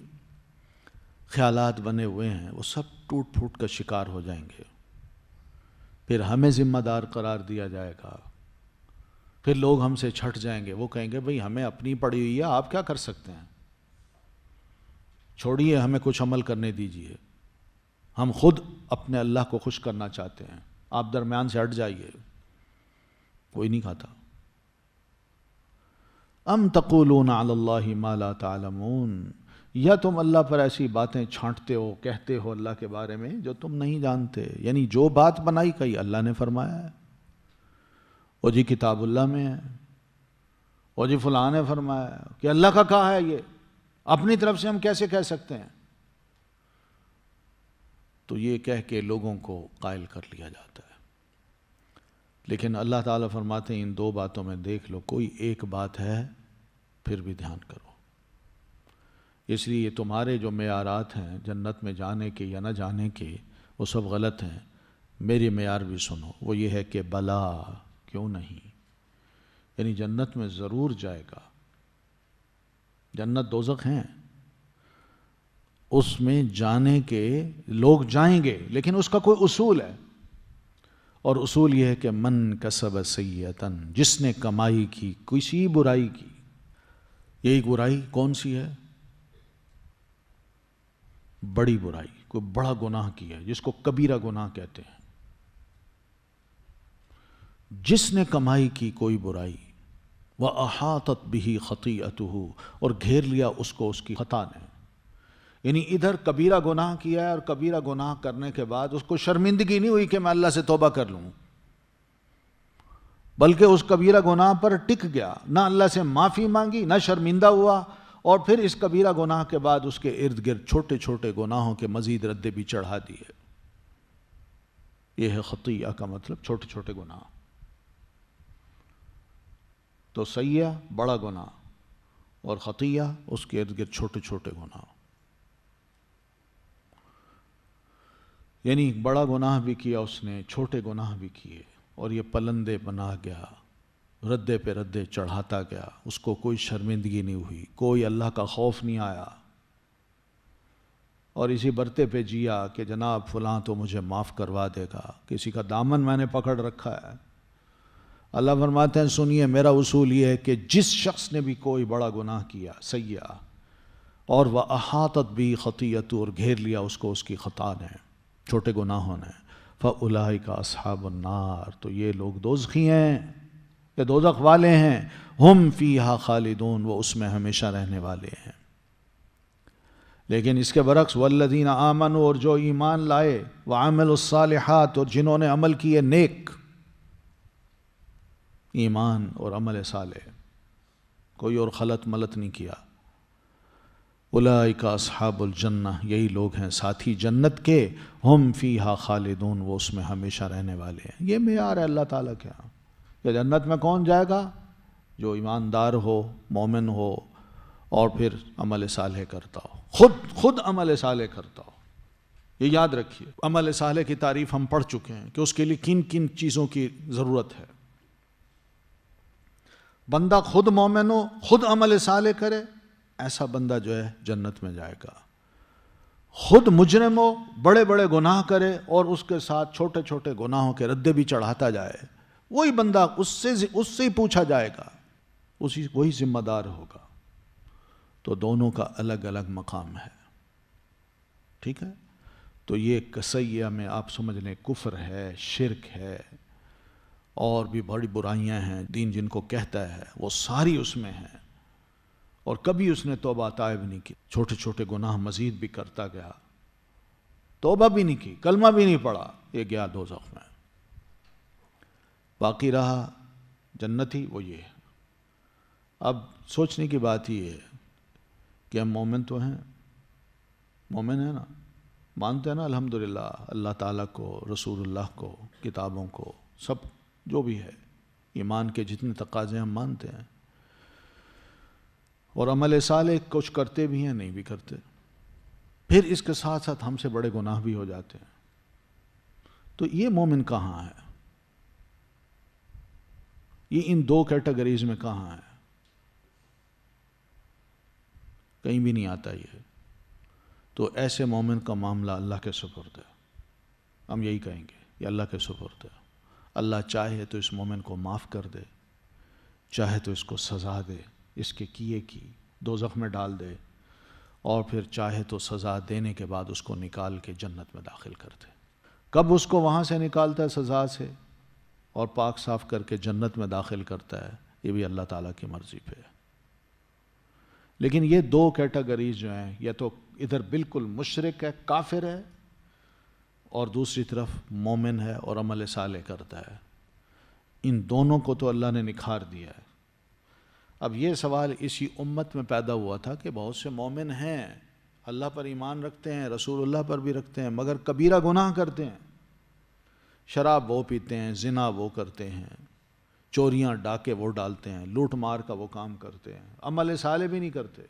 خیالات بنے ہوئے ہیں وہ سب ٹوٹ پھوٹ کا شکار ہو جائیں گے، پھر ہمیں ذمہ دار قرار دیا جائے گا، پھر لوگ ہم سے چھٹ جائیں گے، وہ کہیں گے بھئی ہمیں اپنی پڑی ہوئی ہے، آپ کیا کر سکتے ہیں، چھوڑیے ہمیں کچھ عمل کرنے دیجئے، ہم خود اپنے اللہ کو خوش کرنا چاہتے ہیں، آپ درمیان سے ہٹ جائیے۔ کوئی نہیں کھاتا۔ ام تقولون علی اللہ ما لا تعلمون، یا تم اللہ پر ایسی باتیں چھانٹتے ہو، کہتے ہو اللہ کے بارے میں جو تم نہیں جانتے. یعنی جو بات بنائی کہی اللہ نے فرمایا ہے، وہ جی کتاب اللہ میں ہے، وہ جی فلاں نے فرمایا ہے کہ اللہ کا کہا ہے، یہ اپنی طرف سے ہم کیسے کہہ سکتے ہیں؟ تو یہ کہہ کے لوگوں کو قائل کر لیا جاتا ہے. لیکن اللہ تعالیٰ فرماتے ہیں ان دو باتوں میں دیکھ لو کوئی ایک بات ہے پھر بھی دھیان کرو. اس لیے یہ تمہارے جو معیارات ہیں جنت میں جانے کے یا نہ جانے کے، وہ سب غلط ہیں. میری معیار بھی سنو، وہ یہ ہے کہ بلا، کیوں نہیں، یعنی جنت میں ضرور جائے گا. جنت دوزخ ہیں، اس میں جانے کے لوگ جائیں گے، لیکن اس کا کوئی اصول ہے، اور اصول یہ ہے کہ من کسب سیئۃً، جس نے کمائی کی کسی برائی کی. یہی برائی کون سی ہے؟ بڑی برائی، کوئی بڑا گناہ کیا ہے جس کو کبیرہ گناہ کہتے ہیں. جس نے کمائی کی کوئی برائی، وَأَحَاطَتْ بِهِ خَطِيئَتُهُ، اور گھیر لیا اس کو اس کی خطا نے. یعنی ادھر کبیرہ گناہ کیا ہے، اور کبیرہ گناہ کرنے کے بعد اس کو شرمندگی نہیں ہوئی کہ میں اللہ سے توبہ کر لوں، بلکہ اس کبیرہ گناہ پر ٹک گیا، نہ اللہ سے معافی مانگی، نہ شرمندہ ہوا، اور پھر اس کبیرہ گناہ کے بعد اس کے ارد گرد چھوٹے چھوٹے گناہوں کے مزید ردے بھی چڑھا دیے. یہ ہے خطیہ کا مطلب چھوٹے چھوٹے گناہ. تو سیئہ بڑا گناہ، اور خطیہ اس کے ارد گرد چھوٹے چھوٹے گناہ. یعنی بڑا گناہ بھی کیا اس نے، چھوٹے گناہ بھی کیے، اور یہ پلندے بنا گیا، ردے پہ ردے چڑھاتا گیا. اس کو کوئی شرمندگی نہیں ہوئی، کوئی اللہ کا خوف نہیں آیا، اور اسی برتے پہ جیا کہ جناب فلاں تو مجھے معاف کروا دے گا، کسی کا دامن میں نے پکڑ رکھا ہے. اللہ فرماتے ہیں سنیے، میرا اصول یہ ہے کہ جس شخص نے بھی کوئی بڑا گناہ کیا سیئہ، اور وَأَحَاطَتْ بِهِ خَطِيئَتُهُ، اور گھیر لیا اس کو اس کی خطا نے، چھوٹے گناہوں نے، فَأُولَٰئِكَ أَصْحَابُ النَّارِ، تو یہ لوگ دوزخی ہیں، یہ دوزخ والے ہیں. ہم فیہا خالدون، وہ اس میں ہمیشہ رہنے والے ہیں. لیکن اس کے برعکس والذین آمنوا، اور جو ایمان لائے، وعملوا الصالحات، اور جنہوں نے عمل کیے نیک، ایمان اور عمل صالح، کوئی اور خلط ملت نہیں کیا، اولئک اصحاب الجنہ، یہی لوگ ہیں ساتھی جنت کے، ہم فیہا خالدون، وہ اس میں ہمیشہ رہنے والے ہیں. یہ معیار ہے اللہ تعالیٰ کے ہاں کہ جنت میں کون جائے گا؟ جو ایماندار ہو، مومن ہو، اور پھر عمل صالح کرتا ہو، خود عمل صالح کرتا ہو. یہ یاد رکھیے، عمل صالح کی تعریف ہم پڑھ چکے ہیں کہ اس کے لیے کن کن چیزوں کی ضرورت ہے. بندہ خود مومن ہو، خود عمل صالح کرے، ایسا بندہ جو ہے جنت میں جائے گا. خود مجرم ہو، بڑے بڑے گناہ کرے، اور اس کے ساتھ چھوٹے چھوٹے گناہوں کے ردے بھی چڑھاتا جائے، وہی بندہ اس سے ہی پوچھا جائے گا، وہی ذمہ دار ہوگا. تو دونوں کا الگ الگ مقام ہے. ٹھیک ہے؟ تو یہ کسیہ میں آپ سمجھ لیں کفر ہے، شرک ہے، اور بھی بڑی برائیاں ہیں. دین جن کو کہتا ہے وہ ساری اس میں ہیں، اور کبھی اس نے توبہ تائب نہیں کی، چھوٹے چھوٹے گناہ مزید بھی کرتا گیا، توبہ بھی نہیں کی، کلمہ بھی نہیں پڑھا، یہ گیا دوزخ میں. باقی رہا جنتی، وہ یہ ہے. اب سوچنے کی بات یہ ہے کہ ہم مومن تو ہیں، مومن ہیں نا، مانتے ہیں نا الحمدللہ اللہ تعالیٰ کو، رسول اللہ کو، کتابوں کو، سب جو بھی ہے، ایمان کے جتنے تقاضے ہم مانتے ہیں، اور عمل صالح کچھ کرتے بھی ہیں، نہیں بھی کرتے. پھر اس کے ساتھ ساتھ ہم سے بڑے گناہ بھی ہو جاتے ہیں. تو یہ مومن کہاں ہے؟ یہ ان دو کیٹیگریز میں کہاں ہے؟ کہیں بھی نہیں آتا یہ. تو ایسے مومن کا معاملہ اللہ کے سپرد ہے. ہم یہی کہیں گے، یہ اللہ کے سپرد ہے. اللہ چاہے تو اس مومن کو معاف کر دے، چاہے تو اس کو سزا دے، اس کے کیے کی دوزخ میں ڈال دے، اور پھر چاہے تو سزا دینے کے بعد اس کو نکال کے جنت میں داخل کر دے. کب اس کو وہاں سے نکالتا ہے سزا سے اور پاک صاف کر کے جنت میں داخل کرتا ہے، یہ بھی اللہ تعالیٰ کی مرضی پہ ہے. لیکن یہ دو کیٹیگریز جو ہیں، یا تو ادھر بالکل مشرک ہے، کافر ہے، اور دوسری طرف مومن ہے اور عمل صالح کرتا ہے، ان دونوں کو تو اللہ نے نکھار دیا ہے۔ اب یہ سوال اسی امت میں پیدا ہوا تھا کہ بہت سے مومن ہیں، اللہ پر ایمان رکھتے ہیں، رسول اللہ پر بھی رکھتے ہیں، مگر کبیرہ گناہ کرتے ہیں، شراب وہ پیتے ہیں، زنا وہ کرتے ہیں، چوریاں ڈاکے وہ ڈالتے ہیں، لوٹ مار کا وہ کام کرتے ہیں، عمل صالح بھی نہیں کرتے،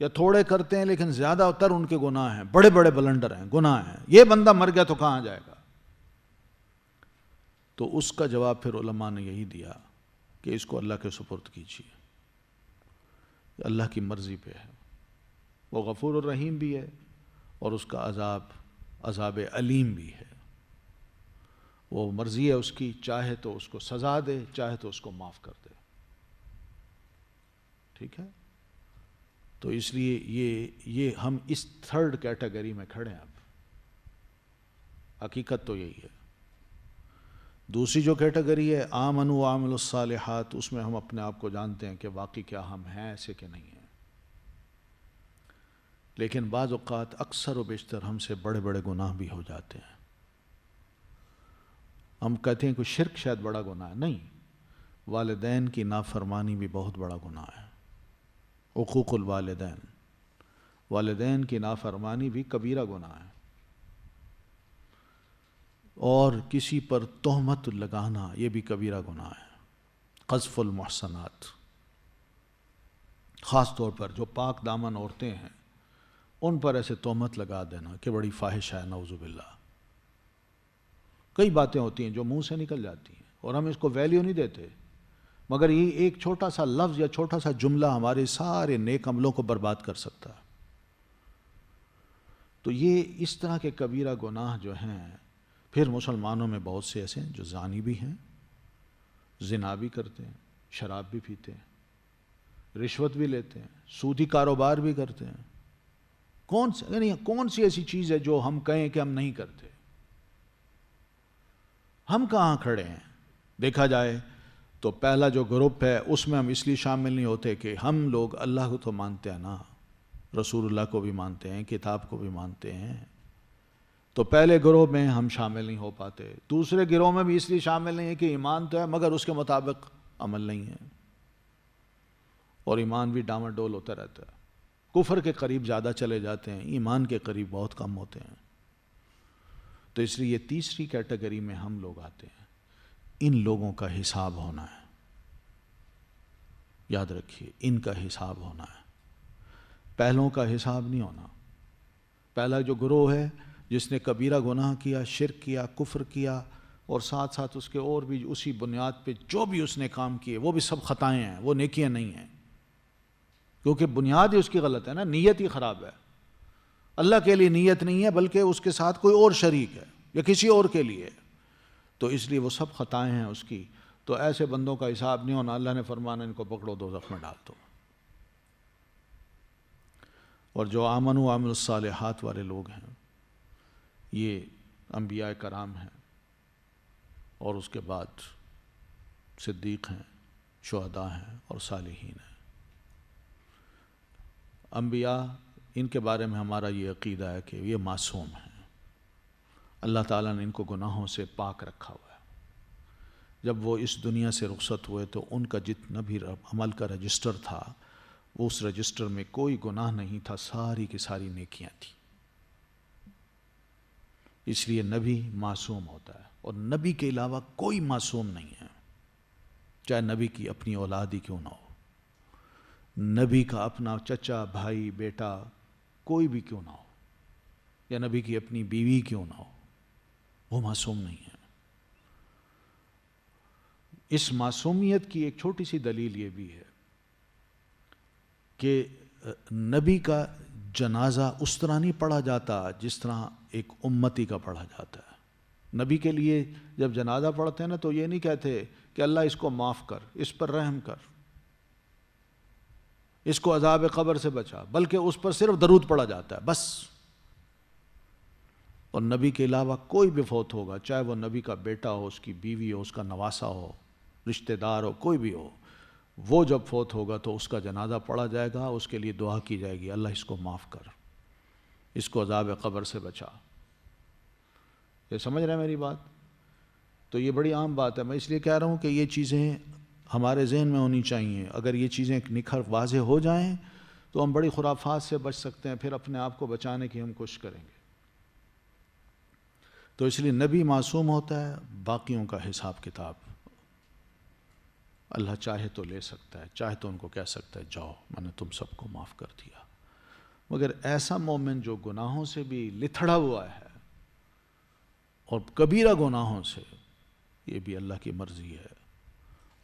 یا تھوڑے کرتے ہیں لیکن زیادہ تر ان کے گناہ ہیں، بڑے بڑے بلنڈر ہیں، گناہ ہیں۔ یہ بندہ مر گیا تو کہاں جائے گا؟ تو اس کا جواب پھر علماء نے یہی دیا کہ اس کو اللہ کے سپرد کیجیے، اللہ کی مرضی پہ ہے، وہ غفور الرحیم بھی ہے، اور اس کا عذاب علیم بھی ہے۔ وہ مرضی ہے اس کی، چاہے تو اس کو سزا دے، چاہے تو اس کو معاف کر دے، ٹھیک ہے؟ تو اس لیے یہ ہم اس تھرڈ کیٹیگری میں کھڑے ہیں۔ اب حقیقت تو یہی ہے۔ دوسری جو کیٹیگری ہے آمنوا وعملوا الصالحات، اس میں ہم اپنے آپ کو جانتے ہیں کہ واقعی کیا ہم ہیں ایسے کہ نہیں ہیں، لیکن بعض اوقات اکثر و بیشتر ہم سے بڑے بڑے گناہ بھی ہو جاتے ہیں۔ ہم کہتے ہیں کہ شرک شاید بڑا گناہ ہے، نہیں، والدین کی نافرمانی بھی بہت بڑا گناہ ہے، حقوق الوالدین، والدین کی نافرمانی بھی کبیرہ گناہ ہے، اور کسی پر تہمت لگانا یہ بھی کبیرہ گناہ ہے، قذف المحصنات، خاص طور پر جو پاک دامن عورتیں ہیں ان پر ایسے تہمت لگا دینا کہ بڑی فاحش ہے، نعوذ باللہ۔ کئی باتیں ہوتی ہیں جو منہ سے نکل جاتی ہیں اور ہم اس کو ویلیو نہیں دیتے، مگر یہ ایک چھوٹا سا لفظ یا چھوٹا سا جملہ ہمارے سارے نیک عملوں کو برباد کر سکتا ہے۔ تو یہ اس طرح کے کبیرہ گناہ جو ہیں، پھر مسلمانوں میں بہت سے ایسے ہیں جو زانی بھی ہیں، زنا بھی کرتے ہیں، شراب بھی پیتے ہیں، رشوت بھی لیتے ہیں، سودی کاروبار بھی کرتے ہیں۔ کون سی ایسی چیز ہے جو ہم کہیں کہ ہم نہیں کرتے؟ ہم کہاں کھڑے ہیں؟ دیکھا جائے تو پہلا جو گروپ ہے اس میں ہم اس لیے شامل نہیں ہوتے کہ ہم لوگ اللہ کو تو مانتے ہیں نا، رسول اللہ کو بھی مانتے ہیں، کتاب کو بھی مانتے ہیں، تو پہلے گروہ میں ہم شامل نہیں ہو پاتے۔ دوسرے گروہ میں بھی اس لیے شامل نہیں ہے کہ ایمان تو ہے مگر اس کے مطابق عمل نہیں ہے، اور ایمان بھی ڈاما ڈول ہوتا رہتا ہے، کفر کے قریب زیادہ چلے جاتے ہیں، ایمان کے قریب بہت کم ہوتے ہیں۔ تو اس لیے یہ تیسری کیٹیگری میں ہم لوگ آتے ہیں۔ ان لوگوں کا حساب ہونا ہے، یاد رکھیے، ان کا حساب ہونا ہے، پہلوں کا حساب نہیں ہونا۔ پہلا جو گروہ ہے جس نے کبیرہ گناہ کیا، شرک کیا، کفر کیا، اور ساتھ ساتھ اس کے اور بھی اسی بنیاد پہ جو بھی اس نے کام کیے وہ بھی سب خطائیں ہیں، وہ نیکیاں نہیں ہیں، کیونکہ بنیاد ہی اس کی غلط ہے نا، نیت ہی خراب ہے۔ اللہ کے لیے نیت نہیں ہے بلکہ اس کے ساتھ کوئی اور شریک ہے یا کسی اور کے لیے، تو اس لیے وہ سب خطائیں ہیں اس کی۔ تو ایسے بندوں کا حساب نہیں ہونا، اللہ نے فرمانا ان کو پکڑو دوزخ میں ڈال دو۔ اور جو آمن و عامل الصالحات والے لوگ ہیں یہ انبیاء کرام ہیں، اور اس کے بعد صدیق ہیں، شہداء ہیں اور صالحین ہیں۔ انبیاء، ان کے بارے میں ہمارا یہ عقیدہ ہے کہ یہ معصوم ہیں، اللہ تعالیٰ نے ان کو گناہوں سے پاک رکھا ہوا ہے۔ جب وہ اس دنیا سے رخصت ہوئے تو ان کا جتنا بھی عمل کا رجسٹر تھا، وہ اس رجسٹر میں کوئی گناہ نہیں تھا، ساری کی ساری نیکیاں تھیں۔ اس لیے نبی معصوم ہوتا ہے، اور نبی کے علاوہ کوئی معصوم نہیں ہے، چاہے نبی کی اپنی اولاد ہی کیوں نہ ہو، نبی کا اپنا چچا، بھائی، بیٹا کوئی بھی کیوں نہ ہو، یا نبی کی اپنی بیوی کیوں نہ ہو، وہ معصوم نہیں ہے۔ اس معصومیت کی ایک چھوٹی سی دلیل یہ بھی ہے کہ نبی کا جنازہ اس طرح نہیں پڑھا جاتا جس طرح ایک امتی کا پڑھا جاتا ہے۔ نبی کے لیے جب جنازہ پڑھتے ہیں نا تو یہ نہیں کہتے کہ اللہ اس کو معاف کر، اس پر رحم کر، اس کو عذاب قبر سے بچا، بلکہ اس پر صرف درود پڑھا جاتا ہے بس۔ اور نبی کے علاوہ کوئی بھی فوت ہوگا، چاہے وہ نبی کا بیٹا ہو، اس کی بیوی ہو، اس کا نواسا ہو، رشتہ دار ہو، کوئی بھی ہو، وہ جب فوت ہوگا تو اس کا جنازہ پڑھا جائے گا، اس کے لیے دعا کی جائے گی، اللہ اس کو معاف کر، اس کو عذاب قبر سے بچا۔ یہ سمجھ رہے ہیں میری بات؟ تو یہ بڑی عام بات ہے، میں اس لیے کہہ رہا ہوں کہ یہ چیزیں ہمارے ذہن میں ہونی چاہیے۔ اگر یہ چیزیں نکھر واضح ہو جائیں تو ہم بڑی خرافات سے بچ سکتے ہیں، پھر اپنے آپ کو بچانے کی ہم کوشش کریں گے۔ تو اس لیے نبی معصوم ہوتا ہے، باقیوں کا حساب کتاب اللہ چاہے تو لے سکتا ہے، چاہے تو ان کو کہہ سکتا ہے جاؤ میں نے تم سب کو معاف کر دیا۔ مگر ایسا مومن جو گناہوں سے بھی لتھڑا ہوا ہے اور کبیرہ گناہوں سے، یہ بھی اللہ کی مرضی ہے،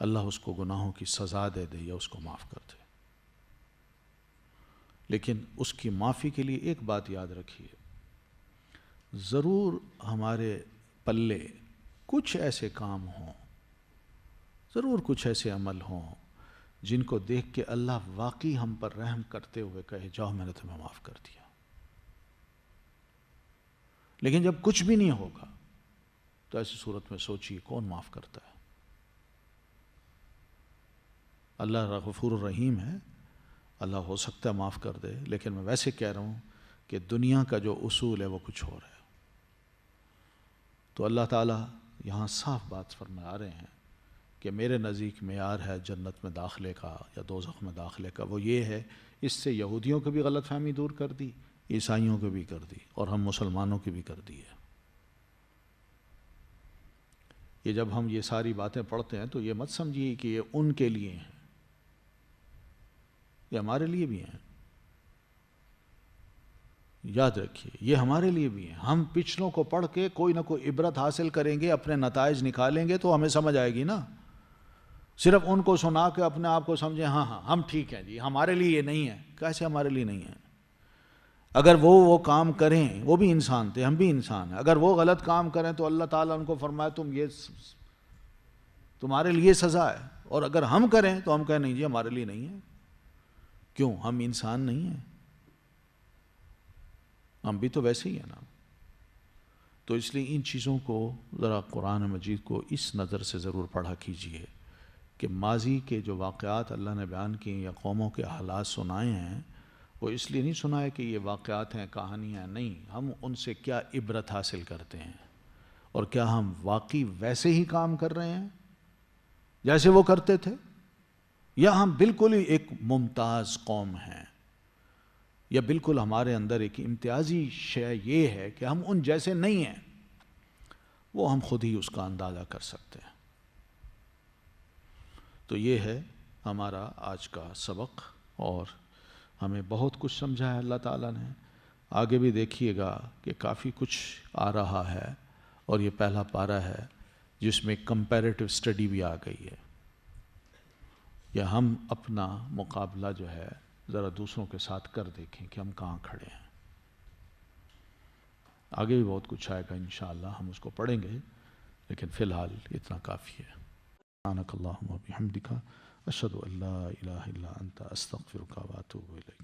اللہ اس کو گناہوں کی سزا دے دے یا اس کو معاف کر دے۔ لیکن اس کی معافی کے لیے ایک بات یاد رکھیے، ضرور ہمارے پلے کچھ ایسے کام ہوں، ضرور کچھ ایسے عمل ہوں جن کو دیکھ کے اللہ واقعی ہم پر رحم کرتے ہوئے کہے جاؤ میں نے تمہیں معاف کر دیا۔ لیکن جب کچھ بھی نہیں ہوگا تو ایسی صورت میں سوچیے کون معاف کرتا ہے؟ اللہ غفور الرحیم ہے، اللہ ہو سکتا ہے معاف کر دے، لیکن میں ویسے کہہ رہا ہوں کہ دنیا کا جو اصول ہے وہ کچھ اور ہے۔ تو اللہ تعالیٰ یہاں صاف بات فرما رہے ہیں کہ میرے نزدیک معیار ہے جنت میں داخلے کا یا دوزخ میں داخلے کا، وہ یہ ہے، اس سے یہودیوں کو بھی غلط فہمی دور کر دی، عیسائیوں کو بھی کر دی، اور ہم مسلمانوں کی بھی کر دی ہے۔ یہ جب ہم یہ ساری باتیں پڑھتے ہیں تو یہ مت سمجھیے کہ یہ ان کے لیے ہیں، یہ ہمارے لیے بھی ہیں۔ یاد رکھیے یہ ہمارے لیے بھی ہیں۔ ہم پچھلوں کو پڑھ کے کوئی نہ کوئی عبرت حاصل کریں گے، اپنے نتائج نکالیں گے تو ہمیں سمجھ آئے گی نا۔ صرف ان کو سنا کے اپنے آپ کو سمجھیں ہاں ہاں ہم ٹھیک ہیں جی، ہمارے لیے یہ نہیں ہے۔ کیسے ہمارے لیے نہیں ہے؟ اگر وہ کام کریں، وہ بھی انسان تھے، ہم بھی انسان ہیں، اگر وہ غلط کام کریں تو اللہ تعالیٰ ان کو فرمائے تم یہ تمہارے لیے سزا ہے، اور اگر ہم کریں تو ہم کہیں نہیں جی ہمارے لیے نہیں ہے۔ کیوں؟ ہم انسان نہیں ہیں؟ ہم بھی تو ویسے ہی ہیں نا۔ تو اس لیے ان چیزوں کو ذرا قرآن مجید کو اس نظر سے ضرور پڑھا کیجئے کہ ماضی کے جو واقعات اللہ نے بیان کیے یا قوموں کے حالات سنائے ہیں، وہ اس لیے نہیں سنائے کہ یہ واقعات ہیں، کہانیاں، نہیں، ہم ان سے کیا عبرت حاصل کرتے ہیں، اور کیا ہم واقعی ویسے ہی کام کر رہے ہیں جیسے وہ کرتے تھے، یا ہم بالکل ہی ایک ممتاز قوم ہیں، یا بالکل ہمارے اندر ایک امتیازی شے یہ ہے کہ ہم ان جیسے نہیں ہیں۔ وہ ہم خود ہی اس کا اندازہ کر سکتے ہیں۔ تو یہ ہے ہمارا آج کا سبق، اور ہمیں بہت کچھ سمجھا ہے اللہ تعالیٰ نے۔ آگے بھی دیکھیے گا کہ کافی کچھ آ رہا ہے، اور یہ پہلا پارہ ہے جس میں کمپیریٹو اسٹڈی بھی آ گئی ہے، یا ہم اپنا مقابلہ جو ہے ذرا دوسروں کے ساتھ کر دیکھیں کہ ہم کہاں کھڑے ہیں۔ آگے بھی بہت کچھ آئے گا انشاءاللہ، ہم اس کو پڑھیں گے، لیکن فی الحال اتنا کافی ہے۔ سبحانک اللہم و بحمدک، اشہد ان لا الہ الا انت، استغفرک و اتوب الیک۔